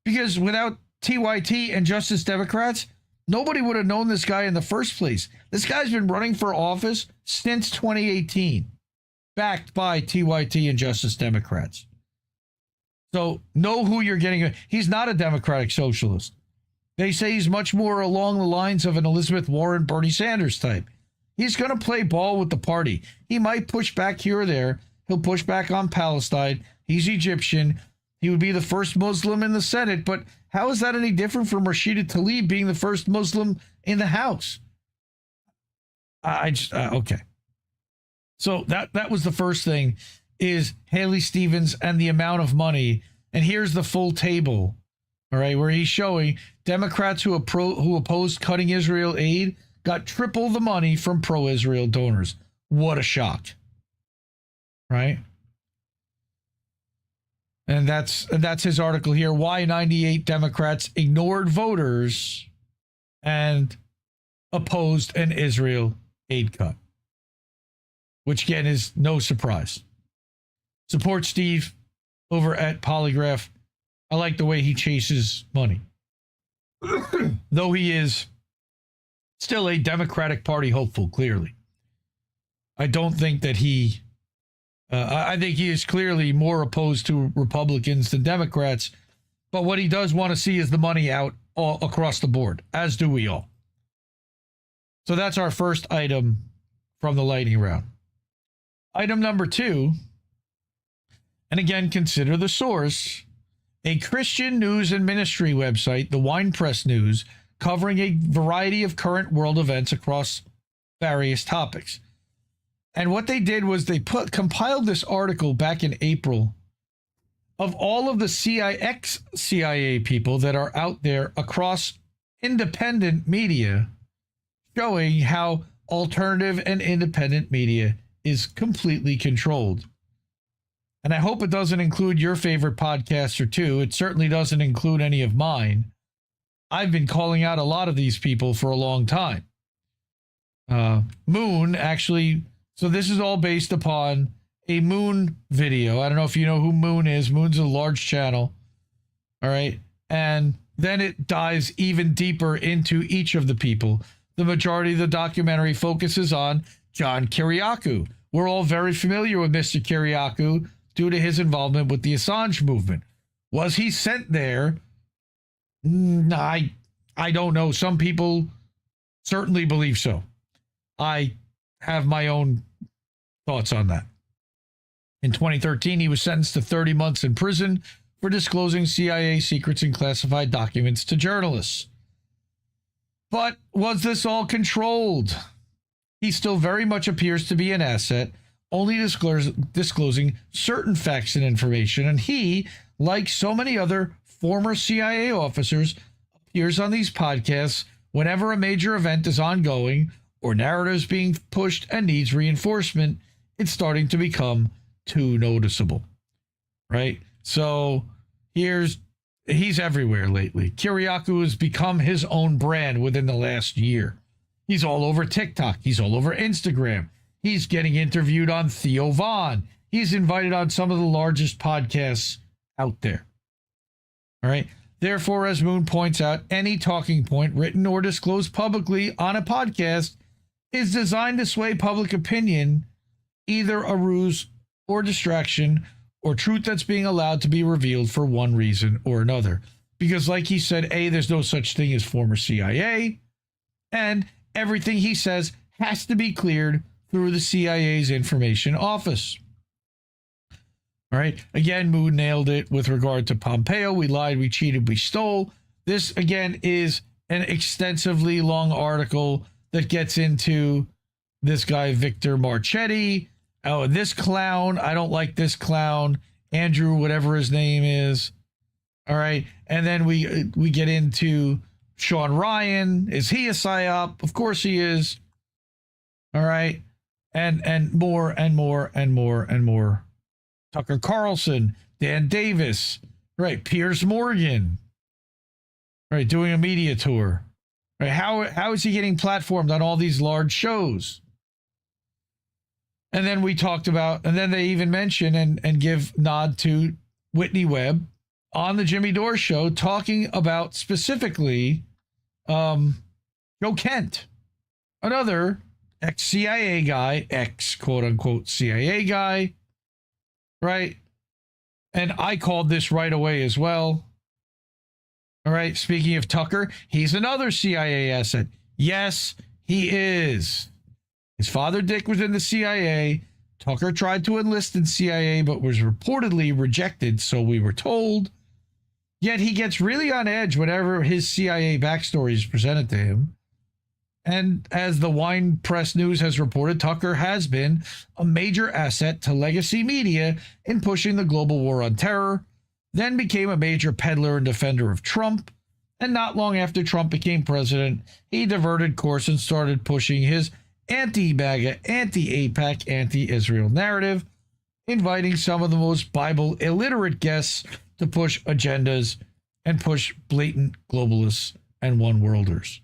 Speaker 6: Because without TYT and Justice Democrats, Nobody would have known this guy in the first place. This guy's been running for office since 2018, backed by TYT and Justice Democrats. So know who you're getting. He's not a democratic socialist. They say he's much more along the lines of an Elizabeth Warren, Bernie Sanders type. He's going to play ball with the party. He might push back here or there. He'll push back on Palestine. He's Egyptian. He would be the first Muslim in the Senate. But how is that any different from Rashida Tlaib being the first Muslim in the House? Okay. So that was the first thing, is Haley Stevens and the amount of money. And here's the full table, all right, where he's showing Democrats who opposed cutting Israel aid got triple the money from pro-Israel donors. What a shock, right? And that's his article here. Why 98 Democrats ignored voters and opposed an Israel aid cut, which again is no surprise. Support Steve over at Polygraph. I like the way he chases money. Though he is still a Democratic Party hopeful, clearly. I don't think that I think he is clearly more opposed to Republicans than Democrats. But what he does want to see is the money out all across the board, as do we all. So that's our first item from the lightning round. Item number 2, and again, consider the source, a Christian news and ministry website, the Wine Press News, covering a variety of current world events across various topics. And what they did was they compiled this article back in April of all of the CIA people that are out there across independent media, showing how alternative and independent media is completely controlled. And I hope it doesn't include your favorite podcaster too. It certainly doesn't include any of mine. I've been calling out a lot of these people for a long time. Moon actually, so this is all based upon a Moon video. I don't know if you know who Moon is. Moon's a large channel. All right. And then it dives even deeper into each of the people. The majority of the documentary focuses on John Kiriakou. We're all very familiar with Mr. Kiriakou due to his involvement with the Assange movement. Was he sent there? I don't know. Some people certainly believe so. I have my own thoughts on that. In 2013, he was sentenced to 30 months in prison for disclosing CIA secrets and classified documents to journalists. But was this all controlled? He still very much appears to be an asset, only disclosing certain facts and information. And he, like so many other former CIA officers, appears on these podcasts whenever a major event is ongoing or narratives being pushed and needs reinforcement. It's starting to become too noticeable, right? So he's everywhere lately. Kiriakou has become his own brand within the last year. He's all over TikTok. He's all over Instagram. He's getting interviewed on Theo Von. He's invited on some of the largest podcasts out there. All right. Therefore, as Moon points out, any talking point written or disclosed publicly on a podcast is designed to sway public opinion, either a ruse or distraction or truth that's being allowed to be revealed for one reason or another. Because like he said, A, there's no such thing as former CIA, and everything he says has to be cleared through the CIA's information office. All right. Again, Moon nailed it with regard to Pompeo. We lied, we cheated, we stole. This, again, is an extensively long article that gets into this guy, Victor Marchetti. Oh, this clown. I don't like this clown. Andrew, whatever his name is. All right. And then we get into Sean Ryan. Is he a psyop? Of course he is. All right. And more and more and more and more. Tucker Carlson, Dan Davis, right? Piers Morgan, right? Doing a media tour. Right? How is he getting platformed on all these large shows? And then we talked about, and then they even mention and give nod to Whitney Webb on the Jimmy Dore show, talking about specifically Joe Kent, another ex-CIA guy, ex-quote-unquote CIA guy, right? And I called this right away as well. All right, speaking of Tucker, he's another CIA asset. Yes, he is. His father, Dick, was in the CIA. Tucker tried to enlist in CIA, but was reportedly rejected, so we were told. Yet he gets really on edge whenever his CIA backstory is presented to him. And as the Wine Press News has reported, Tucker has been a major asset to legacy media in pushing the global war on terror, then became a major peddler and defender of Trump, and not long after Trump became president, he diverted course and started pushing his anti-MAGA, anti-AIPAC, anti-Israel narrative, inviting some of the most Bible illiterate guests to push agendas and push blatant globalists and one-worlders.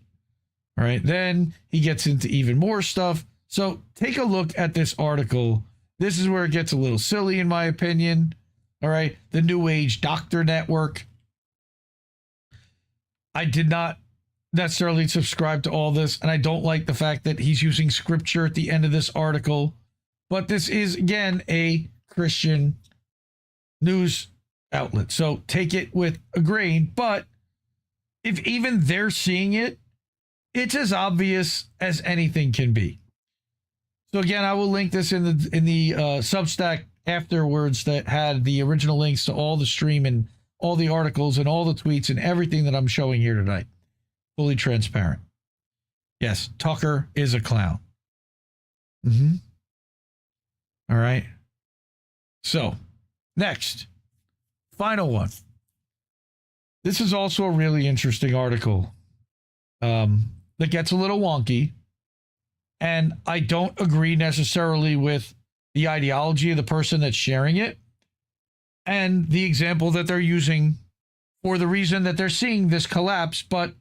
Speaker 6: All right, then he gets into even more stuff. So take a look at this article. This is where it gets a little silly, in my opinion. All right, the New Age Doctor Network. I did not necessarily subscribe to all this, and I don't like the fact that he's using scripture at the end of this article. But this is, again, a Christian news outlet. So take it with a grain. But if even they're seeing it, it's as obvious as anything can be. So again, I will link this in the Substack afterwards that had the original links to all the stream and all the articles and all the tweets and everything that I'm showing here tonight. Fully transparent. Yes, Tucker is a clown. All right. So, next. Final one. This is also a really interesting article that gets a little wonky. And I don't agree necessarily with the ideology of the person that's sharing it and the example that they're using for the reason that they're seeing this collapse. But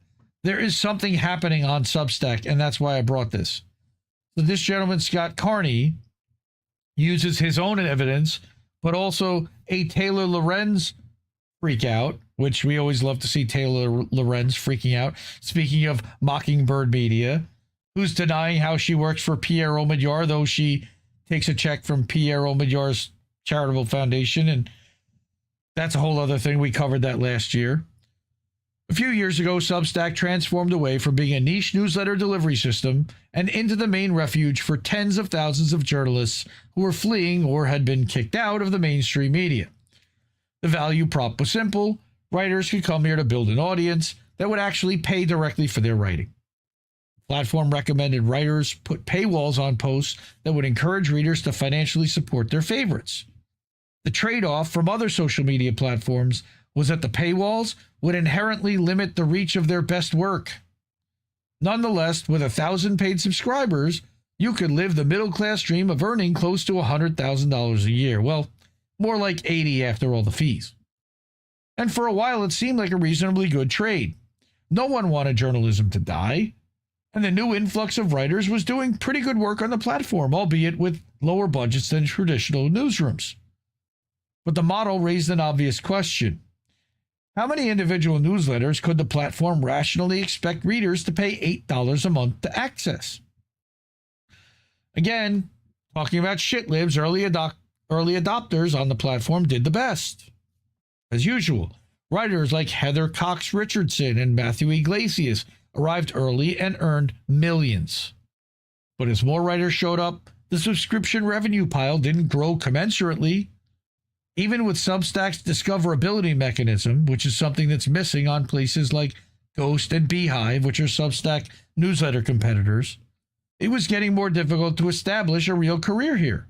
Speaker 6: there is something happening on Substack, and that's why I brought this. So this gentleman, Scott Carney, uses his own evidence, but also a Taylor Lorenz freak out, which we always love to see Taylor Lorenz freaking out. Speaking of Mockingbird Media, who's denying how she works for Pierre Omidyar, though she takes a check from Pierre Omidyar's charitable foundation. And that's a whole other thing. We covered that last year. A few years ago, Substack transformed away from being a niche newsletter delivery system and into the main refuge for tens of thousands of journalists who were fleeing or had been kicked out of the mainstream media. The value prop was simple. Writers could come here to build an audience that would actually pay directly for their writing. The platform recommended writers put paywalls on posts that would encourage readers to financially support their favorites. The trade-off from other social media platforms was that the paywalls would inherently limit the reach of their best work. Nonetheless, with 1,000 paid subscribers, you could live the middle-class dream of earning close to $100,000 a year. Well, more like 80 after all the fees. And for a while, it seemed like a reasonably good trade. No one wanted journalism to die, and the new influx of writers was doing pretty good work on the platform, albeit with lower budgets than traditional newsrooms. But the model raised an obvious question. How many individual newsletters could the platform rationally expect readers to pay $8 a month to access? Again, talking about shitlibs, early adopters on the platform did the best. As usual, writers like Heather Cox Richardson and Matthew Iglesias arrived early and earned millions. But as more writers showed up, the subscription revenue pile didn't grow commensurately. Even with Substack's discoverability mechanism, which is something that's missing on places like Ghost and Beehive, which are Substack newsletter competitors, it was getting more difficult to establish a real career here.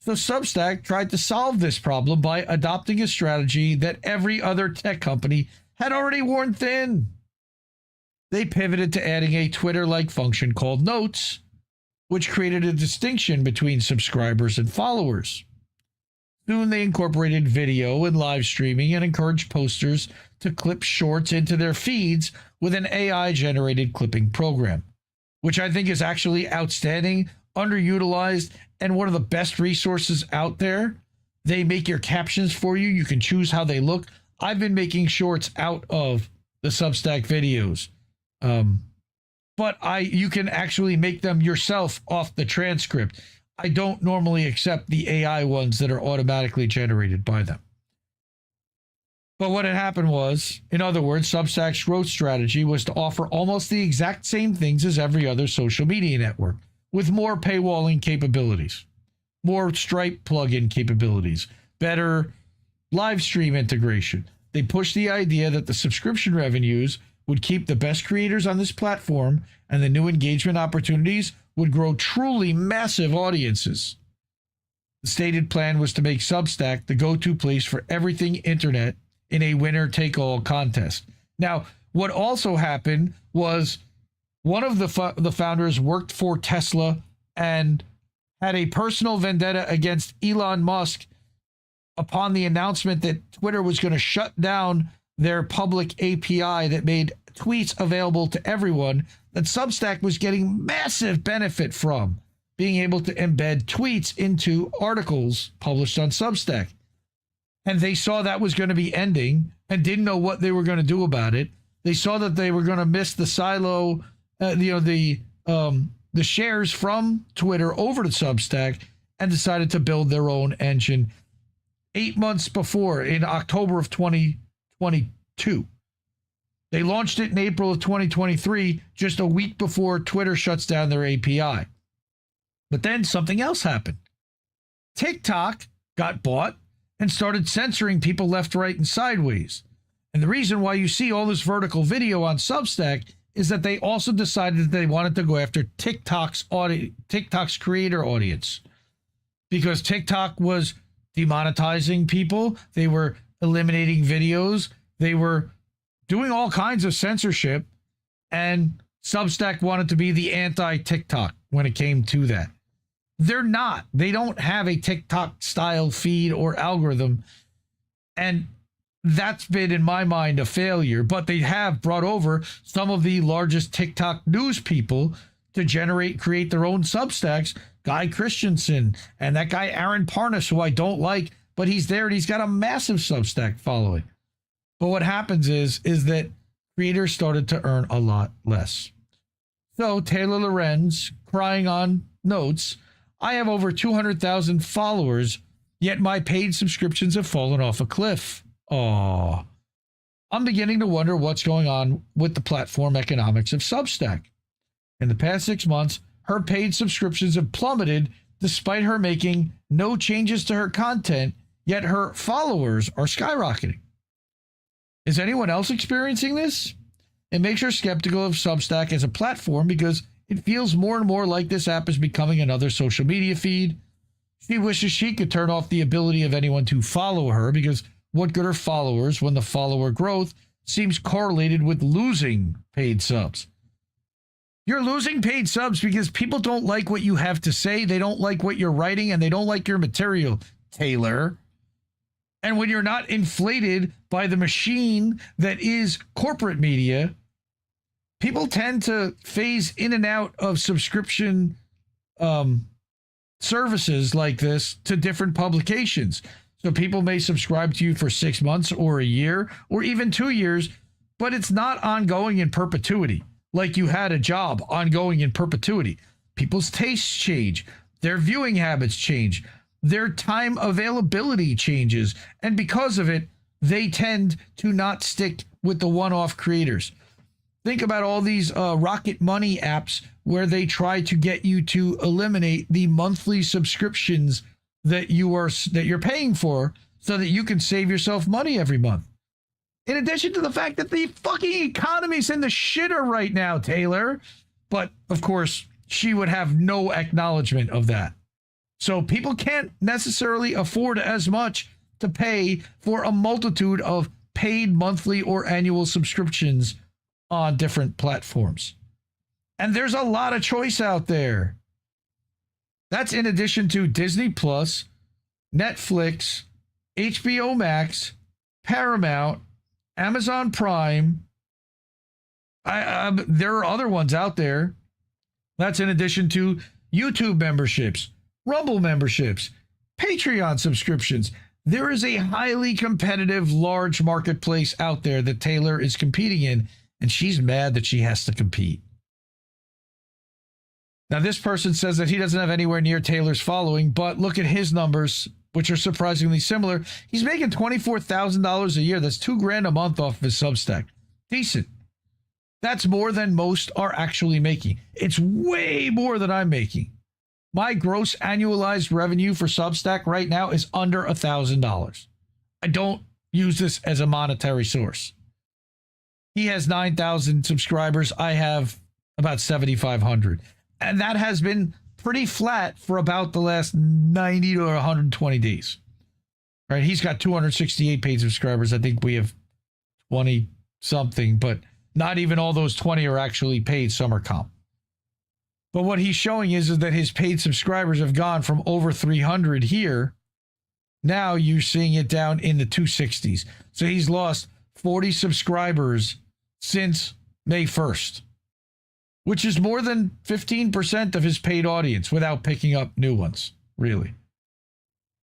Speaker 6: So Substack tried to solve this problem by adopting a strategy that every other tech company had already worn thin. They pivoted to adding a Twitter-like function called Notes, which created a distinction between subscribers and followers. Soon they incorporated video and live streaming and encouraged posters to clip shorts into their feeds with an AI-generated clipping program, which I think is actually outstanding, underutilized, and one of the best resources out there. They make your captions for you. You can choose how they look. I've been making shorts out of the Substack videos. but you can actually make them yourself off the transcript. I don't normally accept the AI ones that are automatically generated by them. But what had happened was, in other words, Substack's growth strategy was to offer almost the exact same things as every other social media network, with more paywalling capabilities, more Stripe plugin capabilities, better live stream integration. They pushed the idea that the subscription revenues would keep the best creators on this platform, and the new engagement opportunities would grow truly massive audiences. The stated plan was to make Substack the go-to place for everything internet in a winner-take-all contest. Now, what also happened was one of the founders worked for Tesla and had a personal vendetta against Elon Musk upon the announcement that Twitter was going to shut down their public API that made tweets available to everyone, that Substack was getting massive benefit from being able to embed tweets into articles published on Substack. And they saw that was going to be ending and didn't know what they were going to do about it. They saw that they were going to miss the silo, the shares from Twitter over to Substack, and decided to build their own engine 8 months before, in October of 2022. They launched it in April of 2023, just a week before Twitter shuts down their API. But then something else happened. TikTok got bought and started censoring people left, right, and sideways. And the reason why you see all this vertical video on Substack is that they also decided that they wanted to go after TikTok's creator audience, because TikTok was demonetizing people. They were eliminating videos. They were doing all kinds of censorship, and Substack wanted to be the anti-TikTok when it came to that. They're not. They don't have a TikTok style feed or algorithm. And that's been, in my mind, a failure. But they have brought over some of the largest TikTok news people to create their own Substacks. Guy Christensen and that guy Aaron Parnas, who I don't like, but he's there and he's got a massive Substack following. But what happens is that creators started to earn a lot less. So Taylor Lorenz crying on Notes, I have over 200,000 followers, yet my paid subscriptions have fallen off a cliff. Aw. I'm beginning to wonder what's going on with the platform economics of Substack. In the past 6 months, her paid subscriptions have plummeted despite her making no changes to her content, yet her followers are skyrocketing. Is anyone else experiencing this? It makes her skeptical of Substack as a platform because it feels more and more like this app is becoming another social media feed. She wishes she could turn off the ability of anyone to follow her, because what good are followers when the follower growth seems correlated with losing paid subs? You're losing paid subs because people don't like what you have to say, they don't like what you're writing, and they don't like your material, Taylor. And when you're not inflated by the machine that is corporate media, people tend to phase in and out of subscription services like this to different publications. So people may subscribe to you for 6 months or a year or even 2 years, but it's not ongoing in perpetuity, like you had a job ongoing in perpetuity. People's tastes change, their viewing habits change, their time availability changes, and because of it, they tend to not stick with the one-off creators. Think about all these Rocket Money apps where they try to get you to eliminate the monthly subscriptions that you're paying for so that you can save yourself money every month. In addition to the fact that the fucking economy's in the shitter right now, Taylor. But of course, she would have no acknowledgement of that. So people can't necessarily afford as much to pay for a multitude of paid monthly or annual subscriptions on different platforms. And there's a lot of choice out there. That's in addition to Disney Plus, Netflix, HBO Max, Paramount, Amazon Prime. There are other ones out there. That's in addition to YouTube memberships, Rumble memberships, Patreon subscriptions. There is a highly competitive, large marketplace out there that Taylor is competing in, and she's mad that she has to compete. Now, this person says that he doesn't have anywhere near Taylor's following, but look at his numbers, which are surprisingly similar. He's making $24,000 a year. That's $2,000 a month off of his Substack. Decent. That's more than most are actually making. It's way more than I'm making. My gross annualized revenue for Substack right now is under $1,000. I don't use this as a monetary source. He has 9,000 subscribers. I have about 7,500. And that has been pretty flat for about the last 90 to 120 days. Right? He's got 268 paid subscribers. I think we have 20 something, but not even all those 20 are actually paid. Some are comp. But what he's showing is that his paid subscribers have gone from over 300 here. Now you're seeing it down in the 260s. So he's lost 40 subscribers since May 1st, which is more than 15% of his paid audience without picking up new ones, really.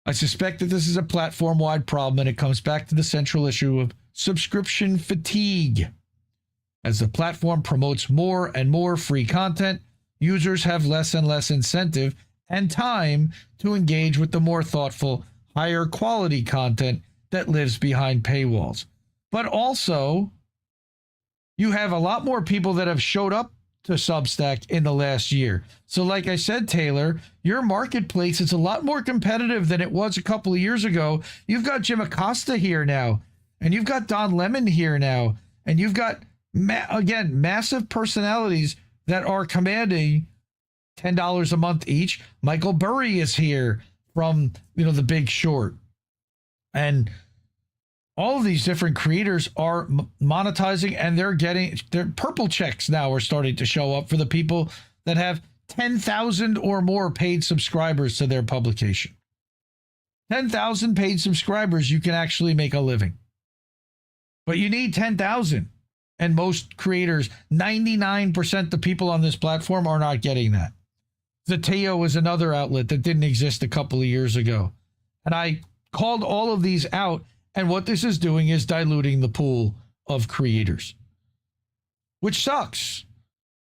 Speaker 6: I suspect that this is a platform-wide problem, and it comes back to the central issue of subscription fatigue. As the platform promotes more and more free content, users have less and less incentive and time to engage with the more thoughtful, higher quality content that lives behind paywalls. But also, you have a lot more people that have showed up to Substack in the last year. So like I said, Taylor, your marketplace is a lot more competitive than it was a couple of years ago. You've got Jim Acosta here now, and you've got Don Lemon here now, and you've got, again, massive personalities that are commanding $10 a month each. Michael Burry is here from, The Big Short. And all of these different creators are monetizing, and their purple checks now are starting to show up for the people that have 10,000 or more paid subscribers to their publication. 10,000 paid subscribers, you can actually make a living. But you need 10,000. And most creators, 99% of the people on this platform are not getting that. Zateo is another outlet that didn't exist a couple of years ago. And I called all of these out. And what this is doing is diluting the pool of creators, which sucks.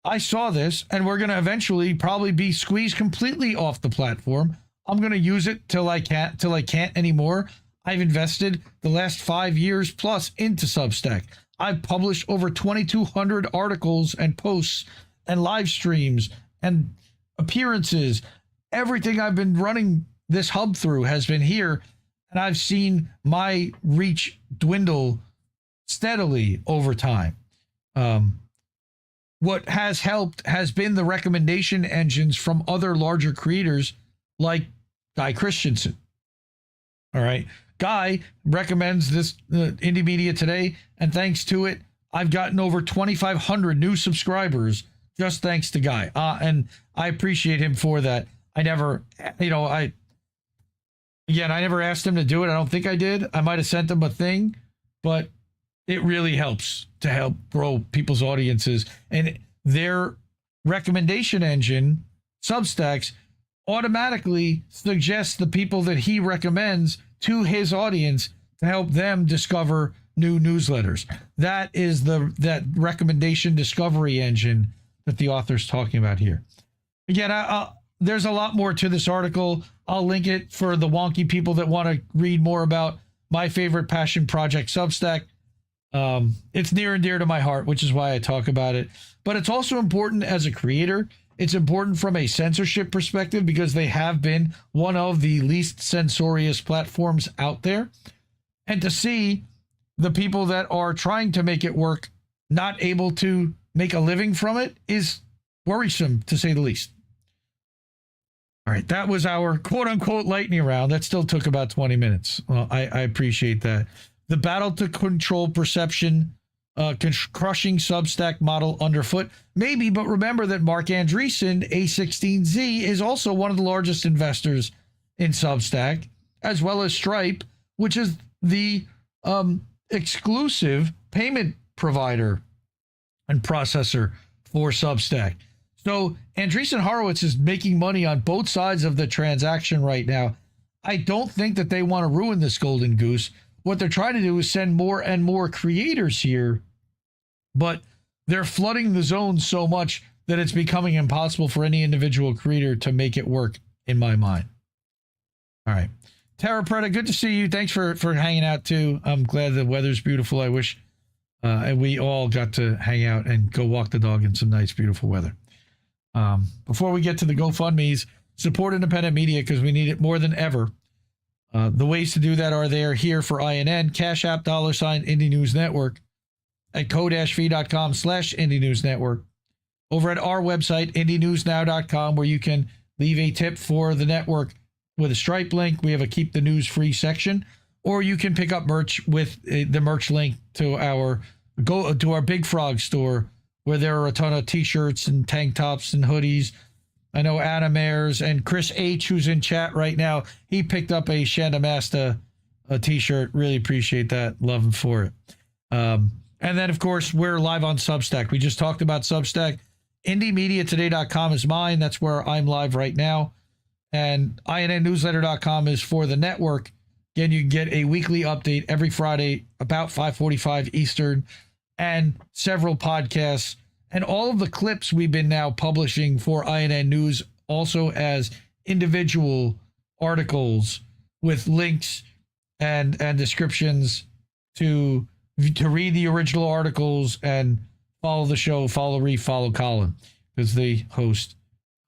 Speaker 6: I saw this, and we're going to eventually probably be squeezed completely off the platform. I'm going to use it till I can't anymore. I've invested the last 5 years plus into Substack. I've published over 2,200 articles and posts and live streams and appearances. Everything I've been running this hub through has been here. And I've seen my reach dwindle steadily over time. What has helped has been the recommendation engines from other larger creators like Guy Christensen. All right. Guy recommends this Indie Media Today, and thanks to it, I've gotten over 2,500 new subscribers just thanks to Guy. And I appreciate him for that. I never asked him to do it. I don't think I did. I might have sent him a thing, but it really helps to help grow people's audiences. And their recommendation engine, Substacks, automatically suggests the people that he recommends to his audience to help them discover new newsletters. That is that recommendation discovery engine that the author's talking about here. Again, there's a lot more to this article. I'll link it for the wonky people that want to read more about my favorite passion project, Substack. It's near and dear to my heart, which is why I talk about it. But it's also important as a creator. It's important from a censorship perspective because they have been one of the least censorious platforms out there. And to see the people that are trying to make it work not able to make a living from it is worrisome, to say the least. All right, that was our quote-unquote lightning round. That still took about 20 minutes. Well, I appreciate that. The battle to control perception, crushing Substack model underfoot. Maybe, but remember that Mark Andreessen, A16Z, is also one of the largest investors in Substack, as well as Stripe, which is the exclusive payment provider and processor for Substack. So Andreessen Horowitz is making money on both sides of the transaction right now. I don't think that they want to ruin this golden goose. What they're trying to do is send more and more creators here, but they're flooding the zone so much that it's becoming impossible for any individual creator to make it work in my mind. All right. Tara Preda, good to see you. Thanks for hanging out too. I'm glad the weather's beautiful. I wish we all got to hang out and go walk the dog in some nice, beautiful weather. Before we get to the GoFundMes, support independent media because we need it more than ever. The ways to do that are there here for INN, Cash App, $, Indie News Network, at co-fi.com/Indie News Network. Over at our website, IndieNewsNow.com, where you can leave a tip for the network with a Stripe link. We have a Keep the News Free section, or you can pick up merch with the merch link to our Big Frog store, where there are a ton of t-shirts and tank tops and hoodies. I know Adam Ayers and Chris H, who's in chat right now, he picked up a Shandamasta t-shirt. Really appreciate that. Love him for it. And then, of course, we're live on Substack. We just talked about Substack. IndieMediaToday.com is mine. That's where I'm live right now. And INNNewsletter.com is for the network. Again, you can get a weekly update every Friday about 5:45 Eastern, and several podcasts and all of the clips we've been now publishing for INN News, also as individual articles with links and descriptions to read the original articles and follow the show, follow Reef, follow Colin, because they host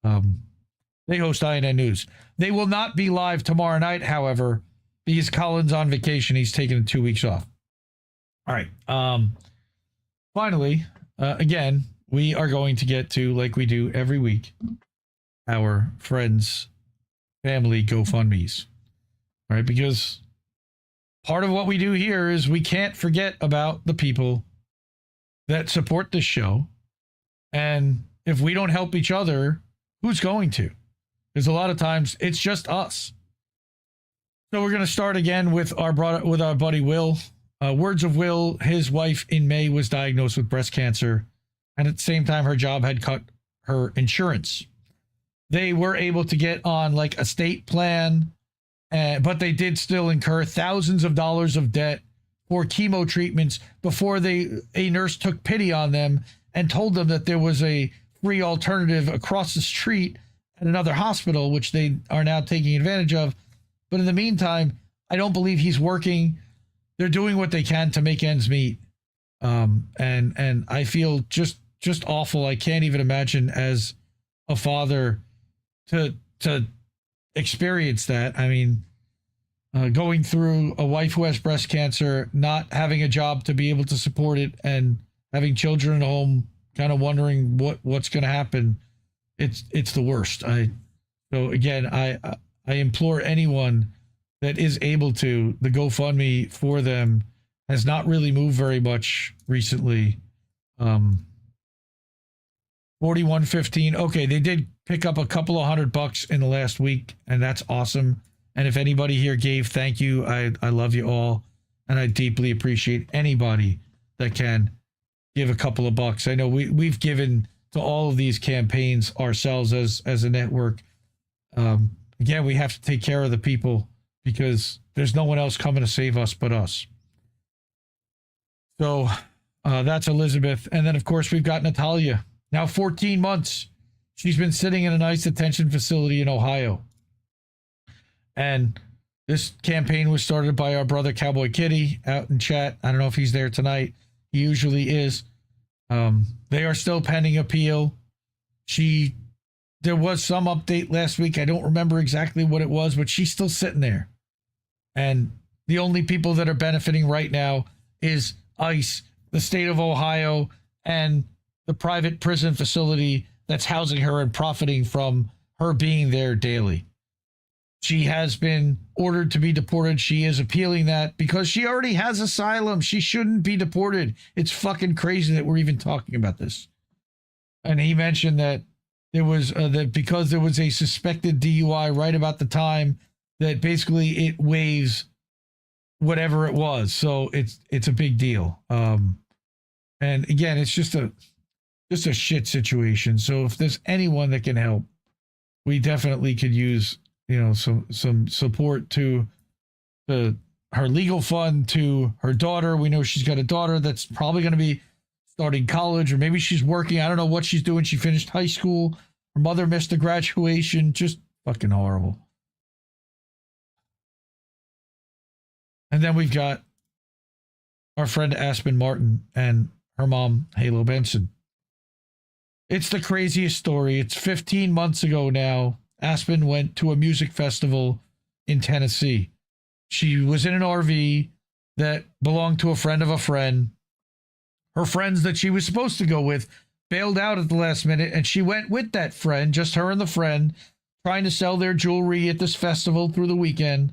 Speaker 6: INN News. They will not be live tomorrow night, however, because Colin's on vacation. He's taking 2 weeks off. All right. Finally, again, we are going to get to, like we do every week, our friends, family GoFundMes. All right, because part of what we do here is we can't forget about the people that support this show. And if we don't help each other, who's going to? Because a lot of times it's just us. So we're going to start again with our buddy Will. Words of Will, his wife in May was diagnosed with breast cancer, and at the same time her job had cut her insurance. They were able to get on like a state plan, but they did still incur thousands of dollars of debt for chemo treatments before a nurse took pity on them and told them that there was a free alternative across the street at another hospital, which they are now taking advantage of. But in the meantime, I don't believe he's working. They're doing what they can to make ends meet. And I feel just awful. I can't even imagine as a father to experience that. I mean, going through a wife who has breast cancer, not having a job to be able to support it, and having children at home, kind of wondering what's going to happen. It's the worst. So again, I implore anyone that is able to, the GoFundMe for them has not really moved very much recently. 4115. Okay, they did pick up a couple of $100 in the last week, and that's awesome. And if anybody here gave, thank you. I love you all, and I deeply appreciate anybody that can give a couple of bucks. I know we've given to all of these campaigns ourselves as a network. Again, we have to take care of the people because there's no one else coming to save us but us. So that's Elizabeth. And then, of course, we've got Natalia. Now 14 months. She's been sitting in an ICE detention facility in Ohio. And this campaign was started by our brother Cowboy Kitty out in chat. I don't know if he's there tonight. He usually is. They are still pending appeal. There was some update last week. I don't remember exactly what it was, but she's still sitting there. And the only people that are benefiting right now is ICE, the state of Ohio, and the private prison facility that's housing her and profiting from her being there daily. She has been ordered to be deported. She is appealing that because she already has asylum. She shouldn't be deported. It's fucking crazy that we're even talking about this. And he mentioned that there was that because there was a suspected DUI right about the time that basically it waives whatever it was. So it's a big deal. And again, it's just a shit situation. So if there's anyone that can help, we definitely could use, some support to her legal fund, to her daughter. We know she's got a daughter that's probably going to be starting college, or maybe she's working. I don't know what she's doing. She finished high school. Her mother missed the graduation. Just fucking horrible. And then we've got our friend Aspen Martin and her mom, Halo Benson. It's the craziest story. It's 15 months ago now. Aspen went to a music festival in Tennessee. She was in an RV that belonged to a friend of a friend. Her friends that she was supposed to go with bailed out at the last minute, and she went with that friend, just her and the friend, trying to sell their jewelry at this festival through the weekend.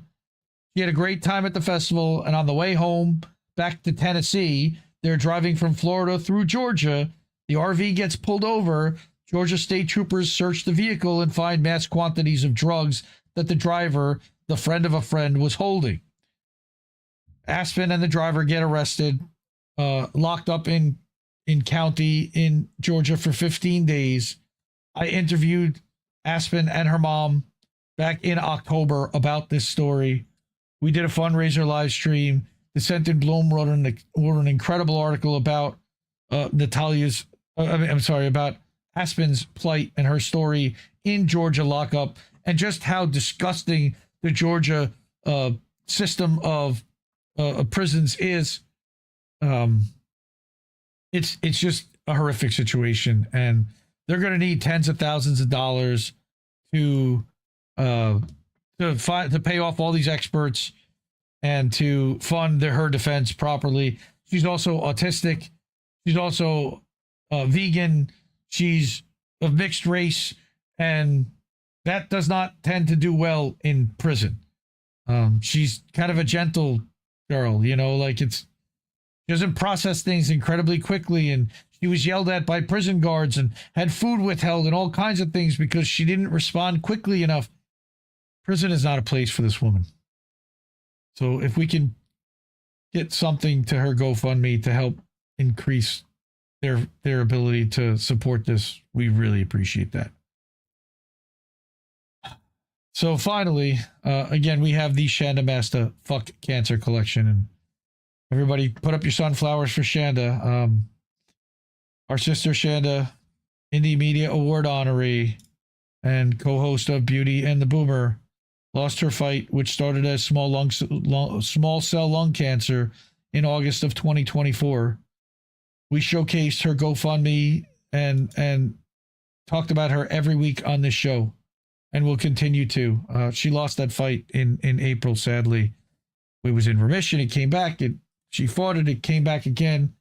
Speaker 6: She had a great time at the festival, and on the way home back to Tennessee, they're driving from Florida through Georgia. The RV gets pulled over. Georgia state troopers search the vehicle and find mass quantities of drugs that the driver, the friend of a friend, was holding. Aspen and the driver get arrested, locked up in county in Georgia for 15 days. I interviewed Aspen and her mom back in October about this story. We did a fundraiser live stream. Dissent in Bloom wrote an incredible article about about Aspen's plight and her story in Georgia lockup, and just how disgusting the Georgia system of prisons is. It's just a horrific situation, and they're going to need tens of thousands of dollars to pay off all these experts and to fund her defense properly. She's also autistic. She's also vegan. She's of mixed race, and that does not tend to do well in prison. She's kind of a gentle girl, she doesn't process things incredibly quickly, and she was yelled at by prison guards and had food withheld and all kinds of things because she didn't respond quickly enough. Prison is not a place for this woman. So if we can get something to her GoFundMe to help increase their ability to support this, we really appreciate that. So finally, again, we have the Shanda Masta Fuck Cancer collection, and everybody put up your sunflowers for Shanda. Our sister Shanda, Indie Media Award honoree and co-host of Beauty and the Boomer, lost her fight, which started as small cell lung cancer in August of 2024. We showcased her GoFundMe and talked about her every week on this show, and will continue to. She lost that fight in April, sadly. It was in remission. It came back. She fought it. It came back again.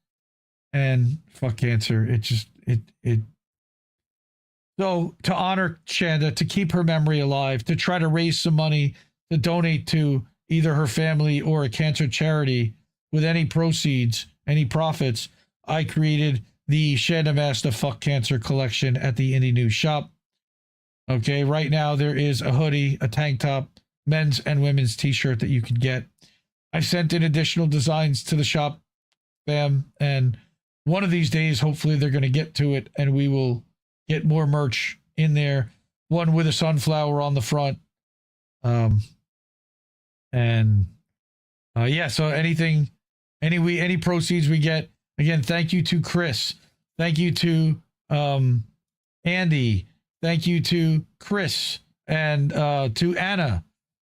Speaker 6: And fuck cancer. So to honor Shanda, to keep her memory alive, to try to raise some money to donate to either her family or a cancer charity with any proceeds, any profits, I created the Shanda Masta Fuck Cancer collection at the Indie News shop. Okay, right now there is a hoodie, a tank top, men's and women's t-shirt that you can get. I sent in additional designs to the shop, fam, and one of these days, hopefully they're going to get to it, and we will get more merch in there. One with a sunflower on the front. So any proceeds we get, again, thank you to Chris. Thank you to Andy. Thank you to Chris and to Anna,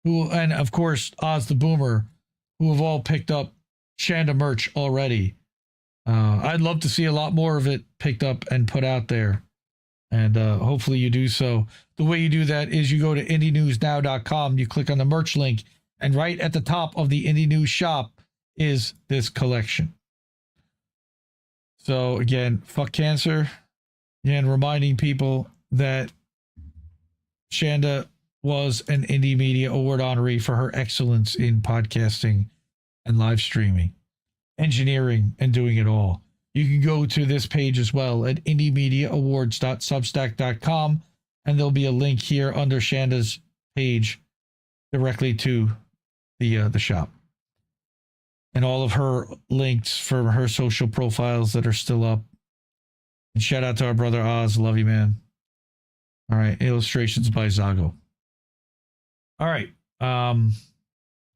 Speaker 6: and of course Oz the Boomer, who have all picked up Shanda merch already. I'd love to see a lot more of it picked up and put out there. And hopefully you do so. The way you do that is you go to IndieNewsNow.com, you click on the merch link, and right at the top of the Indie News shop is this collection. So again, fuck cancer. Again, reminding people that Shanda was an Indie Media Award honoree for her excellence in podcasting and live streaming, engineering, and doing it all. You can go to this page as well at indiemediaawards.substack.com, and there'll be a link here under Shanda's page directly to the shop. And all of her links for her social profiles that are still up. And shout out to our brother Oz. Love you, man. All right. Illustrations by Zago. All right. I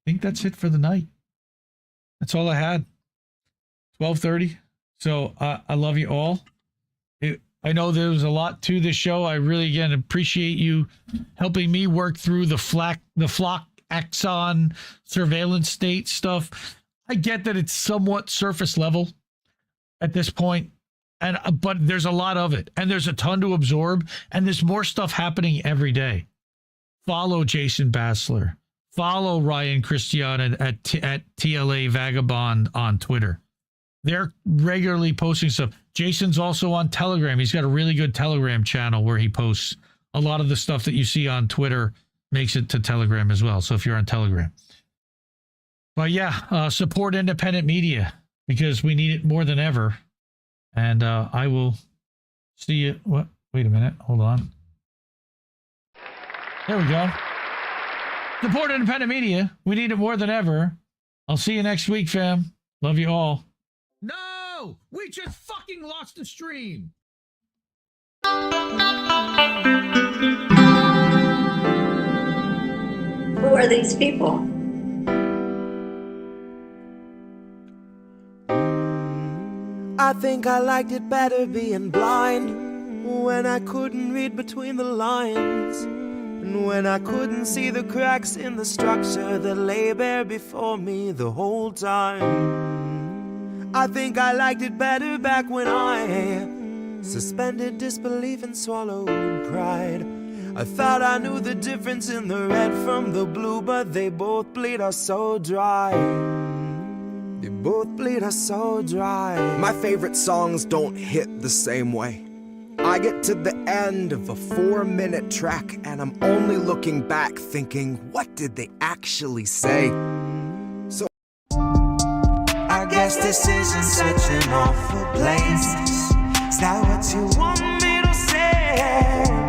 Speaker 6: think that's it for the night. That's all I had. 12:30. So I love you all. I know there was a lot to this show. I really, again, appreciate you helping me work through the flock Axon surveillance state stuff. I get that it's somewhat surface level at this point, but there's a lot of it, and there's a ton to absorb, and there's more stuff happening every day. Follow Jason Bassler. Follow Ryan Christian at TLA Vagabond on Twitter. They're regularly posting stuff. Jason's also on Telegram. He's got a really good Telegram channel where he posts a lot of the stuff that you see on Twitter makes it to Telegram as well. So if you're on Telegram. But yeah, support independent media because we need it more than ever. And I will see you. What? Wait a minute. Hold on. There we go. Support independent media. We need it more than ever. I'll see you next week, fam. Love you all. No! We just fucking lost the stream.
Speaker 5: Who are these people?
Speaker 8: I think I liked it better being blind when I couldn't read between the lines and when I couldn't see the cracks in the structure that lay bare before me the whole time. I think I liked it better back when I suspended disbelief and swallowed pride. I thought I knew the difference in the red from the blue, but they both bleed us so dry. They both bleed us so dry.
Speaker 10: My favorite songs don't hit the same way. I get to the end of a 4-minute track and I'm only looking back thinking, what did they actually say? So
Speaker 8: I guess this isn't such an awful place. Is that what you want me to say?